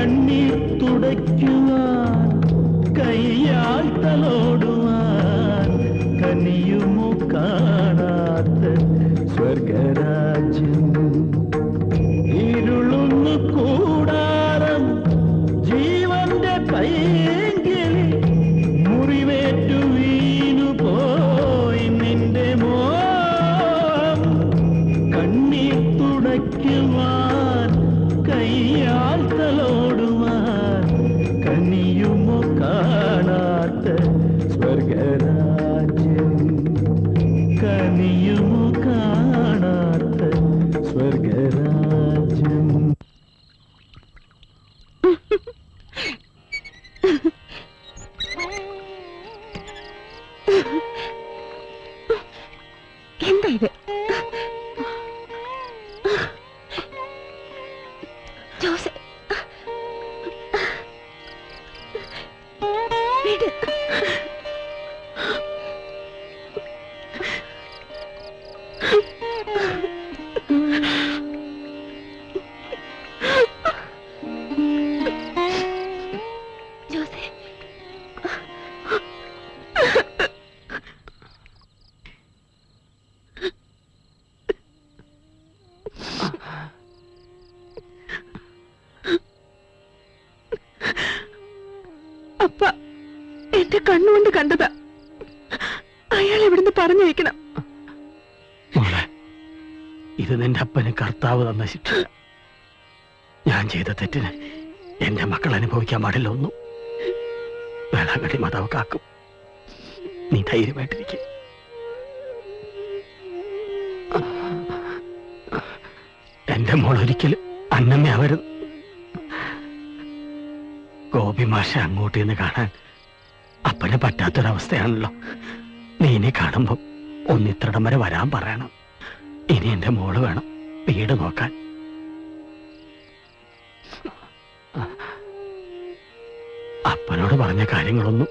കണ്ണീർ തുടയ്ക്കുവാൻ കയ്യാൽ തലോടുവാൻ കനിയുമോ കാണാത്ത സ്വർഗരാജ്യം ഇരുളുന്നു കൂടാരം ജീവന്റെ കൈയെങ്കിൽ മുറിവേറ്റു വീണു പോയി നിന്റെ മോം കണ്ണീർ തുടയ്ക്കുവാൻ കയ്യാൽ തലോടുവാൻ കനിയുമോ കാണാത്ത സ്വർഗരാജ്യം കനിയുമോ കാണാത്ത സ്വർഗരാജ്യം. എന്താ ഇത്? ജോസ് വിട്. ജോസേ അപ്പ എന്റെ കണ്ണുകൊണ്ട് കണ്ടതാ. അയാൾ എവിടുന്ന് പറഞ്ഞു വയ്ക്കണം. മോളെ, ഇത് നിന്റെ അപ്പന് കർത്താവ് തന്ന ശിക്ഷ. ഞാൻ ചെയ്ത തെറ്റിന് എന്റെ മക്കൾ അനുഭവിക്കാൻ പാടില്ല ഒന്നും. വേളാങ്കണ്ണി മാതാവ് കാക്കും. നീ ധൈര്യമായിട്ടിരിക്കും. എന്റെ മോൾ ഒരിക്കലും അന്നമ്മയാവരുത്. ഗോപി മാഷ അങ്ങോട്ട് നിന്ന് കാണാൻ അപ്പന് പറ്റാത്തൊരവസ്ഥയാണല്ലോ. നീ ഇനി കാണുമ്പോ ഒന്നിത്രടം വരെ വരാൻ പറയണം. ഇനി എന്റെ മോള് വേണം വീട് നോക്കാൻ. അപ്പനോട് പറഞ്ഞ കാര്യങ്ങളൊന്നും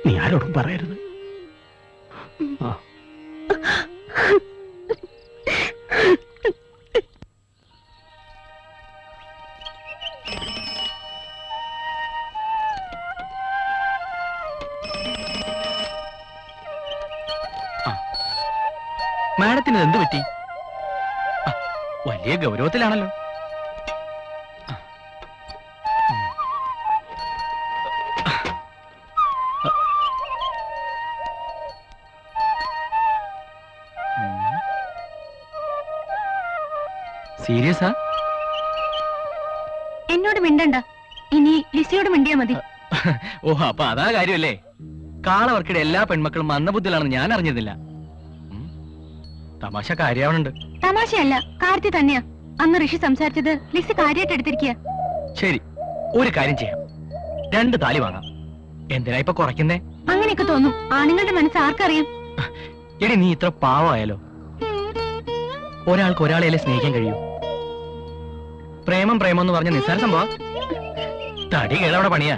നീ ആരോടും പറയരുത്. മാഡത്തിന് എന്ത് പറ്റി? വലിയ ഗൗരവത്തിലാണല്ലോ. സീരിയസാ? എന്നോട് മിണ്ടണ്ട. ഇനി ലിസിയോട് മിണ്ടിയാ മതി. ഓഹോ, അപ്പൊ അതാ കാര്യമല്ലേ. കാളവർക്കിടെ എല്ലാ പെൺമക്കളും മന്ദബുദ്ധികളാണെന്ന് ഞാൻ അറിഞ്ഞിരുന്നില്ല. തമാശ കാര്യാവണുണ്ട്. തമാശയല്ല, കാര്യത്തിൽ തന്നെയാ. അന്ന് ഋഷി സംസാരിച്ചത് ലിസി കാര്യമായിട്ട് എടുത്തിരിക്കുക. ശരി, ഒരു കാര്യം ചെയ്യാം. 2 താലി വാങ്ങാം. എന്തിനാ ഇപ്പൊ കുറയ്ക്കുന്നേ? അങ്ങനെയൊക്കെ തോന്നും. ആണുങ്ങളുടെ മനസ്സ് ആർക്കറിയാം? എടി, നീ ഇത്ര പാവമായാലോ? ഒരാൾക്ക് ഒരാളെയല്ലേ സ്നേഹിക്കാൻ കഴിയൂ? പ്രേമം പ്രേമം എന്ന് പറഞ്ഞ നിസ്സാര സംഭവം. തടി കേളവിടെ പണിയാ.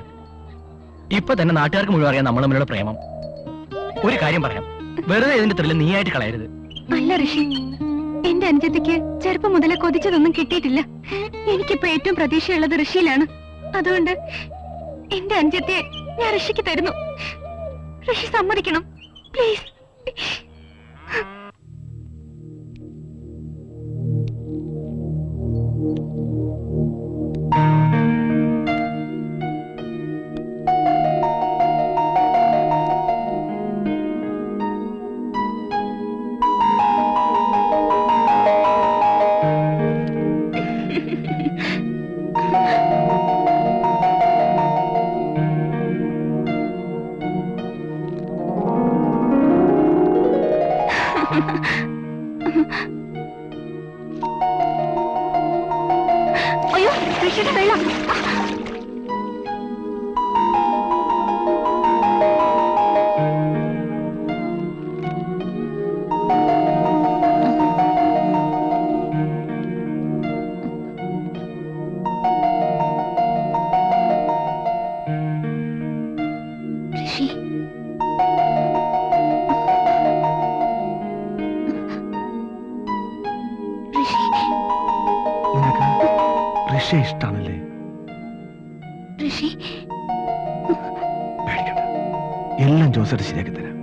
ഇപ്പൊ തന്നെ നാട്ടുകാർക്ക് മുഴുവൻ അറിയാം നമ്മൾ തമ്മിലുള്ള പ്രേമം. ഒരു കാര്യം പറയാം, വെറുതെ ഇതിന്റെ ത്രില്ല് നീയായിട്ട് കളയരുത്. അല്ല ഋഷി, എന്റെ അനുജത്തിക്ക് ചെറുപ്പം മുതലേ കൊതിച്ചതൊന്നും കിട്ടിയിട്ടില്ല. എനിക്കിപ്പോ ഏറ്റവും പ്രതീക്ഷയുള്ളത് ഋഷിയിലാണ്. അതുകൊണ്ട് എന്റെ അനുജത്തെ ഞാൻ ഋഷിക്ക് തരുന്നു. ഋഷി സമ്മതിക്കണം, പ്ലീസ്. അയ്യോ, ഋഷിയുടെ വെള്ളം. ഋഷി, നിനക്ക് ഋഷി ഇഷ്ടാണല്ലേ? ഋഷി പേടിക്കണ്ട, എല്ലാം ജോസേട്ട് ശരിയാക്കി തരാം.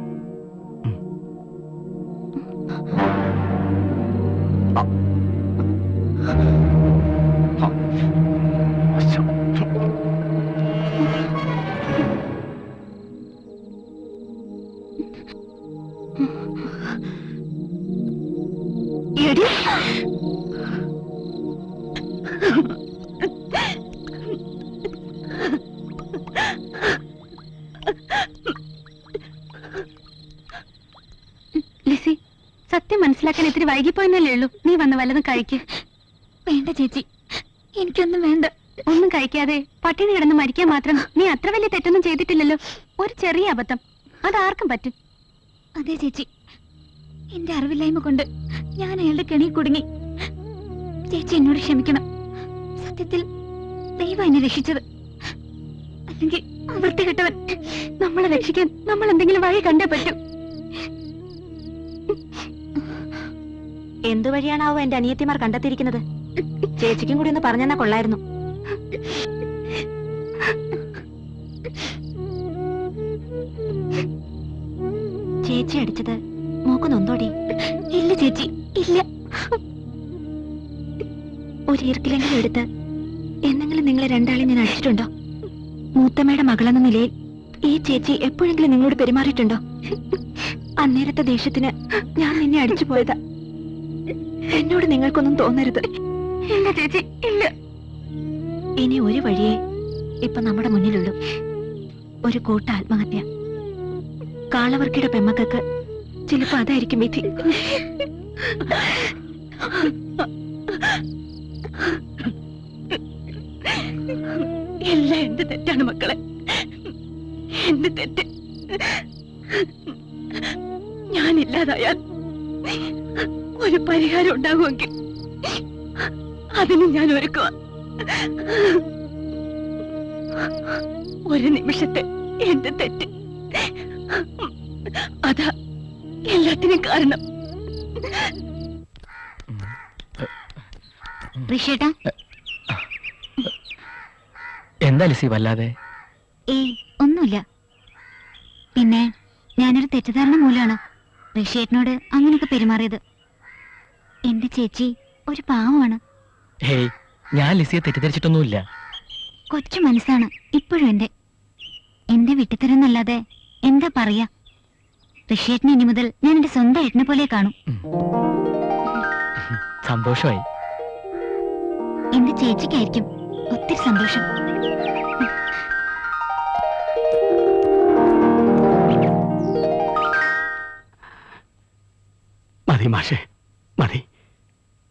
എടി ലിസി, സത്യം മനസ്സിലാക്കാൻ ഇത്തിരി വൈകിപ്പോയെന്നല്ലേ ഉള്ളൂ. നീ വന്ന് വല്ലതും കഴിക്ക്. വേണ്ട ചേച്ചി, എനിക്കൊന്നും വേണ്ട. ഒന്നും കഴിക്കാതെ പട്ടിണി കിടന്ന് മരിക്കാൻ മാത്രം നീ അത്ര വലിയ തെറ്റൊന്നും ചെയ്തിട്ടില്ലല്ലോ. ഒരു ചെറിയ അബദ്ധം, അതാർക്കും പറ്റും. അതെ ചേച്ചി, എന്റെ അറിവില്ലായ്മ കൊണ്ട് ഞാൻ അയാളുടെ കെണി കുടുങ്ങി. ചേച്ചി എന്നോട് ക്ഷമിക്കണം. സത്യത്തിൽ ദൈവം എന്നെ രക്ഷിച്ചത്. അല്ലെങ്കിൽ വൃത്തികെട്ടവൻ നമ്മളെ രക്ഷിക്കാൻ നമ്മൾ എന്തെങ്കിലും വഴി കണ്ടേ പറ്റൂ. എന്തു വഴിയാണാവോ എന്റെ അനിയത്തിമാർ കണ്ടെത്തിയിരിക്കുന്നത്? ചേച്ചിക്കും കൂടി ഒന്ന് പറഞ്ഞെന്നാ കൊള്ളായിരുന്നു. ചേച്ചി അടിച്ചത് മോക്ക് നൊന്തോടി? ഇല്ല ചേച്ചി, ഇല്ല. ഒരു ഈർക്കിലെങ്കിലും എടുത്ത് എന്നെങ്കിലും നിങ്ങളെ രണ്ടാളെയും ഞാൻ അടിച്ചിട്ടുണ്ടോ? മൂത്തമ്മയുടെ മകളെന്ന നിലയിൽ ഈ ചേച്ചി എപ്പോഴെങ്കിലും നിങ്ങളോട് പെരുമാറിയിട്ടുണ്ടോ? അന്നേരത്തെ ദേഷ്യത്തിന് ഞാൻ നിന്നെ അടിച്ചു പോയതാ. എന്നോട് നിങ്ങൾക്കൊന്നും തോന്നരുത്. ഇല്ല ചേച്ചി, ഇല്ല. ഇനി ഒരു വഴിയേ ഇപ്പൊ നമ്മുടെ മുന്നിലുള്ളൂ. ഒരു കൂട്ട ആത്മഹത്യ. കാളവർക്കിയുടെ പെമ്മക്കൾക്ക് ചിലപ്പോ അതായിരിക്കും വിധി. എല്ലാം എന്റെ തെറ്റാണ് മക്കളെ, എന്റെ തെറ്റ്. ഞാനില്ലാതായാൽ ഒരു പരിഹാരം ഉണ്ടാകുമെങ്കിൽ അതിന് ഞാൻ ഒരുക്കുക. ഒരു നിമിഷത്തെ എന്റെ തെറ്റ്, അതാ എല്ലാത്തിനും കാരണം. ഋഷിയേട്ടാ, എന്താ ലിസി വല്ലാതെ? ഒന്നുമില്ല. പിന്നെ ഞാനൊരു തെറ്റിദ്ധാരണ മൂലമാണ് ഋഷിയേട്ടനോട് അങ്ങനെയൊക്കെ പെരുമാറിയത്. എന്റെ ചേച്ചി ഒരു പാവമാണ്. ഹേയ്, ഞാൻ ലിസിയെ തെറ്റിദ്ധരിച്ചിട്ടൊന്നുമില്ല. കൊച്ചു മനസ്സാണ് ഇപ്പോഴും എന്റെ വിട്ടിത്തരെന്നല്ലാതെ എന്താ പറയാ. ഋഷിയേട്ടനെ ഇനി മുതൽ ഞാൻ എന്റെ സ്വന്തം ഏട്ടനെ പോലെ കാണും. സന്തോഷമായി. എന്റെ ചേച്ചിക്കായിരിക്കും ഒത്തിരി സന്തോഷം. മതി മാഷേ, മതി.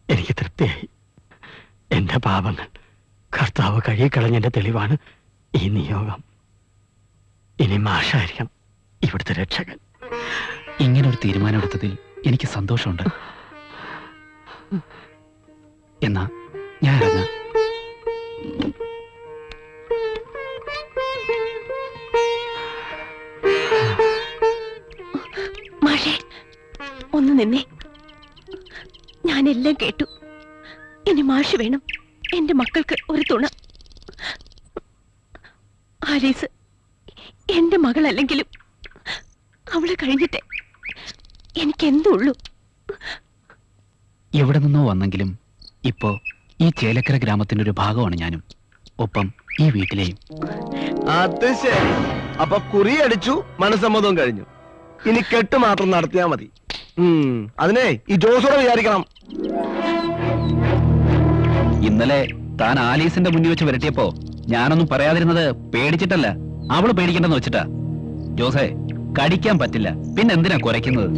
എനിക്ക് തൃപ്തിയായി. എന്റെ പാപങ്ങൾ കർത്താവ് കഴുകിക്കളഞ്ഞതിന്റെ തെളിവാണ് ഈ നിയോഗം. ഇനി മാഷായിരിക്കണം ഇവിടുത്തെ രക്ഷകൻ. ഇങ്ങനൊരു തീരുമാനമെടുത്തതിൽ എനിക്ക് സന്തോഷമുണ്ട്. എന്നാ ഞാൻ ഇറങ്ങാം. മാഷേ, ഒന്ന് നിന്നെ. ഞാനെല്ലാം കേട്ടു. ഇനി മാഷ് വേണം എന്റെ മക്കൾക്ക് ഒരു തുണ. ആലീസ് എന്റെ മകളല്ലെങ്കിലും അവളെ കഴിഞ്ഞിട്ടേ എനിക്കെന്തുള്ളൂ. എവിടെ നിന്നോ വന്നെങ്കിലും ഇപ്പോ ഈ ചേലക്കര ഗ്രാമത്തിന്റെ ഒരു ഭാഗമാണ് ഞാനും, ഒപ്പം ഈ വീട്ടിലെയും. അത് ശരി. അപ്പൊ കുറി അടിച്ചു, മനസ്സമ്മതവും കഴിഞ്ഞു. ഇനി കെട്ട് മാത്രം നടത്തിയാ മതി. അതിനെ ഈ ജോസോടെ വിചാരിക്കണം. ഇന്നലെ താൻ ആലീസിന്റെ മുന്നിൽ വെച്ച് വരട്ടിയപ്പോ ഞാനൊന്നും പറയാതിരുന്നത് പേടിച്ചിട്ടല്ല, അവള് പേടിക്കണ്ടെന്ന് വെച്ചിട്ടാ. ജോസേ, കടിക്കാൻ പറ്റില്ല, പിന്നെ എന്തിനാ കുരയ്ക്കുന്നത്?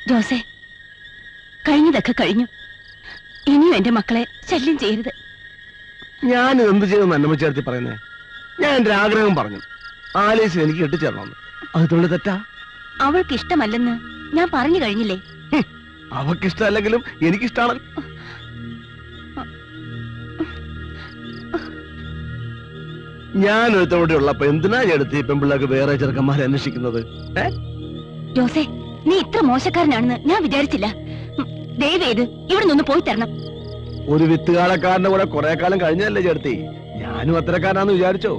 ജോസേ, കഴിഞ്ഞതൊക്കെ കഴിഞ്ഞു. ഇനിയും എന്റെ മക്കളെ ശല്യം ചെയ്യരുത്. ഞാൻ എന്ത് ചെയ്യുമെന്ന് അന്നമ്മ ചേർത്തി പറയുന്നേ? ഞാൻ എന്റെ ആഗ്രഹം പറഞ്ഞു. ആലീസിന് എനിക്ക് കെട്ടിച്ചേരണമെന്ന്. അത് തൊള്ളി തെറ്റാ? അവൾക്ക് ഇഷ്ടമല്ലെന്ന് ഞാൻ പറഞ്ഞു കഴിഞ്ഞില്ലേ? അവക്കിഷ്ടമല്ലെങ്കിലും എനിക്കിഷ്ടമാണ്. ഞാൻ ഒരുത്തോടെ ഉള്ളപ്പോ എന്തിനാ എടുത്ത് ഈ പെൺപിള്ളേർക്ക് വേറെ ചെറുക്കന്മാരെ അന്വേഷിക്കുന്നത്? ജോസേ, നീ ഇത്ര മോശക്കാരനാണെന്ന് ഞാൻ വിചാരിച്ചില്ല. ദയവേത് ഇവിടെ നിന്ന് പോയി തരണം. ഒരു വിത്തുകാലക്കാരന്റെ കൂടെ കുറെ കാലം കഴിഞ്ഞല്ലേ ചേർത്തി? ഞാനും അത്രക്കാരനാന്ന് വിചാരിച്ചോ?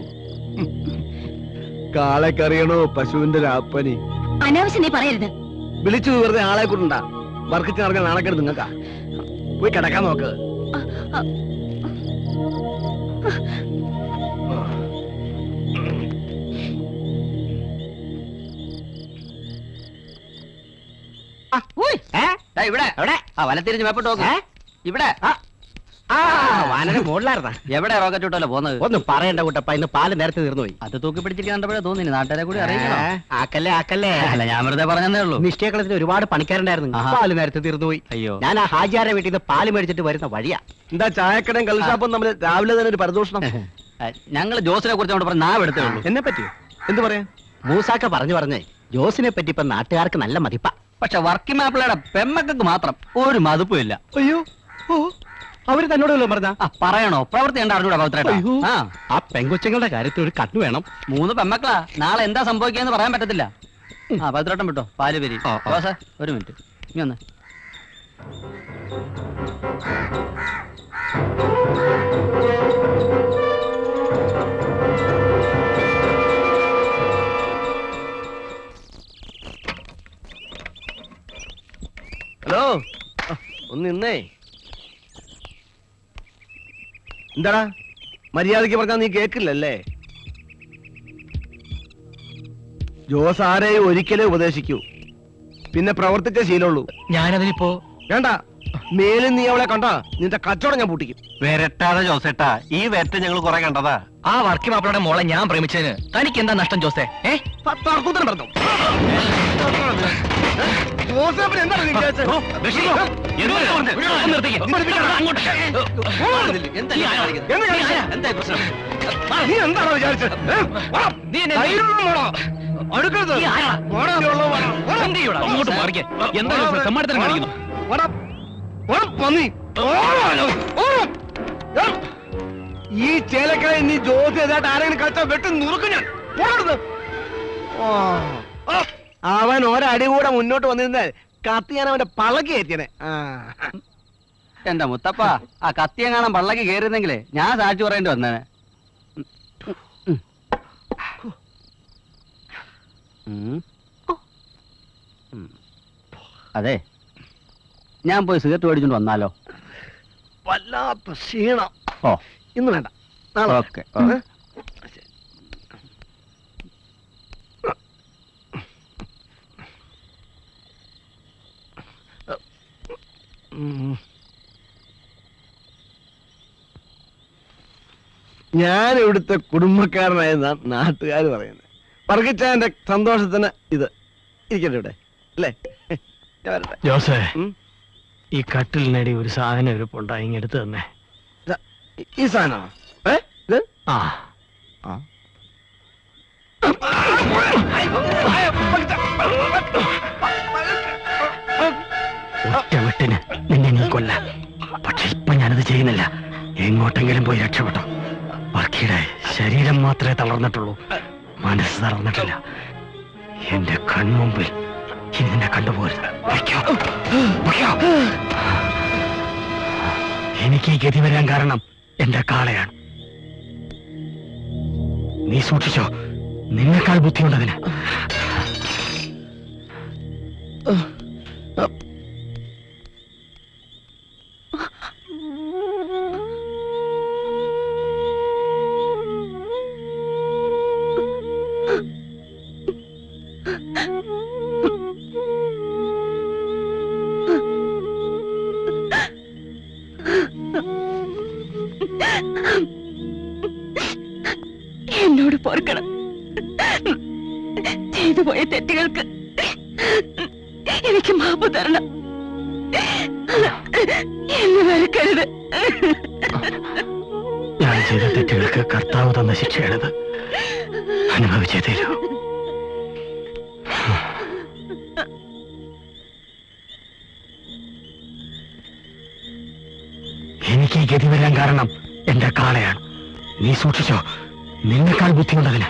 കാളക്കറിയണോ പശുവിന്റെ രാപ്പനി? അനാവശ്യം നീ പറയരുത്. വിളിച്ചു വെറുതെ ആളെ കൊണ്ടാ വർക്കിച്ച് നടക്കാൻ നാണക്കേട് നിങ്ങൾക്കാ. പോയി കിടക്കാൻ നോക്ക്. ഇവിടെ വലത്തിരിഞ്ഞ് മേപ്പോട്ട് നോക്ക്. ഇവിടെ വാനര മുകളിലായിരുന്ന എവിടെ റോക്കറ്റ് വിട്ടല്ലോ പോകുന്നത്? ഒന്നും പറയണ്ട കുട്ടപ്പ, ഇന്ന് പാല് നേരത്തെ തീർന്നുപോയി. അത് തൂക്കി പിടിച്ചിട്ട് കണ്ടപ്പോഴേ തോന്നി നാട്ടുകാരെ കൂടി അറിയിക്കണം. ആക്കല്ലേ അല്ല, ഞാൻ വെറുതെ പറഞ്ഞതേ ഉള്ളൂ. നിശ്ചയക്കളത്തിന് ഒരുപാട് പണിക്കാരുണ്ടായിരുന്നു. പാല് നേരത്തെ തീർന്നുപോയി. അയ്യോ, ഞാൻ ആ ഹാജിയാരെ വീട്ടിൽ നിന്ന് പാല് മേടിച്ചിട്ട് വരുന്ന വഴിയാ. എന്താ ചായക്കടയും കള്ളുഷാപ്പും നമ്മൾ രാവിലെ തന്നെ ഒരു പരദൂഷണം? ഞങ്ങൾ ജോസിനെ കുറിച്ച് പറഞ്ഞ നാവ് എടുത്തേ ഉള്ളൂ. എന്നെ പറ്റിയോ? എന്ത് പറയാ? മൂസാക്ക പറഞ്ഞേ ജോസിനെ പറ്റി ഇപ്പൊ നാട്ടുകാർക്ക് നല്ല മതിപ്പാ. പക്ഷെ വർക്കിംഗ് മാപ്പിളയുടെ പെമ്മക്കൾക്ക് മാത്രം ഒരു മതിപ്പും ഇല്ല. അയ്യോ, അവര് തന്നോടല്ലോ പറഞ്ഞ പറയണോ? പ്രവൃത്തി കണ്ട അറിഞ്ഞൂടാ പൗത്രേട്ടാ. ആ പെങ്കൊച്ചങ്ങളുടെ കാര്യത്തിൽ ഒരു കണ്ണു വേണം. 3 പെമ്മക്കളാ. നാളെ എന്താ സംഭവിക്കാന്ന് പറയാൻ പറ്റത്തില്ല. പൗത്രേട്ടൻ വിട്ടോ, പാല് പേരി. ഒരു മിനിറ്റ്, ഇനി ഒന്ന്. ഹലോ, ഒന്ന് നിന്നേ. എന്താടാ മര്യാദക്ക് പറഞ്ഞാൽ നീ കേക്കില്ലല്ലേ? ജോസ് ആരെയും ഒരിക്കലേ ഉപദേശിക്കൂ, പിന്നെ പ്രവർത്തിച്ച ശീലമുള്ളൂ. ഞാനതിനിപ്പോ വേണ്ട, മേലിൽ നീ അവളെ കണ്ടാ നിന്റെ കച്ചവടം ഞാൻ പൂട്ടിക്കും. വരട്ടാതെ ജോസേട്ടാ, ഈ വരട്ട ഞങ്ങൾ കുറെ കണ്ടതാ. ആ വർക്കി മാപ്പിളയുടെ മോളെ ഞാൻ പ്രേമിച്ചതിന് തനിക്ക് എന്താ നഷ്ടം ജോസേ? തർക്കൂത്തരം പറഞ്ഞു. എന്താണ് നീ വിചാരിച്ചത്? നീ എന്താണോ വിചാരിച്ചത്? ഈ ചേലക്കളെ നീ ജോലി ചെയ്തായിട്ട് ആരെങ്കിലും കളിച്ചാ വെട്ടി നുറുക്കും ഞാൻ. അവൻ ഒരടി കൂടെ മുന്നോട്ട് വന്നിരുന്നാൽ കത്തി ഞാൻ അവന്റെ പള്ളക്ക് കയറ്റിയനെ. എന്റെ മുത്തപ്പ, ആ കത്തിയെങ്ങാണം പള്ളക്ക് കയറിയിരുന്നെങ്കിലേ ഞാൻ സാക്ഷി പറയേണ്ടി വന്നേനെ. അതെ, ഞാൻ പോയി സിഗരറ്റ് മേടിച്ചോണ്ട് വന്നാലോ? വല്ലാത്ത ക്ഷീണം. ഓ, ഇന്ന് വേണ്ട, നാളെ. ഓക്കെ. ഞാൻ ഇവിടുത്തെ കുടുംബക്കാരനായ നാട്ടുകാർ പറയുന്നത്. വർഗിച്ചാന്റെ സന്തോഷത്തിന് ഇത് ഇരിക്കട്ടെ ഇവിടെ, അല്ലേ? ജോസേ, ഈ കട്ടിലിനടി ഒരു സാധനം ഇരിപ്പുണ്ടായി, ഇങ്ങെടുത്ത് തന്നെ. ഈ സാധനമാണോ? ആ, ഒറ്റവെട്ടിന് നിന്നെ നീ കൊല്ലാം. പക്ഷെ ഇപ്പൊ ഞാനത് ചെയ്യുന്നില്ല. എങ്ങോട്ടെങ്കിലും പോയി രക്ഷപ്പെട്ടോ. വർക്കിയുടെ ശരീരം മാത്രമേ തളർന്നിട്ടുള്ളൂ, മനസ്സ് തളർന്നിട്ടില്ല. എന്റെ കൺമുമ്പിൽ ഇനി നിന്നെ കണ്ടുപോരുത്. എനിക്ക് ഈ ഗതി വരാൻ കാരണം എന്റെ കാളയാണ്. നീ സൂക്ഷിച്ചോ, നിന്നെക്കാൾ ബുദ്ധിയുണ്ടതിന്. എന്നോട് പൊറുക്കണം. ചെയ്തു പോയ തെറ്റുകൾക്ക് എനിക്ക് മാപ്പ് തരണം. എന്നെ വെറുക്കരുത്. ഞാൻ ചെയ്ത തെറ്റുകൾക്ക് കർത്താവ് തന്ന ശിക്ഷയാണിത്. അനുഭവിച്ചേ തീരൂ. എനിക്ക് ഈ ഗതി വരാൻ കാരണം എന്റെ കാളയാണ്. നീ സൂക്ഷിച്ചോ, നിന്നെക്കാൾ ബുദ്ധിമുട്ടതിന്.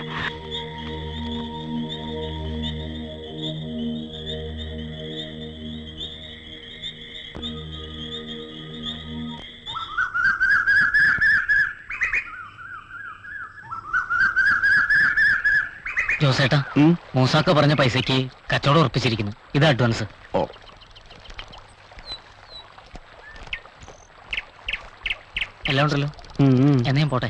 ജോസേട്ടാ, മൂസാക്ക പറഞ്ഞ പൈസക്ക് കച്ചവടം ഉറപ്പിച്ചിരിക്കുന്നു. ഇത് അഡ്വാൻസ്. ഓ, എല്ലാം ഉണ്ടല്ലോ. എന്നാ ഞാൻ പോട്ടെ.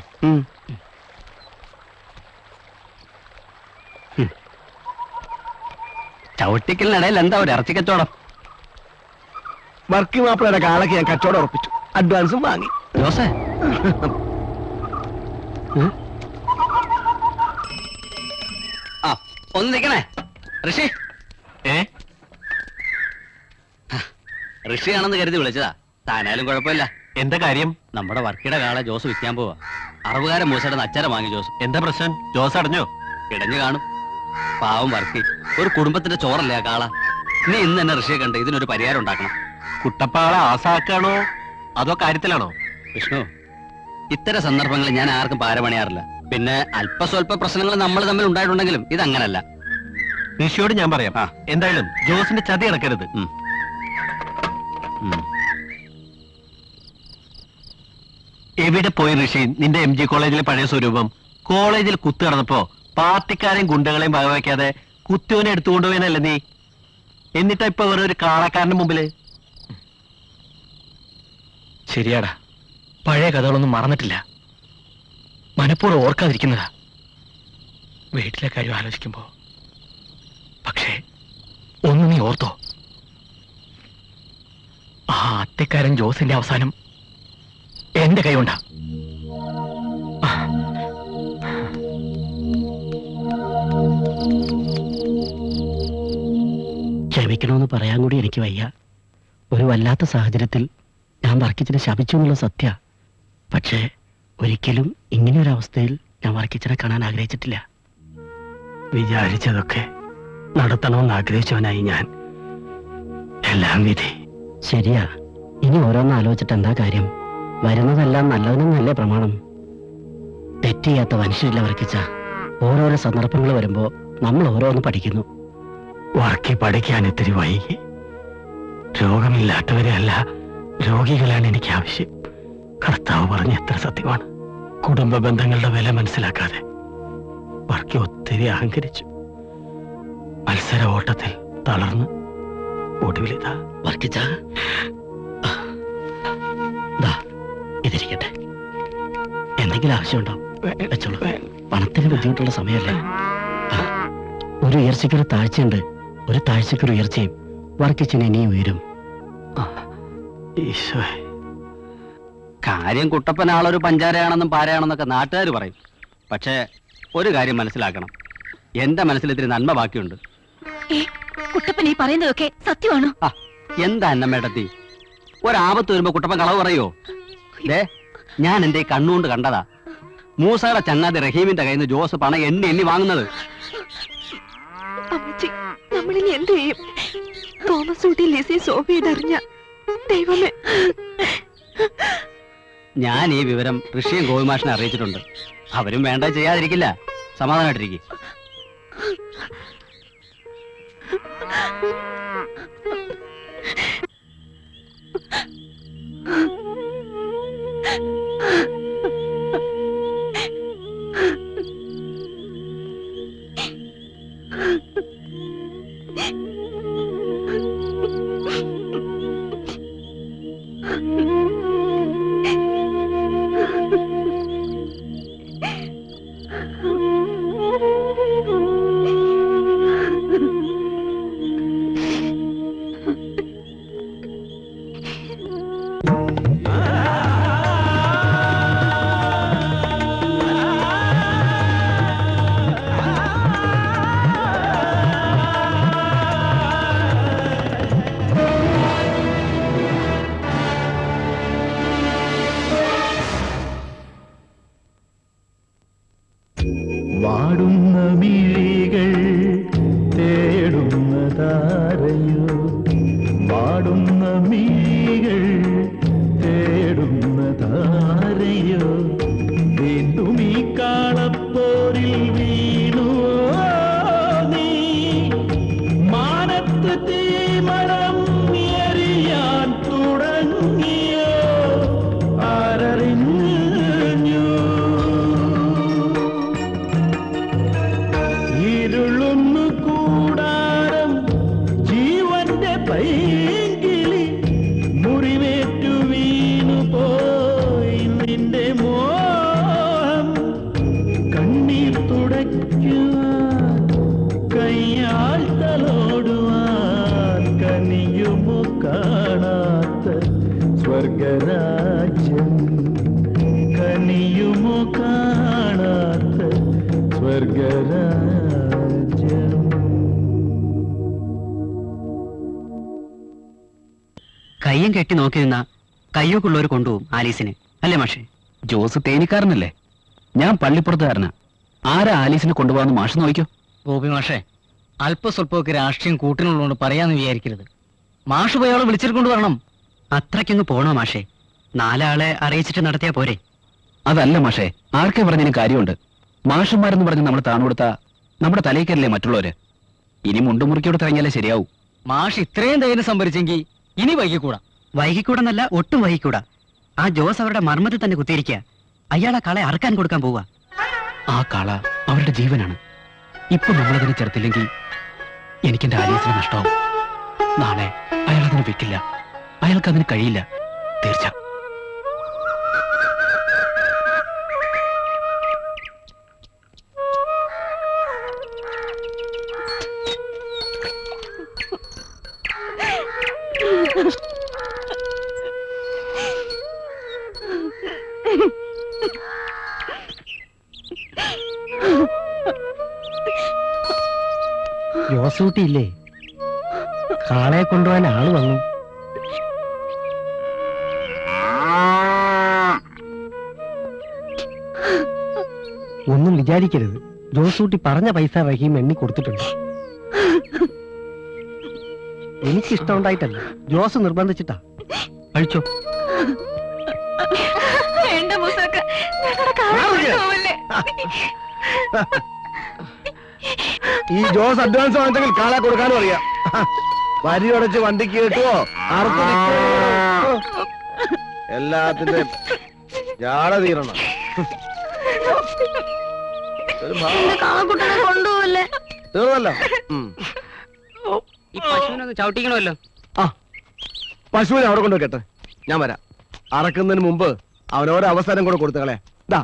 ചവിട്ടിക്കലിനിടയിൽ എന്താ ഒരു ഇറച്ചി കച്ചവടം? വർക്കി മാപ്പിളയുടെ കാളയ്ക്ക് ഞാൻ കച്ചവടം ഉറപ്പിച്ചു, അഡ്വാൻസും വാങ്ങി. ജോസേ, ആ ഒന്ന് നിൽക്കണേ. ഋഷി ഋഷിയാണെന്ന് കരുതി വിളിച്ചതാ. താനായാലും കുഴപ്പമില്ല. എന്താ കാര്യം? നമ്മുടെ വർക്കിയുടെ കാളെ ജോസ് വിൽക്കാൻ പോവാ. അറുപതുകാരൻ മൂസയുടെ അച്ചാരം വാങ്ങി ജോസ്. എന്താ പ്രശ്നം? ജോസ് അടഞ്ഞോ? ഇടഞ്ഞു കാണും. പാവം വർക്കി, ഒരു കുടുംബത്തിന്റെ ചോറല്ലേ ആ കാള. നീ ഇന്ന് തന്നെ ഋഷിയെ കണ്ട് ഇതിനൊരു പരിഹാരം ഉണ്ടാക്കണം. കുട്ടപ്പാളെ ആസാക്കാണോ അതോ കാര്യത്തിലാണോ? വിഷ്ണു, ഇത്തരം സന്ദർഭങ്ങളിൽ ഞാൻ ആർക്കും പാരപണിയാറില്ല. പിന്നെ അല്പസ്വല്പ പ്രശ്നങ്ങൾ നമ്മൾ തമ്മിൽ ഉണ്ടായിട്ടുണ്ടെങ്കിലും ഇതങ്ങനല്ല. ഋഷിയോട് ഞാൻ പറയാം. എന്തായാലും ജോസിന്റെ ചതി നടക്കരുത്. എവിടെ പോയി ഋഷി നിന്റെ MG കോളേജിലെ പഴയ സ്വരൂപം? കോളേജിൽ കുത്തു നടന്നപ്പോ പാർട്ടിക്കാരെയും ഗുണ്ടകളെയും വകവയ്ക്കാതെ കുത്തുവിനെ എടുത്തുകൊണ്ടുപോയനല്ലേ നീ? എന്നിട്ടാ ഇപ്പൊ വേറെ ഒരു കാളക്കാരന്റെ മുമ്പില്? ശരിയാടാ, പഴയ കഥകളൊന്നും മറന്നിട്ടില്ല. മനഃപൂർവ്വം ഓർക്കാതിരിക്കുന്നതാ വീട്ടിലെ കാര്യം ആലോചിക്കുമ്പോ. പക്ഷേ ഒന്ന് നീ ഓർത്തോ, ആ അത്തിക്കാരൻ ജോസിന്റെ അവസാനം എന്റെ കൈകൊണ്ടാ. ക്ഷമിക്കണമെന്ന് പറയാൻ കൂടി എനിക്ക് വയ്യ. ഒരു വല്ലാത്ത സാഹചര്യത്തിൽ ഞാൻ വർക്കിച്ചിനെ ശപിച്ചു എന്നുള്ള സത്യ. പക്ഷേ ഒരിക്കലും ഇങ്ങനെയൊരവസ്ഥയിൽ ഞാൻ വർക്കിച്ചിനെ കാണാൻ ആഗ്രഹിച്ചിട്ടില്ല. വിചാരിച്ചതൊക്കെ നടത്തണമെന്ന് ആഗ്രഹിച്ചവനായി ഞാൻ. എല്ലാം വിധി. ശരിയാ. ഇനി ഓരോന്ന് ആലോചിച്ചിട്ട് എന്താ കാര്യം? വരുന്നതെല്ലാം നല്ലതിനല്ലേ പ്രമാണം. തെറ്റ് ചെയ്യാത്ത മനുഷ്യരില്ല വർക്കിച്ച. ഓരോരോ സന്ദർഭങ്ങൾ വരുമ്പോ നമ്മൾ ഓരോന്ന് പഠിക്കുന്നു. വർക്കി പഠിക്കാൻ ഇത്തിരി വൈകി. രോഗമില്ലാത്തവരെ അല്ല, രോഗികളാണ് എനിക്ക് ആവശ്യം. കർത്താവ് പറഞ്ഞ എത്ര സത്യമാണ്. കുടുംബ ബന്ധങ്ങളുടെ വില മനസ്സിലാക്കാതെ വർക്കി ഒത്തിരി അഹങ്കരിച്ചു. മത്സര ഓട്ടത്തിൽ തളർന്ന് ഒടുവിലിതാ. വർക്കിച്ച, ഇതിരിക്കട്ടെ. എന്തെങ്കിലും ആവശ്യമുണ്ടോ? വെച്ചോളൂ. പണത്തിന് ബുദ്ധിമുട്ടുള്ള സമയമല്ലേ. ഒരു ഉയർച്ചയ്ക്കൊരു താഴ്ചയുണ്ട്, ഒരു താഴ്ചയ്ക്കൊരു ഉയർച്ചയും. വർക്കിച്ചിന് ഇനിയും ഉയരും. ഈശോയെ, കാര്യം കുട്ടപ്പനാളൊരു പഞ്ചാരയാണെന്നും പാരയാണെന്നൊക്കെ നാട്ടുകാർ പറയും. പക്ഷേ ഒരു കാര്യം മനസ്സിലാക്കണം, എന്റെ മനസ്സിൽ ഇത്തിരി നന്മ ബാക്കിയുണ്ട്. കുട്ടപ്പൻ ഈ പറയുന്നതൊക്കെ സത്യമാണോ? എന്താ അന്നമ്മേടത്തി, ഒരാപത്ത് വരുമ്പോ കുട്ടപ്പൻ കളവ് പറയോ? ഞാൻ എന്റെ കണ്ണുകൊണ്ട് കണ്ടതാ. മൂസയുടെ ചങ്ങാതി റഹീമിന്റെ കയ്യിൽ നിന്ന് ജോസ് പണം എണ്ണി വാങ്ങുന്നത്. നമ്മളിനി എന്ത് ചെയ്യും? തോമസ് ഊട്ടി ലിസി സോഫിയതറിഞ്ഞ ദൈവമേ. ഞാൻ ഈ വിവരം ഋഷിയും ഗോപിമാഷിനെ അറിയിച്ചിട്ടുണ്ട്. അവരും വേണ്ട ചെയ്യാതിരിക്കില്ല. സമാധാനമായിട്ടിരിക്കും. വാടുന്ന മിഴികൾ തേടുന്നതാരയോ, വാടുന്ന മിഴികൾ തേടുന്നതാരയോ, വീണ്ടും ഈ കാളപ്പോ അണയ്ക്കുവാൻ കയ്യാൽ തലോടുവാൻ കനിയുമോ കാണാത്ത സ്വർഗരാജ്യം കനിയുമോ കാണാത്ത സ്വർഗരാജ്യം. കയ്യും കെട്ടി നോക്കി നിന്ന കയ്യൊക്കെയുള്ളവർ കൊണ്ടുപോകും ആലീസിനെ, അല്ലേ മാഷേ? ജോസ് തേനിക്കാരനല്ലേ, ഞാൻ പള്ളിപ്പുറത്തുകാരനാ. ആരാ ആലീസിനെ കൊണ്ടുപോകാന്ന് മാഷ് നോക്കിയോ? ഗോപി മാഷേ, അല്പസ്വല്പമൊക്കെ രാഷ്ട്രീയം കൂട്ടിനുള്ളതുകൊണ്ട് പറയാന്ന് വിചാരിക്കരുത്. മാഷ് പോയാളെ വിളിച്ചിട്ട് കൊണ്ടുവരണം. അത്രയ്ക്കൊന്ന് പോണോ മാഷേ? 4 ആളെ അറിയിച്ചിട്ട് നടത്തിയാ പോരെ? അതല്ല മാഷേ, ആർക്കെ പറഞ്ഞതിന് കാര്യമുണ്ട്. മാഷന്മാരെന്ന് പറഞ്ഞ് നമ്മൾ താണുകൊടുത്ത നമ്മുടെ തലയിക്കല്ലേ മറ്റുള്ളവര്. ഇനി മുണ്ടുമുറുക്കിയോട് തിറങ്ങിയാലേ ശരിയാവും. മാഷ് ഇത്രയും ധൈര്യം സംഭരിച്ചെങ്കിൽ ഇനി വൈകിക്കൂടാ. വൈകിക്കൂടെന്നല്ല, ഒട്ടും വൈകിക്കൂടാ. ആ ജോസ് അവരുടെ മർമ്മത്തിൽ തന്നെ കുത്തിയിരിക്കുക. അയാളെ കളെ അറക്കാൻ കൊടുക്കാൻ പോവുക. ആ കള അവരുടെ ജീവനാണ്. ഇപ്പൊ നമ്മളതിനെ ചേർത്തില്ലെങ്കിൽ എനിക്കെന്റെ ആലീസിന് നഷ്ടമാവും. നാളെ അയാൾ അതിന് വെക്കില്ല, അയാൾക്ക് അതിന് കഴിയില്ല, തീർച്ച. ജോസൂട്ടിയില്ലേ, കാളയെ കൊണ്ടുപോകാൻ ആള് വന്നു. ഒന്നും വിചാരിക്കരുത്, ജോസൂട്ടി പറഞ്ഞ പൈസ റഹീം എണ്ണി കൊടുത്തിട്ടുണ്ട്. എനിക്കിഷ്ടമുണ്ടായിട്ടല്ല, ജോസ് നിർബന്ധിച്ചിട്ടാ. കഴിച്ചോ? ഈ ജോസ് അഡ്വാൻസ് വാങ്ങിച്ചെങ്കിൽ കാളെ കൊടുക്കാനും അറിയാം. വരി ഉടച്ച് വണ്ടിക്ക് കിട്ടുവോ, അറുത്ത് വിൽക്കുവോ? എല്ലാത്തിന്റെ ജാട തീരണം. തീർന്നല്ലോ. ചവിട്ടിക്കണമല്ലോ. ആ, പശുവിനെ അവിടെ കൊണ്ട് വെക്കട്ടെ, ഞാൻ വരാം. അറക്കുന്നതിന് മുമ്പ് അവനോരോ അവസരം കൂടെ കൊടുത്തകളെ. ഇതാ